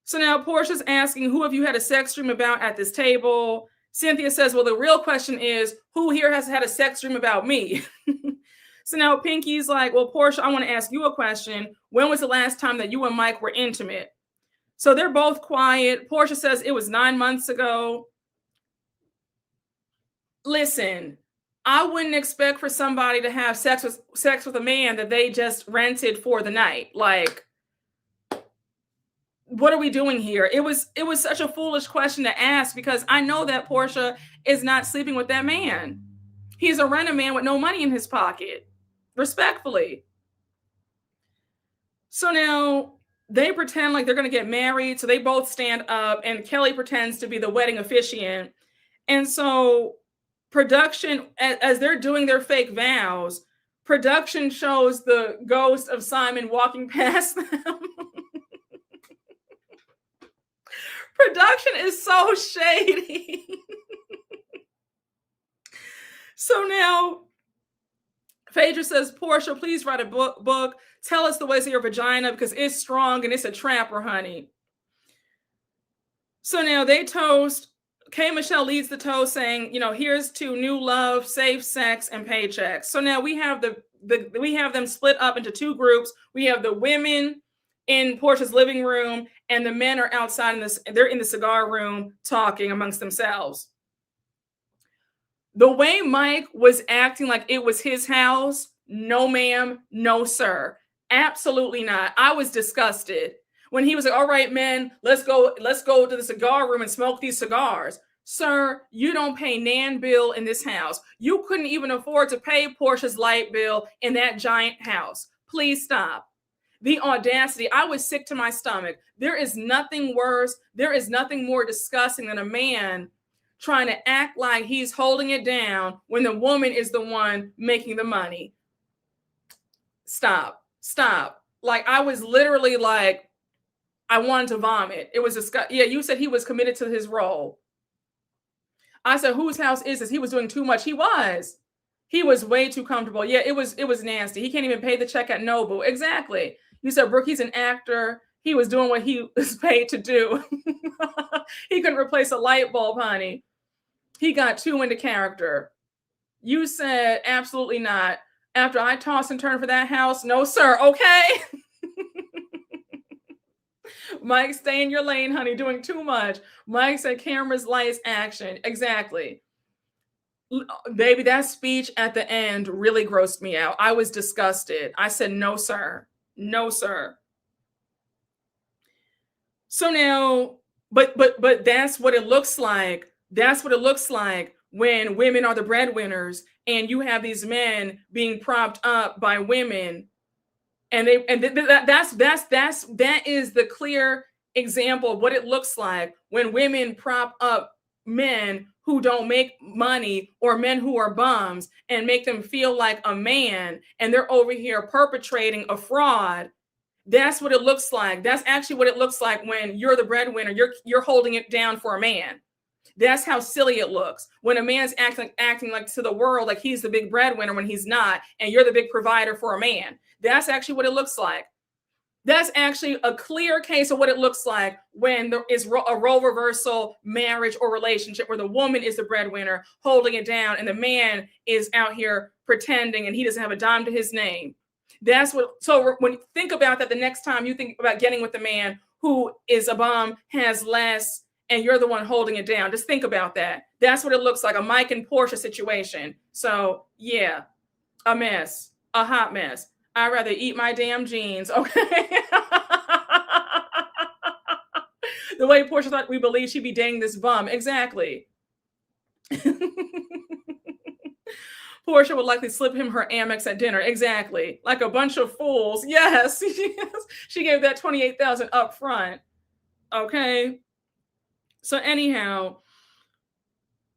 So now Porsha's asking, who have you had a sex dream about at this table? Cynthia says, well, the real question is, who here has had a sex dream about me? So now Pinky's like, well, Porsha, I want to ask you a question. When was the last time that you and Mike were intimate? So they're both quiet. Porsha says it was 9 months ago. Listen, I wouldn't expect for somebody to have sex with a man that they just rented for the night. Like, what are we doing here? It was such a foolish question to ask because I know that Porsha is not sleeping with that man. He's a renter man with no money in his pocket. Respectfully. So now they pretend like they're going to get married. So they both stand up and Kelly pretends to be the wedding officiant. And so production, as they're doing their fake vows, production shows the ghost of Simon walking past them. Production is so shady. So now Phaedra says, Porsha, please write a book. Tell us the ways of your vagina because it's strong and it's a trapper, honey. So now they toast. K. Michelle leads the toast saying, here's to new love, safe sex, and paychecks. So now we have we have them split up into two groups. We have the women in Porsha's living room and the men are outside they're in the cigar room talking amongst themselves. The way Mike was acting like it was his house, no ma'am, no sir. Absolutely not. I was disgusted when he was like, all right, men, let's go to the cigar room and smoke these cigars. Sir, you don't pay Nan bill in this house. You couldn't even afford to pay Porsha's light bill in that giant house. Please stop. The audacity. I was sick to my stomach. There is nothing worse. There is nothing more disgusting than a man trying to act like he's holding it down when the woman is the one making the money. Stop. Like, I was literally like, I wanted to vomit. It was disgusting. Yeah, you said he was committed to his role. I said, whose house is this? He was doing too much. He was way too comfortable. Yeah, it was nasty. He can't even pay the check at Noble. Exactly. You said, Brooke, he's an actor. He was doing what he was paid to do. He couldn't replace a light bulb, honey. He got too into character. You said, absolutely not. After I toss and turn for that house, no, sir. Okay. Mike, stay in your lane, honey. Doing too much. Mike said, cameras, lights, action. Exactly. Baby, that speech at the end really grossed me out. I was disgusted. I said, no, sir. No, sir. So now, but that's what it looks like. That's what it looks like when women are the breadwinners and you have these men being propped up by women. And that is the clear example of what it looks like when women prop up men who don't make money or men who are bums and make them feel like a man, and they're over here perpetrating a fraud. That's what it looks like. That's actually what it looks like when you're the breadwinner. You're holding it down for a man. That's how silly it looks when a man's acting like to the world like he's the big breadwinner when he's not, and you're the big provider for a man. That's actually what it looks like. That's actually a clear case of what it looks like when there is a role reversal marriage or relationship where the woman is the breadwinner holding it down and the man is out here pretending and he doesn't have a dime to his name. That's what. So when you think about that, the next time you think about getting with a man who is a bum, has less, and you're the one holding it down, just think about that. That's what it looks like, a Mike and Porsha situation. So yeah, a mess, a hot mess. I'd rather eat my damn jeans, okay? The way Porsha thought we believe she'd be dating this bum. Exactly. Porsha would likely slip him her Amex at dinner. Exactly. Like a bunch of fools. Yes. She gave that $28,000 up front. Okay. So anyhow,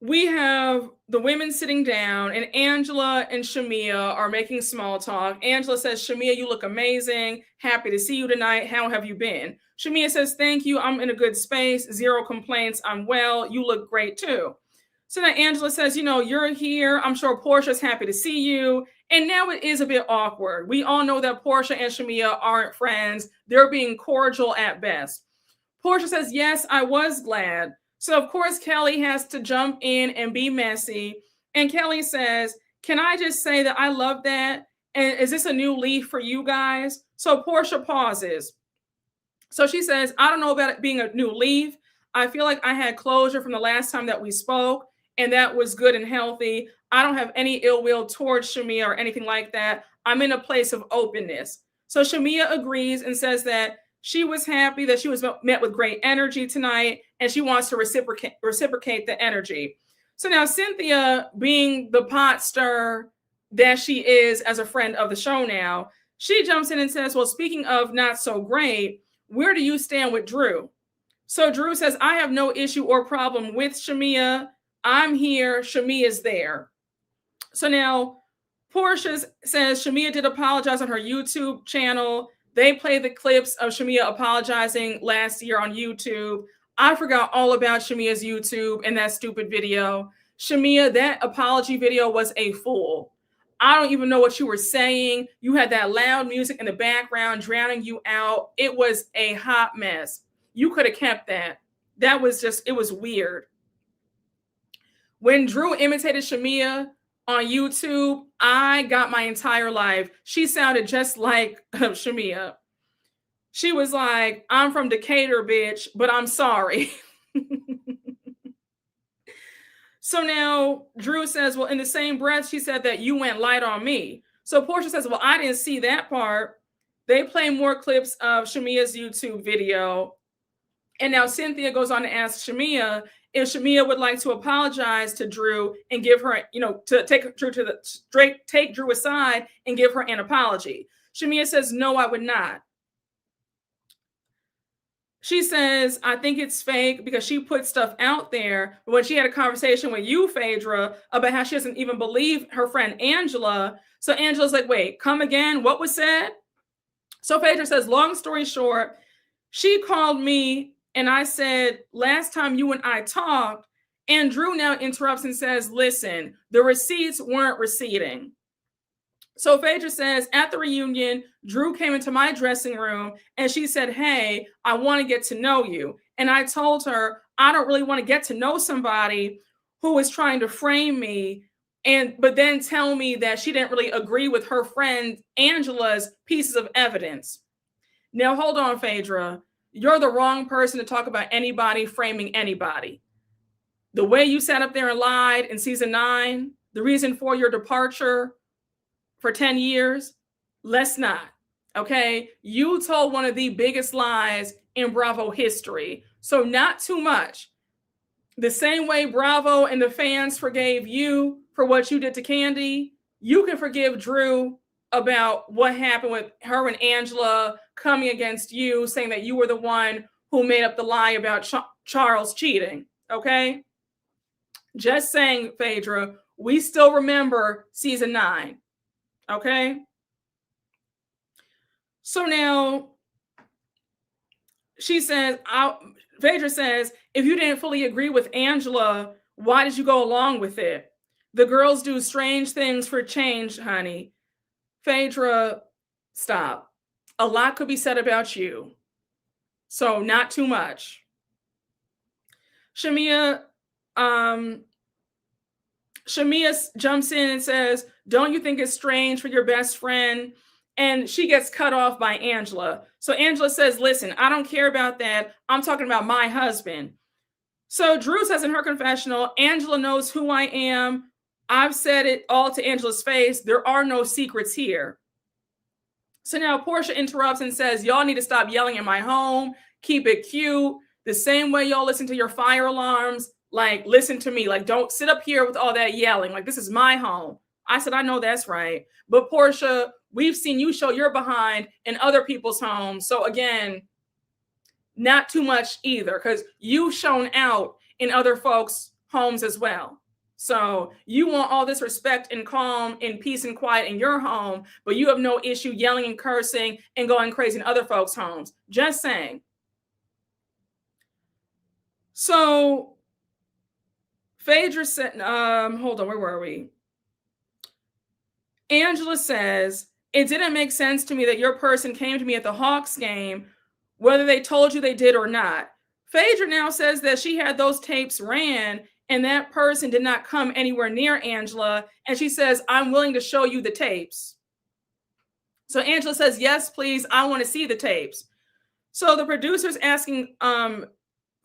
we have the women sitting down and Angela and Shamea are making small talk. Angela says, Shamea, you look amazing. Happy to see you tonight. How have you been? Shamea says, thank you. I'm in a good space. Zero complaints. I'm well. You look great too. So now Angela says, you're here. I'm sure Porsha's happy to see you. And now it is a bit awkward. We all know that Porsha and Shamea aren't friends. They're being cordial at best. Porsha says, yes, I was glad. So of course, Kelly has to jump in and be messy. And Kelly says, can I just say that I love that? And is this a new leaf for you guys? So Porsha pauses. So she says, I don't know about it being a new leaf. I feel like I had closure from the last time that we spoke, and that was good and healthy. I don't have any ill will towards Shamea or anything like that. I'm in a place of openness. So Shamea agrees and says that she was happy that she was met with great energy tonight, and she wants to reciprocate the energy. So now Cynthia, being the pot stir that she is as a friend of the show now, she jumps in and says, well, speaking of not so great, where do you stand with Drew? So Drew says, I have no issue or problem with Shamea. I'm here. Shamea's there. So now Porsha says Shamea did apologize on her YouTube channel. They play the clips of Shamea apologizing last year on YouTube. I forgot all about Shamea's YouTube and that stupid video. Shamea, that apology video was a fool. I don't even know what you were saying. You had that loud music in the background drowning you out. It was a hot mess. You could have kept that. That was just, it was weird. When Drew imitated Shamea on YouTube, I got my entire life. She sounded just like Shamea. She was like, I'm from Decatur, bitch, but I'm sorry. So now Drew says, well, in the same breath, she said that you went light on me. So Porsha says, well, I didn't see that part. They play more clips of Shamea's YouTube video. And now Cynthia goes on to ask Shamea if Shamea would like to apologize to Drew and give her, to take Drew aside and give her an apology. Shamea says, no, I would not. She says, I think it's fake because she put stuff out there when she had a conversation with you, Phaedra, about how she doesn't even believe her friend Angela. So Angela's like, wait, come again? What was said? So Phaedra says, long story short, she called me and I said, last time you and I talked, and Drew now interrupts and says, listen, the receipts weren't receipting. So Phaedra says, at the reunion, Drew came into my dressing room and she said, hey, I want to get to know you. And I told her, I don't really want to get to know somebody who is trying to frame me, but then tell me that she didn't really agree with her friend Angela's pieces of evidence. Now, hold on, Phaedra. You're the wrong person to talk about anybody framing anybody. The way you sat up there and lied in season 9, the reason for your departure for 10 years, let's not, okay? You told one of the biggest lies in Bravo history, so not too much. The same way Bravo and the fans forgave you for what you did to Candy, you can forgive Drew about what happened with her and Angela coming against you, saying that you were the one who made up the lie about Charles cheating, okay? Just saying, Phaedra, we still remember season 9. Okay. So now she says, Phaedra says, if you didn't fully agree with Angela, why did you go along with it? The girls do strange things for change, honey. Phaedra, stop. A lot could be said about you. So not too much. Shamea jumps in and says, don't you think it's strange for your best friend? And she gets cut off by Angela. So Angela says, listen, I don't care about that. I'm talking about my husband. So Drew says in her confessional, Angela knows who I am. I've said it all to Angela's face. There are no secrets here. So now Porsha interrupts and says, y'all need to stop yelling in my home. Keep it cute. The same way y'all listen to your fire alarms. Like, listen to me. Like, don't sit up here with all that yelling. Like, this is my home. I said, I know that's right. But Porsha, we've seen you show your behind in other people's homes. So again, not too much either, because you've shown out in other folks' homes as well. So you want all this respect and calm and peace and quiet in your home, but you have no issue yelling and cursing and going crazy in other folks' homes. Just saying. So Phaedra said, hold on, where were we? Angela says, it didn't make sense to me that your person came to me at the Hawks game, whether they told you they did or not. Phaedra now says that she had those tapes ran and that person did not come anywhere near Angela. And she says, I'm willing to show you the tapes. So Angela says, yes, please. I want to see the tapes. So the producer's asking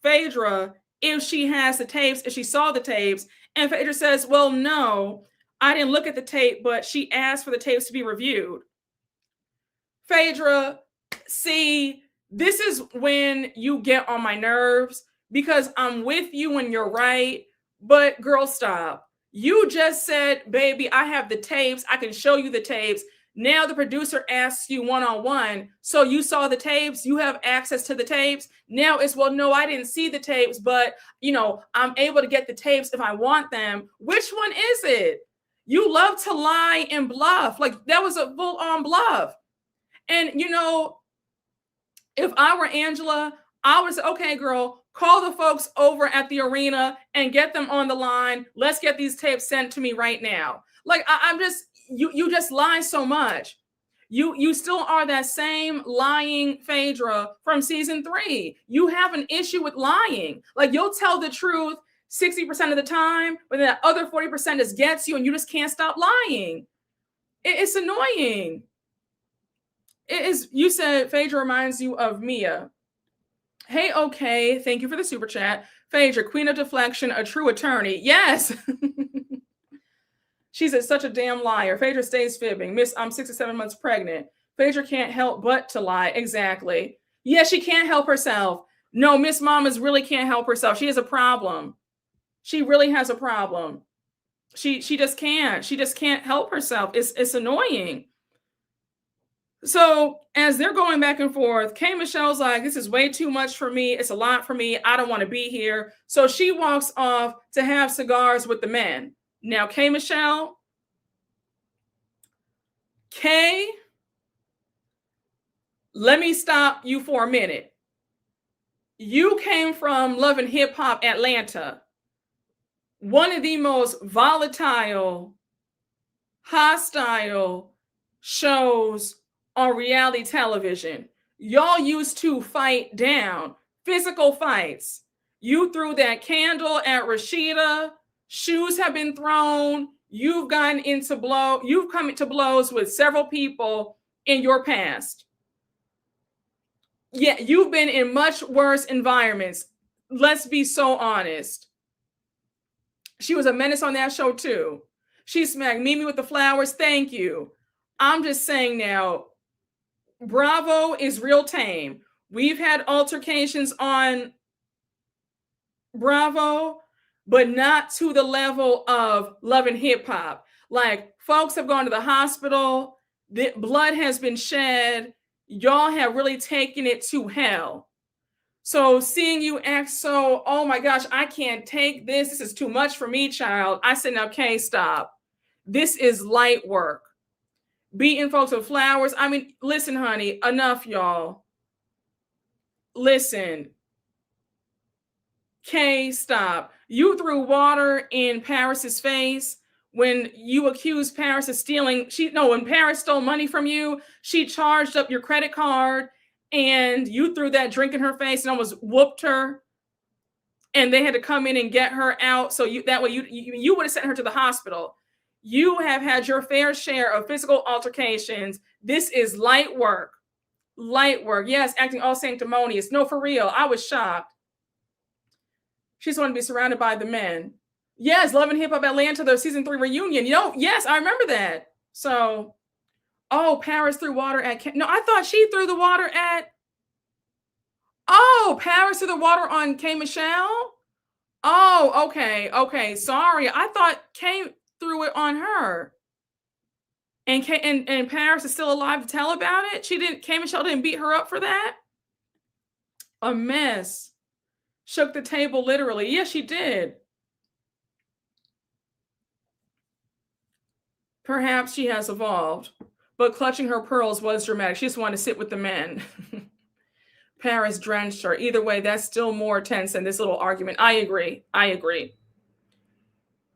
Phaedra if she has the tapes, if she saw the tapes. And Phaedra says, well, no, I didn't look at the tape, but she asked for the tapes to be reviewed. Phaedra, see, this is when you get on my nerves because I'm with you when you're right, but girl, stop. You just said, baby, I have the tapes. I can show you the tapes. Now the producer asks you one-on-one, so you saw the tapes, you have access to the tapes. Now it's, well, no, I didn't see the tapes, but, I'm able to get the tapes if I want them. Which one is it? You love to lie and bluff. Like, that was a full-on bluff. And, if I were Angela, I would say, okay, girl, call the folks over at the arena and get them on the line. Let's get these tapes sent to me right now. Like, I'm just, you just lie so much. You still are that same lying Phaedra from season 3. You have an issue with lying. Like, you'll tell the truth 60% of the time, but that other 40% just gets you and you just can't stop lying. It's annoying. It is. You said Phaedra reminds you of Mia. Hey, okay. Thank you for the super chat. Phaedra, queen of deflection, a true attorney. Yes. She's such a damn liar. Phaedra stays fibbing. Miss, I'm 6 or 7 months pregnant. Phaedra can't help but to lie. Exactly. Yeah, she can't help herself. No, Miss Mamas really can't help herself. She has a problem. She really has a problem. She just can't. She just can't help herself. It's annoying. So as they're going back and forth, K. Michelle's like, this is way too much for me. It's a lot for me. I don't want to be here. So she walks off to have cigars with the men. Now, K. Michelle, K, let me stop you for a minute. You came from Love and Hip Hop Atlanta, one of the most volatile, hostile shows on reality television. Y'all used to fight down, physical fights. You threw that candle at Rashida. Shoes have been thrown. You've gotten into you've come into blows with several people in your past. Yeah, you've been in much worse environments. Let's be so honest. She was a menace on that show too. She smacked Mimi with the flowers. Thank you. I'm just saying now, Bravo is real tame. We've had altercations on Bravo, but not to the level of Love and Hip Hop. Like, folks have gone to the hospital, the blood has been shed. Y'all have really taken it to hell. So seeing you act so, oh my gosh, I can't take this. This is too much for me, child. I said, okay, stop. This is light work. Beating folks with flowers. I mean, listen, honey, enough, y'all. Listen. Kay, stop. You threw water in Paris's face when you accused Paris of stealing. When Paris stole money from you, she charged up your credit card and you threw that drink in her face and almost whooped her. And they had to come in and get her out. So that way you would have sent her to the hospital. You have had your fair share of physical altercations. This is light work. Light work. Yes, acting all sanctimonious. No, for real. I was shocked. She just wanted to be surrounded by the men. Yes, Love and Hip Hop Atlanta, the season 3 reunion. Yes, I remember that. So, Paris threw water at... No, I thought she threw the water at... Paris threw the water on K. Michelle? Okay. Sorry. I thought K threw it on her. And Paris is still alive to tell about it? K. Michelle didn't beat her up for that? A mess. Shook the table literally. Yes, she did. Perhaps she has evolved, but clutching her pearls was dramatic. She just wanted to sit with the men. Paris drenched her. Either way, that's still more tense than this little argument. I agree.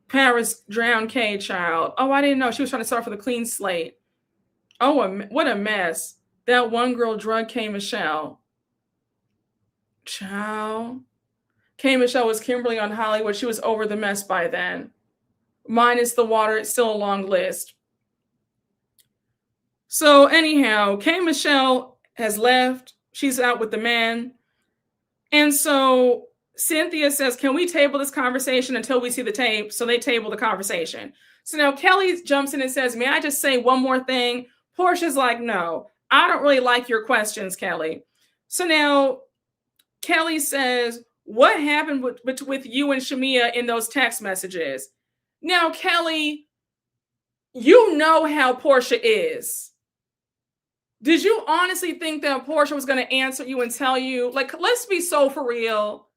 Paris drowned K child. Oh, I didn't know. She was trying to start for the clean slate. Oh, what a mess. That one girl drugged K Michelle. Child. K Michelle was Kimberly on Hollywood. She was over the mess by then. Minus the water, it's still a long list. So anyhow, K Michelle has left. She's out with the man. And so Cynthia says, can we table this conversation until we see the tape? So they table the conversation. So now Kelly jumps in and says, may I just say one more thing? Porsha's like, no, I don't really like your questions, Kelly. So now Kelly says, what happened with you and Shamea in those text messages? Now, Kelly, you know how Porsha is. Did you honestly think that Porsha was going to answer you and tell you, like, let's be so for real.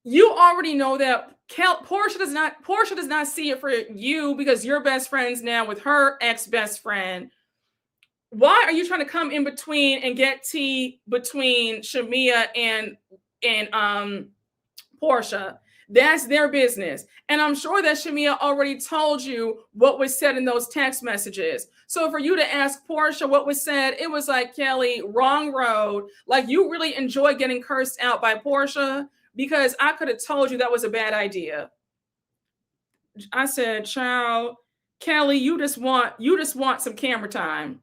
You already know that Porsha does not see it for you because you're best friends now with her ex-best friend. Why are you trying to come in between and get tea between Shamea and Porsha? That's their business. And I'm sure that Shamea already told you what was said in those text messages. So for you to ask Porsha what was said, it was like, Kelly, wrong road. Like, you really enjoy getting cursed out by Porsha, because I could have told you that was a bad idea. I said, child, Kelly, you just want some camera time.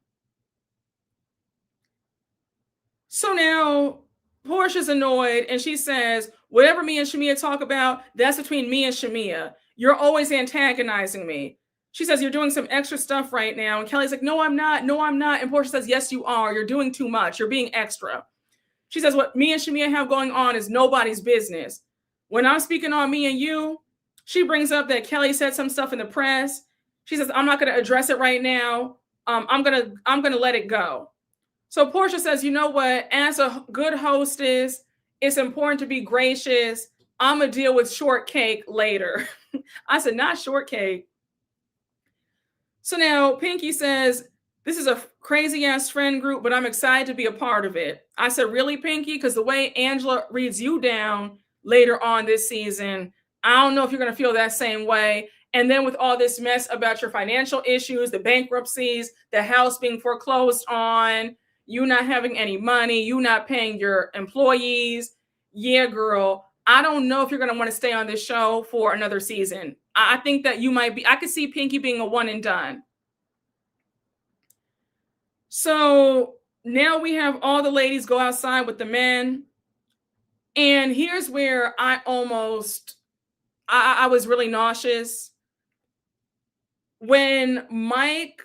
So now Porsha's annoyed and she says, whatever me and Shamea talk about, that's between me and Shamea. You're always antagonizing me. She says, you're doing some extra stuff right now. And Kelly's like, no, I'm not. No, I'm not. And Porsha says, yes, you are. You're doing too much. You're being extra. She says, what me and Shamea have going on is nobody's business. When I'm speaking on me and you, she brings up that Kelly said some stuff in the press. She says, I'm not going to address it right now. I'm gonna let it go. So Porsha says, you know what? As a good hostess, it's important to be gracious. I'm going to deal with shortcake later. I said, not shortcake. So now Pinky says, this is a crazy ass friend group, but I'm excited to be a part of it. I said, really, Pinky? Because the way Angela reads you down later on this season, I don't know if you're going to feel that same way. And then with all this mess about your financial issues, the bankruptcies, the house being foreclosed on, you not having any money, you not paying your employees. Yeah, girl, I don't know if you're going to want to stay on this show for another season. I think that you might be, I could see Pinky being a one and done. So now we have all the ladies go outside with the men. And here's where I was really nauseous. When Mike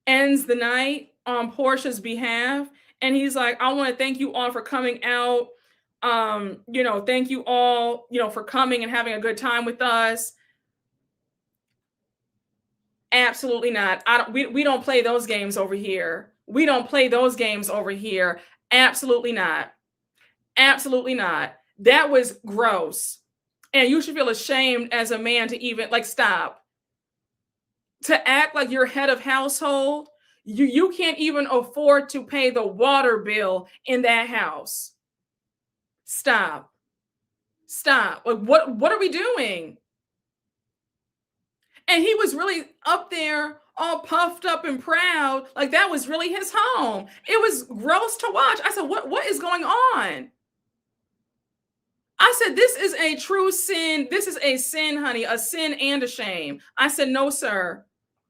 ends the night on Porsha's behalf, and he's like, I want to thank you all for coming out. Thank you all, for coming and having a good time with us. Absolutely not. We don't play those games over here. We don't play those games over here. Absolutely not. Absolutely not. That was gross. And you should feel ashamed as a man to even stop. To act like you're head of household. You can't even afford to pay the water bill in that house. Stop. Stop. Like, what are we doing? And he was really up there all puffed up and proud. Like that was really his home. It was gross to watch. I said, what is going on? I said, this is a true sin. This is a sin, honey, a sin and a shame. I said, no, sir.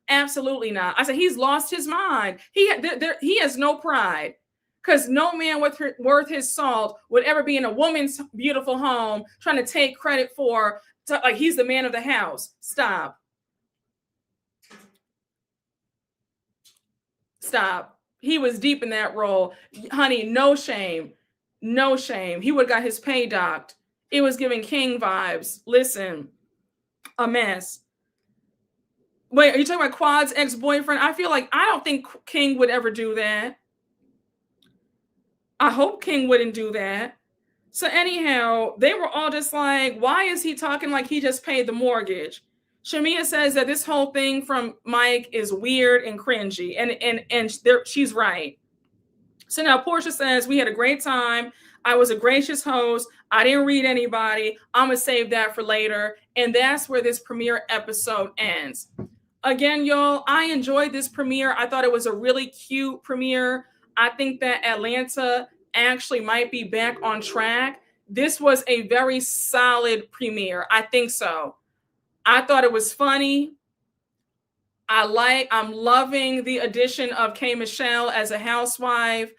Absolutely not. I said, he's lost his mind. He has no pride, because no man worth his salt would ever be in a woman's beautiful home trying to take credit for, like he's the man of the house. Stop. Stop. He was deep in that role. Honey, no shame. No shame. He would have got his pay docked. It was giving King vibes. Listen, a mess. Wait, are you talking about Quad's ex-boyfriend? I don't think King would ever do that. I hope King wouldn't do that. So anyhow, they were all just like, why is he talking like he just paid the mortgage? Shamea says that this whole thing from Mike is weird and cringy, and she's right. So now Porsha says, we had a great time. I was a gracious host. I didn't read anybody. I'm going to save that for later. And that's where this premiere episode ends. Again, y'all, I enjoyed this premiere. I thought it was a really cute premiere. I think that Atlanta actually might be back on track. This was a very solid premiere. I think so. I thought it was funny. I'm loving the addition of K. Michelle as a housewife.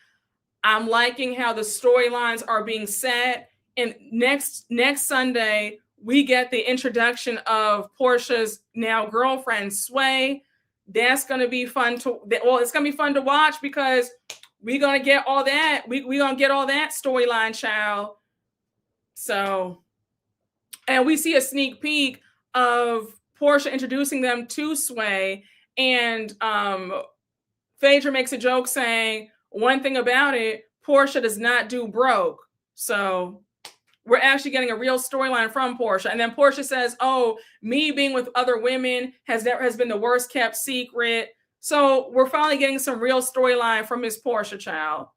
I'm liking how the storylines are being set. And next Sunday, we get the introduction of Porsha's now girlfriend, Sway. That's going to be fun it's going to be fun to watch because we're going to get all that. We're going to get all that storyline, child. So, and we see a sneak peek of Porsha introducing them to Sway. And Phaedra makes a joke saying, one thing about it, Porsha does not do broke. So we're actually getting a real storyline from Porsha. And then Porsha says, oh, me being with other women has been the worst kept secret. So we're finally getting some real storyline from Miss Porsha, child.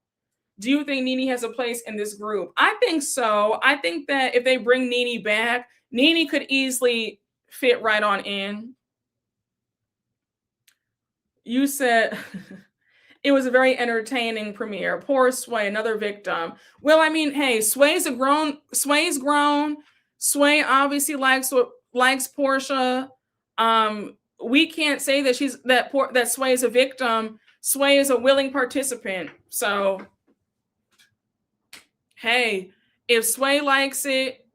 Do you think Nene has a place in this group? I think so. I think that if they bring Nene back, Nene could easily fit right on in. You said it was a very entertaining premiere. Poor Sway, another victim. Well, I mean, hey, Sway's grown. Sway obviously likes Porsha. We can't say that that Sway is a victim. Sway is a willing participant. So, hey, if Sway likes it,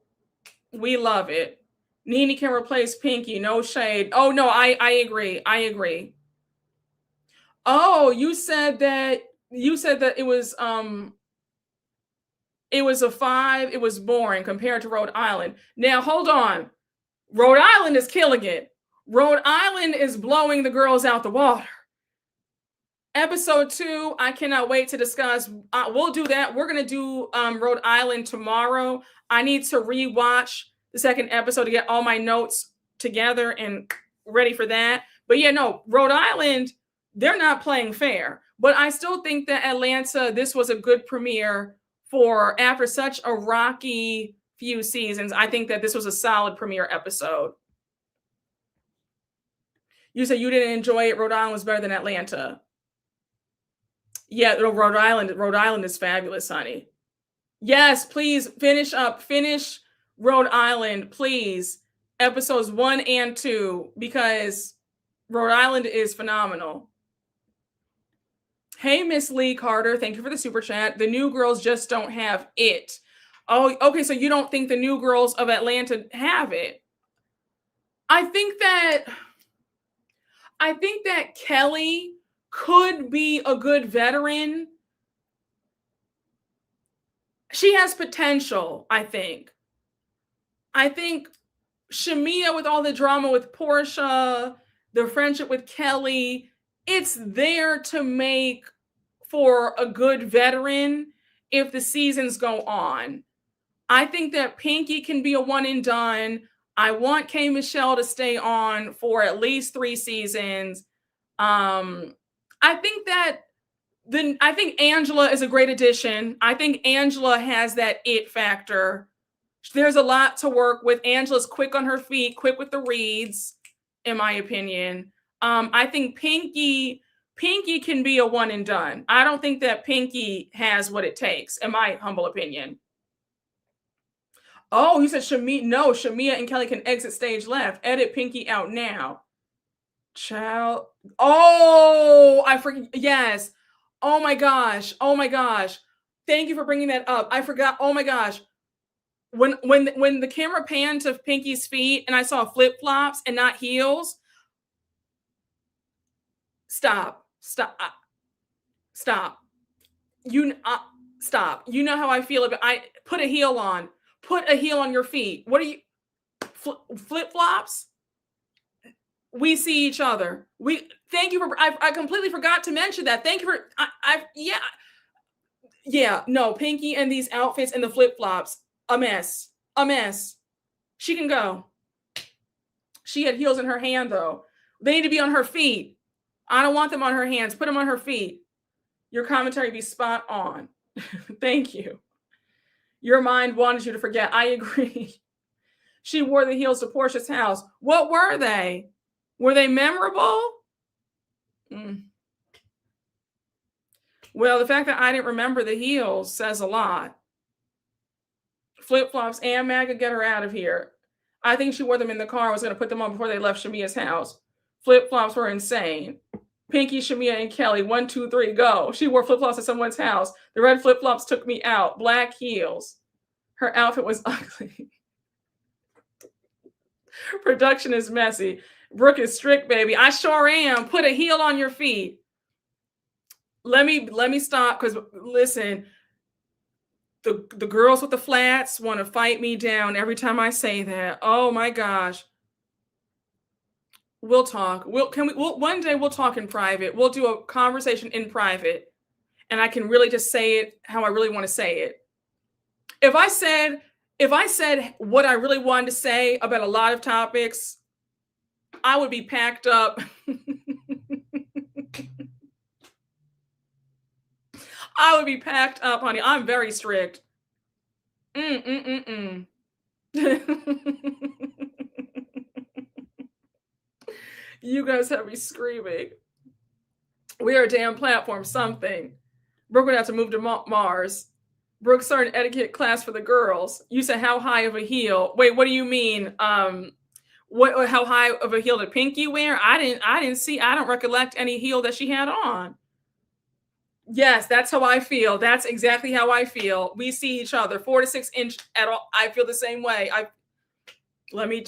we love it. Nene can replace Pinky. No shade. Oh no, I agree. I agree. Oh, you said that it was a 5. It was boring compared to Rhode Island. Now hold on. Rhode Island is killing it. Rhode Island is blowing the girls out the water. Episode 2, I cannot wait to discuss. We'll do that. We're going to do Rhode Island tomorrow. I need to rewatch the second episode to get all my notes together and ready for that. But yeah, no, Rhode Island, they're not playing fair. But I still think that Atlanta, this was a good premiere after such a rocky few seasons. I think that this was a solid premiere episode. You said you didn't enjoy it. Rhode Island was better than Atlanta. Yeah, Rhode Island is fabulous, honey. Yes, please finish Rhode Island, please. Episodes 1 and 2, because Rhode Island is phenomenal. Hey, Miss Lee Carter, thank you for the super chat. The new girls just don't have it. Oh, okay, so you don't think the new girls of Atlanta have it? I think that Kelly could be a good veteran. She has potential, I think. I think Shamea, with all the drama with Porsha, the friendship with Kelly, it's there to make for a good veteran if the seasons go on. I think that Pinky can be a one and done. I want K. Michelle to stay on for at least 3 seasons. I think Angela is a great addition. I think Angela has that it factor. There's a lot to work with. Angela's quick on her feet, quick with the reads, in my opinion. I think Pinky can be a one and done. I don't think that Pinky has what it takes, in my humble opinion. Oh, you said Shamea. No, Shamea and Kelly can exit stage left. Edit Pinky out now. Child. Oh, I forget. Yes. Oh my gosh. Thank you for bringing that up. I forgot. Oh my gosh. When the camera panned to Pinky's feet and I saw flip-flops and not heels. Stop. Stop. Stop. You know how I feel about put a heel on. Put a heel on your feet. What are you flip-flops? We see each other. Thank you for. I completely forgot to mention that. Thank you for. No, Pinky and these outfits and the flip-flops, a mess. She can go. She had heels in her hand though. They need to be on her feet. I don't want them on her hands. Put them on her feet. Your commentary be spot on. Thank you. Your mind wanted you to forget. I agree. She wore the heels to Porsha's house. What were they? Were they memorable? Mm. Well, the fact that I didn't remember the heels says a lot. Flip-flops and MAGA, get her out of here. I think she wore them in the car. I was going to put them on before they left Shamea's house. Flip-flops were insane. Pinky, Shamea, and Kelly, 1, 2, 3, go. She wore flip-flops at someone's house. The red flip-flops took me out. Black heels. Her outfit was ugly. Production is messy. Brooke is strict, baby. I sure am. Put a heel on your feet. Let me stop, because listen, the girls with the flats want to fight me down every time I say that. Oh my gosh. We'll talk. We'll one day we'll talk in private. We'll do a conversation in private, and I can really just say it how I really want to say it. If I said what I really wanted to say about a lot of topics, I would be packed up. I would be packed up, honey. I'm very strict. You guys have me screaming. We are a damn platform, something. Brooke would have to move to Mars. Brooke started an etiquette class for the girls. You said how high of a heel? Wait, what do you mean? What? How high of a heel did Pinky wear? I didn't see. I don't recollect any heel that she had on. Yes, that's how I feel. That's exactly how I feel. We see each other 4 to 6 inch at all. I feel the same way. Let me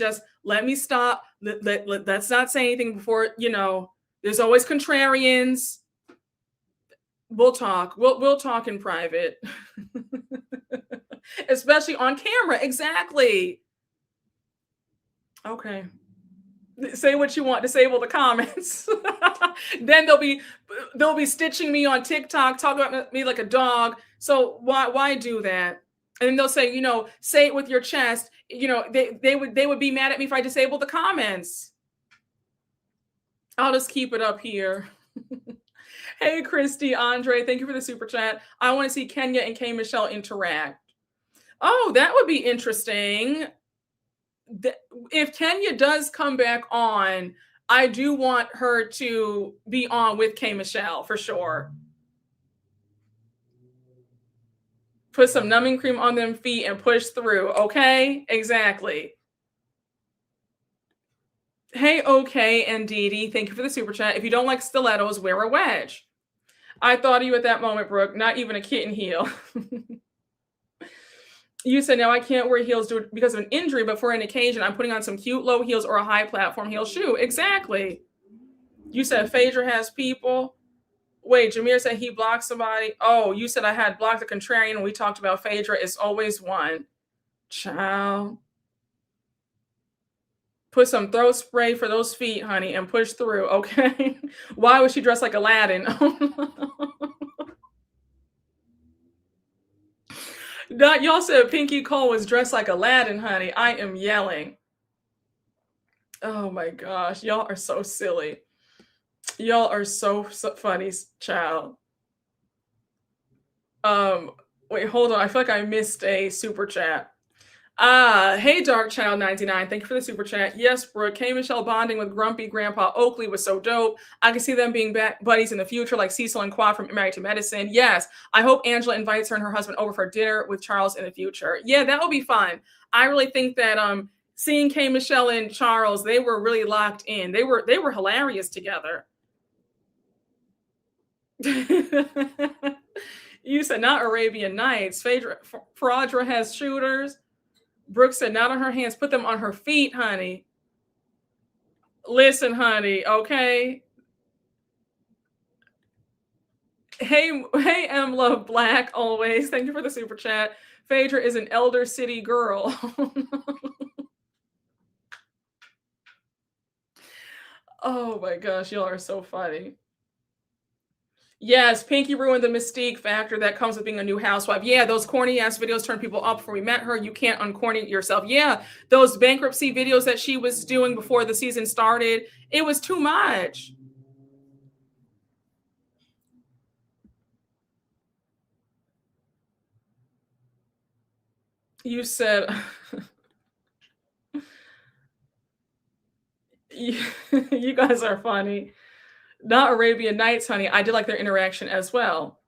stop. Let's not say anything before, there's always contrarians. We'll talk. We'll talk in private. Especially on camera. Exactly. Okay. Say what you want. Disable the comments. Then they'll be stitching me on TikTok, talking about me like a dog. So why do that? And then they'll say, say it with your chest. They would be mad at me if I disabled the comments. I'll just keep it up here. Hey, Christy, Andre, thank you for the super chat. I want to see Kenya and K. Michelle interact. Oh, that would be interesting. If Kenya does come back on, I do want her to be on with K. Michelle for sure. Put some numbing cream on them feet and push through. Okay, exactly. Hey, okay, and Dee Dee, thank you for the super chat. If you don't like stilettos, wear a wedge. I thought of you at that moment, Brooke. Not even a kitten heel. You said, no, I can't wear heels because of an injury, but for an occasion, I'm putting on some cute low heels or a high platform heel shoe. Exactly. You said Phaedra has people. Wait, Jameer said he blocked somebody. Oh, you said I had blocked the contrarian when we talked about Phaedra. It's always one. Child. Put some throat spray for those feet, honey, and push through, okay? Why was she dressed like Aladdin? Y'all said Pinky Cole was dressed like Aladdin, honey. I am yelling. Oh my gosh, y'all are so silly. Y'all are so funny, child. Wait, hold on. I feel like I missed a super chat. Hey, Dark Child 99. Thank you for the super chat. Yes, Brooke. K. Michelle bonding with Grumpy Grandpa Oakley was so dope. I can see them being buddies in the future, like Cecil and Quad from Married to Medicine. Yes, I hope Angela invites her and her husband over for dinner with Charles in the future. Yeah, that would be fun. I really think that seeing K. Michelle and Charles, they were really locked in. They were hilarious together. You said not Arabian Nights. Phaedra has shooters. Brooke said, not on her hands, put them on her feet, honey. Listen, honey, okay? Hey, M Love Black, always. Thank you for the super chat. Phaedra is an Elder City girl. Oh my gosh, y'all are so funny. Yes, Pinky ruined the mystique factor that comes with being a new housewife. Yeah, those corny ass videos turned people up before we met her. You can't uncorny yourself. Yeah, those bankruptcy videos that she was doing before the season started, it was too much. You said you, you guys are funny. Not Arabian Nights, honey. I did like their interaction as well.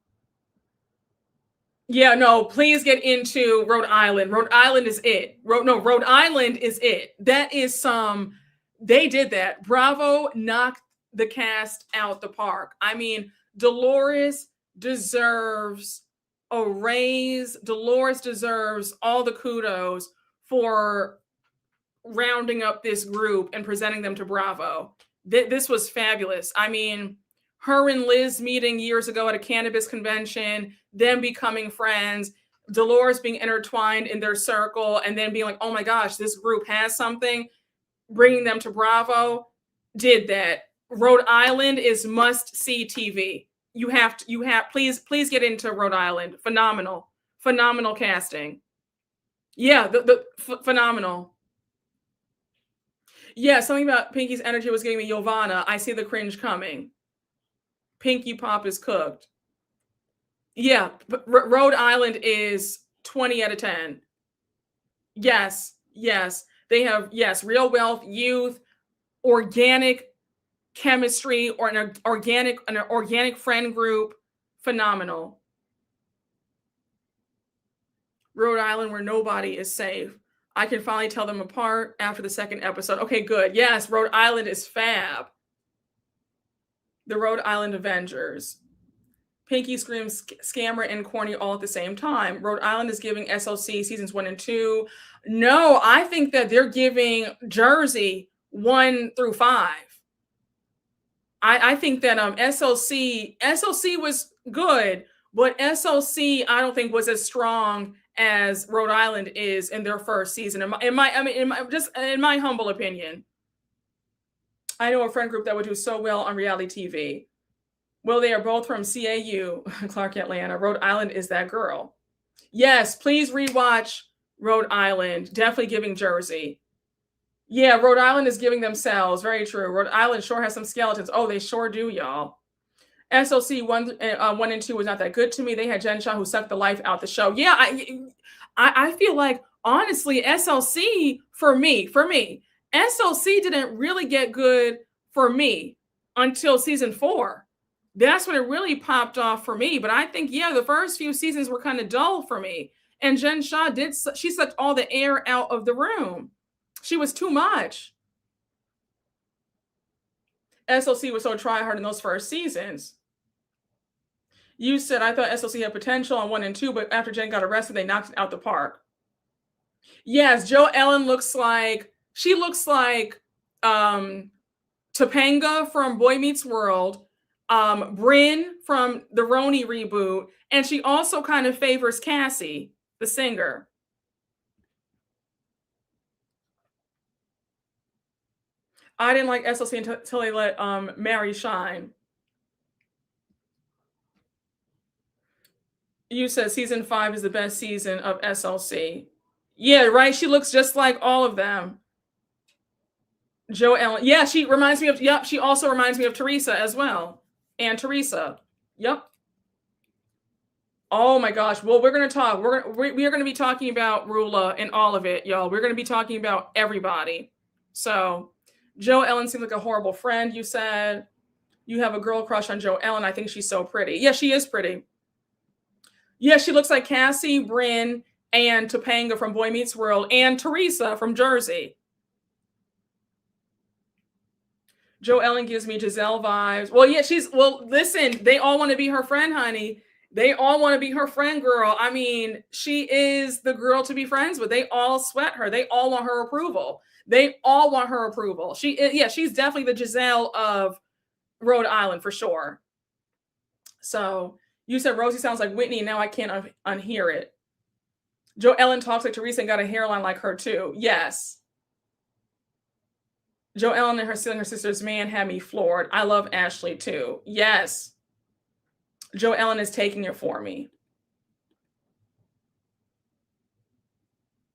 Yeah, no, please get into Rhode Island. Rhode Island is it. Rhode Island is it. That is some, they did that. Bravo knocked the cast out the park. I mean, Dolores deserves a raise. Dolores deserves all the kudos for rounding up this group and presenting them to Bravo. This was fabulous. I mean, her and Liz meeting years ago at a cannabis convention, them becoming friends, Dolores being intertwined in their circle, and then being like, oh my gosh, this group has something, bringing them to Bravo, did that. Rhode Island is must see TV. Please get into Rhode Island. Phenomenal casting. Yeah, phenomenal. Yeah, something about Pinky's energy was giving me Yovana. I see the cringe coming. Pinky Pop is cooked. Yeah, Rhode Island is 20 out of 10. Yes. They have, real wealth, youth, organic chemistry, or an organic friend group. Phenomenal. Rhode Island, where nobody is safe. I can finally tell them apart after the second episode. Okay, good. Yes, Rhode Island is fab. The Rhode Island Avengers. Pinky screams scammer and corny all at the same time. Rhode Island is giving SOC seasons 1 and 2. No, I think that they're giving Jersey 1 through 5. I think that SOC was good, but SOC I don't think was as strong as Rhode Island is in their first season. In my humble opinion. I know a friend group that would do so well on reality TV. Well, they are both from CAU, Clark, Atlanta. Rhode Island is that girl. Yes, please rewatch Rhode Island. Definitely giving Jersey. Yeah, Rhode Island is giving themselves. Very true. Rhode Island sure has some skeletons. Oh, they sure do, y'all. SOC 1 and 2 was not that good to me. They had Jen Shaw who sucked the life out the show. Yeah, I feel like, honestly, SOC, for me, SOC didn't really get good for me until season 4. That's when it really popped off for me. But I think, the first few seasons were kind of dull for me. And Jen Shaw she sucked all the air out of the room. She was too much. SOC was so try-hard in those first seasons. You said, I thought SOC had potential on 1 and 2, but after Jen got arrested, they knocked it out the park. Yes, Jo Ellen looks like Topanga from Boy Meets World, Bryn from the Roni reboot, and she also kind of favors Cassie, the singer. I didn't like SOC until they let Mary shine. You said season 5 is the best season of SLC. Yeah, right. She looks just like all of them. Jo Ellen. Yeah, she reminds me of. Yep. She also reminds me of Teresa as well. And Teresa. Yep. Oh my gosh. Well, we're gonna talk. We are gonna be talking about Rula and all of it, y'all. We're gonna be talking about everybody. So, Jo Ellen seems like a horrible friend. You said you have a girl crush on Jo Ellen. I think she's so pretty. Yeah, she is pretty. Yeah, she looks like Cassie, Bryn, and Topanga from Boy Meets World, and Teresa from Jersey. Jo Ellen gives me Giselle vibes. Well, yeah, listen, they all want to be her friend, honey. They all want to be her friend, girl. I mean, she is the girl to be friends with. They all sweat her. They all want her approval. She's definitely the Giselle of Rhode Island for sure. So you said Rosie sounds like Whitney, and now I can't unhear it. Jo Ellen talks like Teresa and got a hairline like her too. Yes. Jo Ellen and her stealing her sister's man had me floored. I love Ashley too. Yes. Jo Ellen is taking it for me.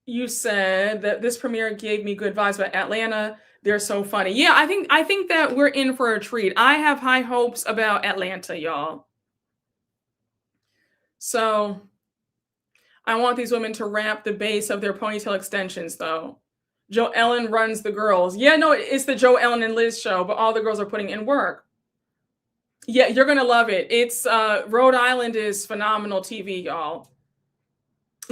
You said that this premiere gave me good vibes about Atlanta. They're so funny. Yeah, I think that we're in for a treat. I have high hopes about Atlanta, y'all. So I want these women to wrap the base of their ponytail extensions, though. Joe Ellen runs the girls. Yeah, no, it's the Joe Ellen and Liz show, but all the girls are putting in work. Yeah, you're going to love it. It's Rhode Island is phenomenal TV, y'all.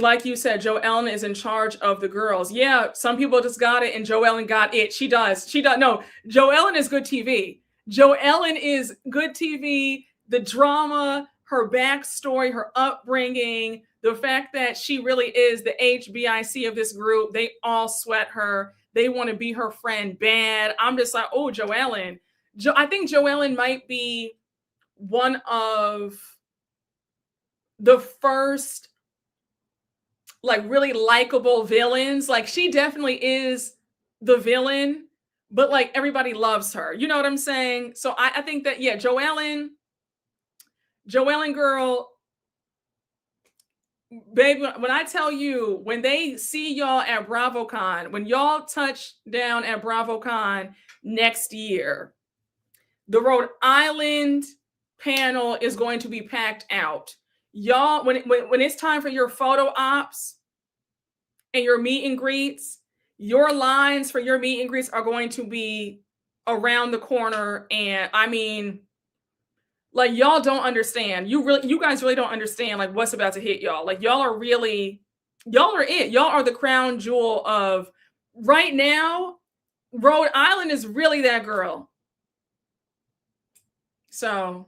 Like you said, Joe Ellen is in charge of the girls. Yeah, some people just got it, and Joe Ellen got it. She does. No, Joe Ellen is good TV. Joe Ellen is good TV. The drama, her backstory, her upbringing, the fact that she really is the HBIC of this group. They all sweat her. They want to be her friend bad. I'm just like, oh, Joe Ellen. I think Joe Ellen might be one of the first like really likable villains. Like she definitely is the villain, but like everybody loves her. You know what I'm saying? So I think that, yeah, Joe Ellen girl, baby, when I tell you, when they see y'all at BravoCon, when y'all touch down at BravoCon next year, the Rhode Island panel is going to be packed out. Y'all, when it's time for your photo ops and your meet and greets, your lines for your meet and greets are going to be around the corner. And I mean, like, y'all don't understand. You guys really don't understand like what's about to hit y'all. Like y'all are it. Y'all are the crown jewel of right now. Rhode Island is really that girl. So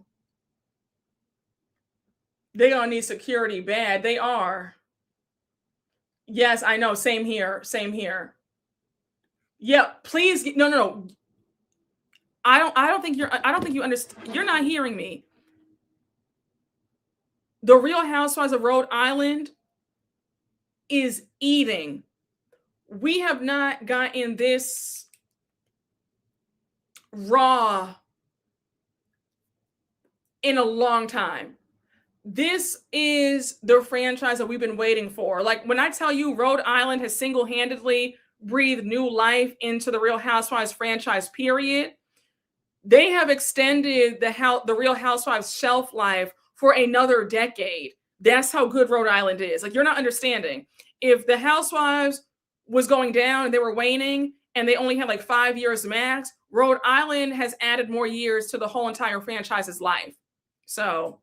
they're gonna need security bad. They are. Yes, I know. Same here. Yeah, please. No. I don't think you understand. You're not hearing me. The Real Housewives of Rhode Island is eating. We have not gotten this raw in a long time. This is the franchise that we've been waiting for. Like when I tell you Rhode Island has single-handedly breathed new life into the Real Housewives franchise, period. They have extended the Real Housewives shelf life for another decade. That's how good Rhode Island is. Like, you're not understanding. If the Housewives was going down and they were waning and they only had like 5 years max, Rhode Island has added more years to the whole entire franchise's life. So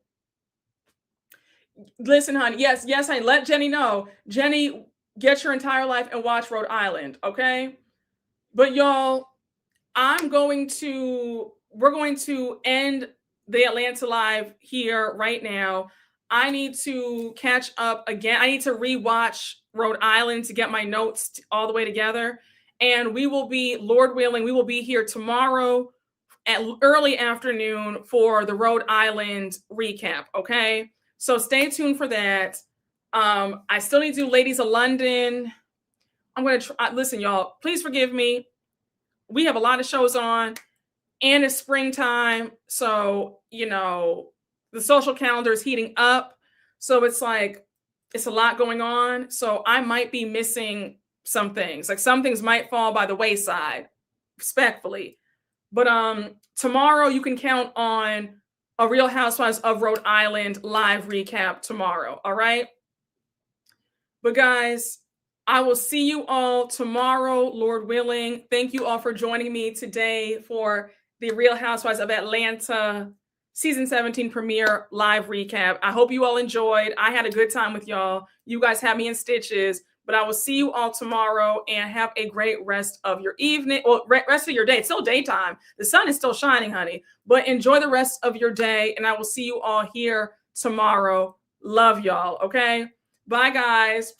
listen, honey. Yes, I let Jenny know. Jenny, get your entire life and watch Rhode Island, okay? But y'all, we're going to end the Atlanta Live here right now. I need to catch up again. I need to rewatch Rhode Island to get my notes all the way together. And we will be, Lord willing, we will be here tomorrow at early afternoon for the Rhode Island recap, okay? So stay tuned for that. I still need to do Ladies of London. I'm going to try. Listen, y'all, please forgive me. We have a lot of shows on and it's springtime. So, the social calendar is heating up. So it's like, it's a lot going on. So I might be missing some things. Like some things might fall by the wayside, respectfully. But tomorrow you can count on a Real Housewives of Rhode Island live recap tomorrow. All right. But guys, I will see you all tomorrow, Lord willing. Thank you all for joining me today for the Real Housewives of Atlanta season 17 premiere live recap. I hope you all enjoyed. I had a good time with y'all. You guys had me in stitches, but I will see you all tomorrow and have a great rest of your evening. Well, rest of your day. It's still daytime. The sun is still shining, honey, but enjoy the rest of your day. And I will see you all here tomorrow. Love y'all. Okay. Bye guys.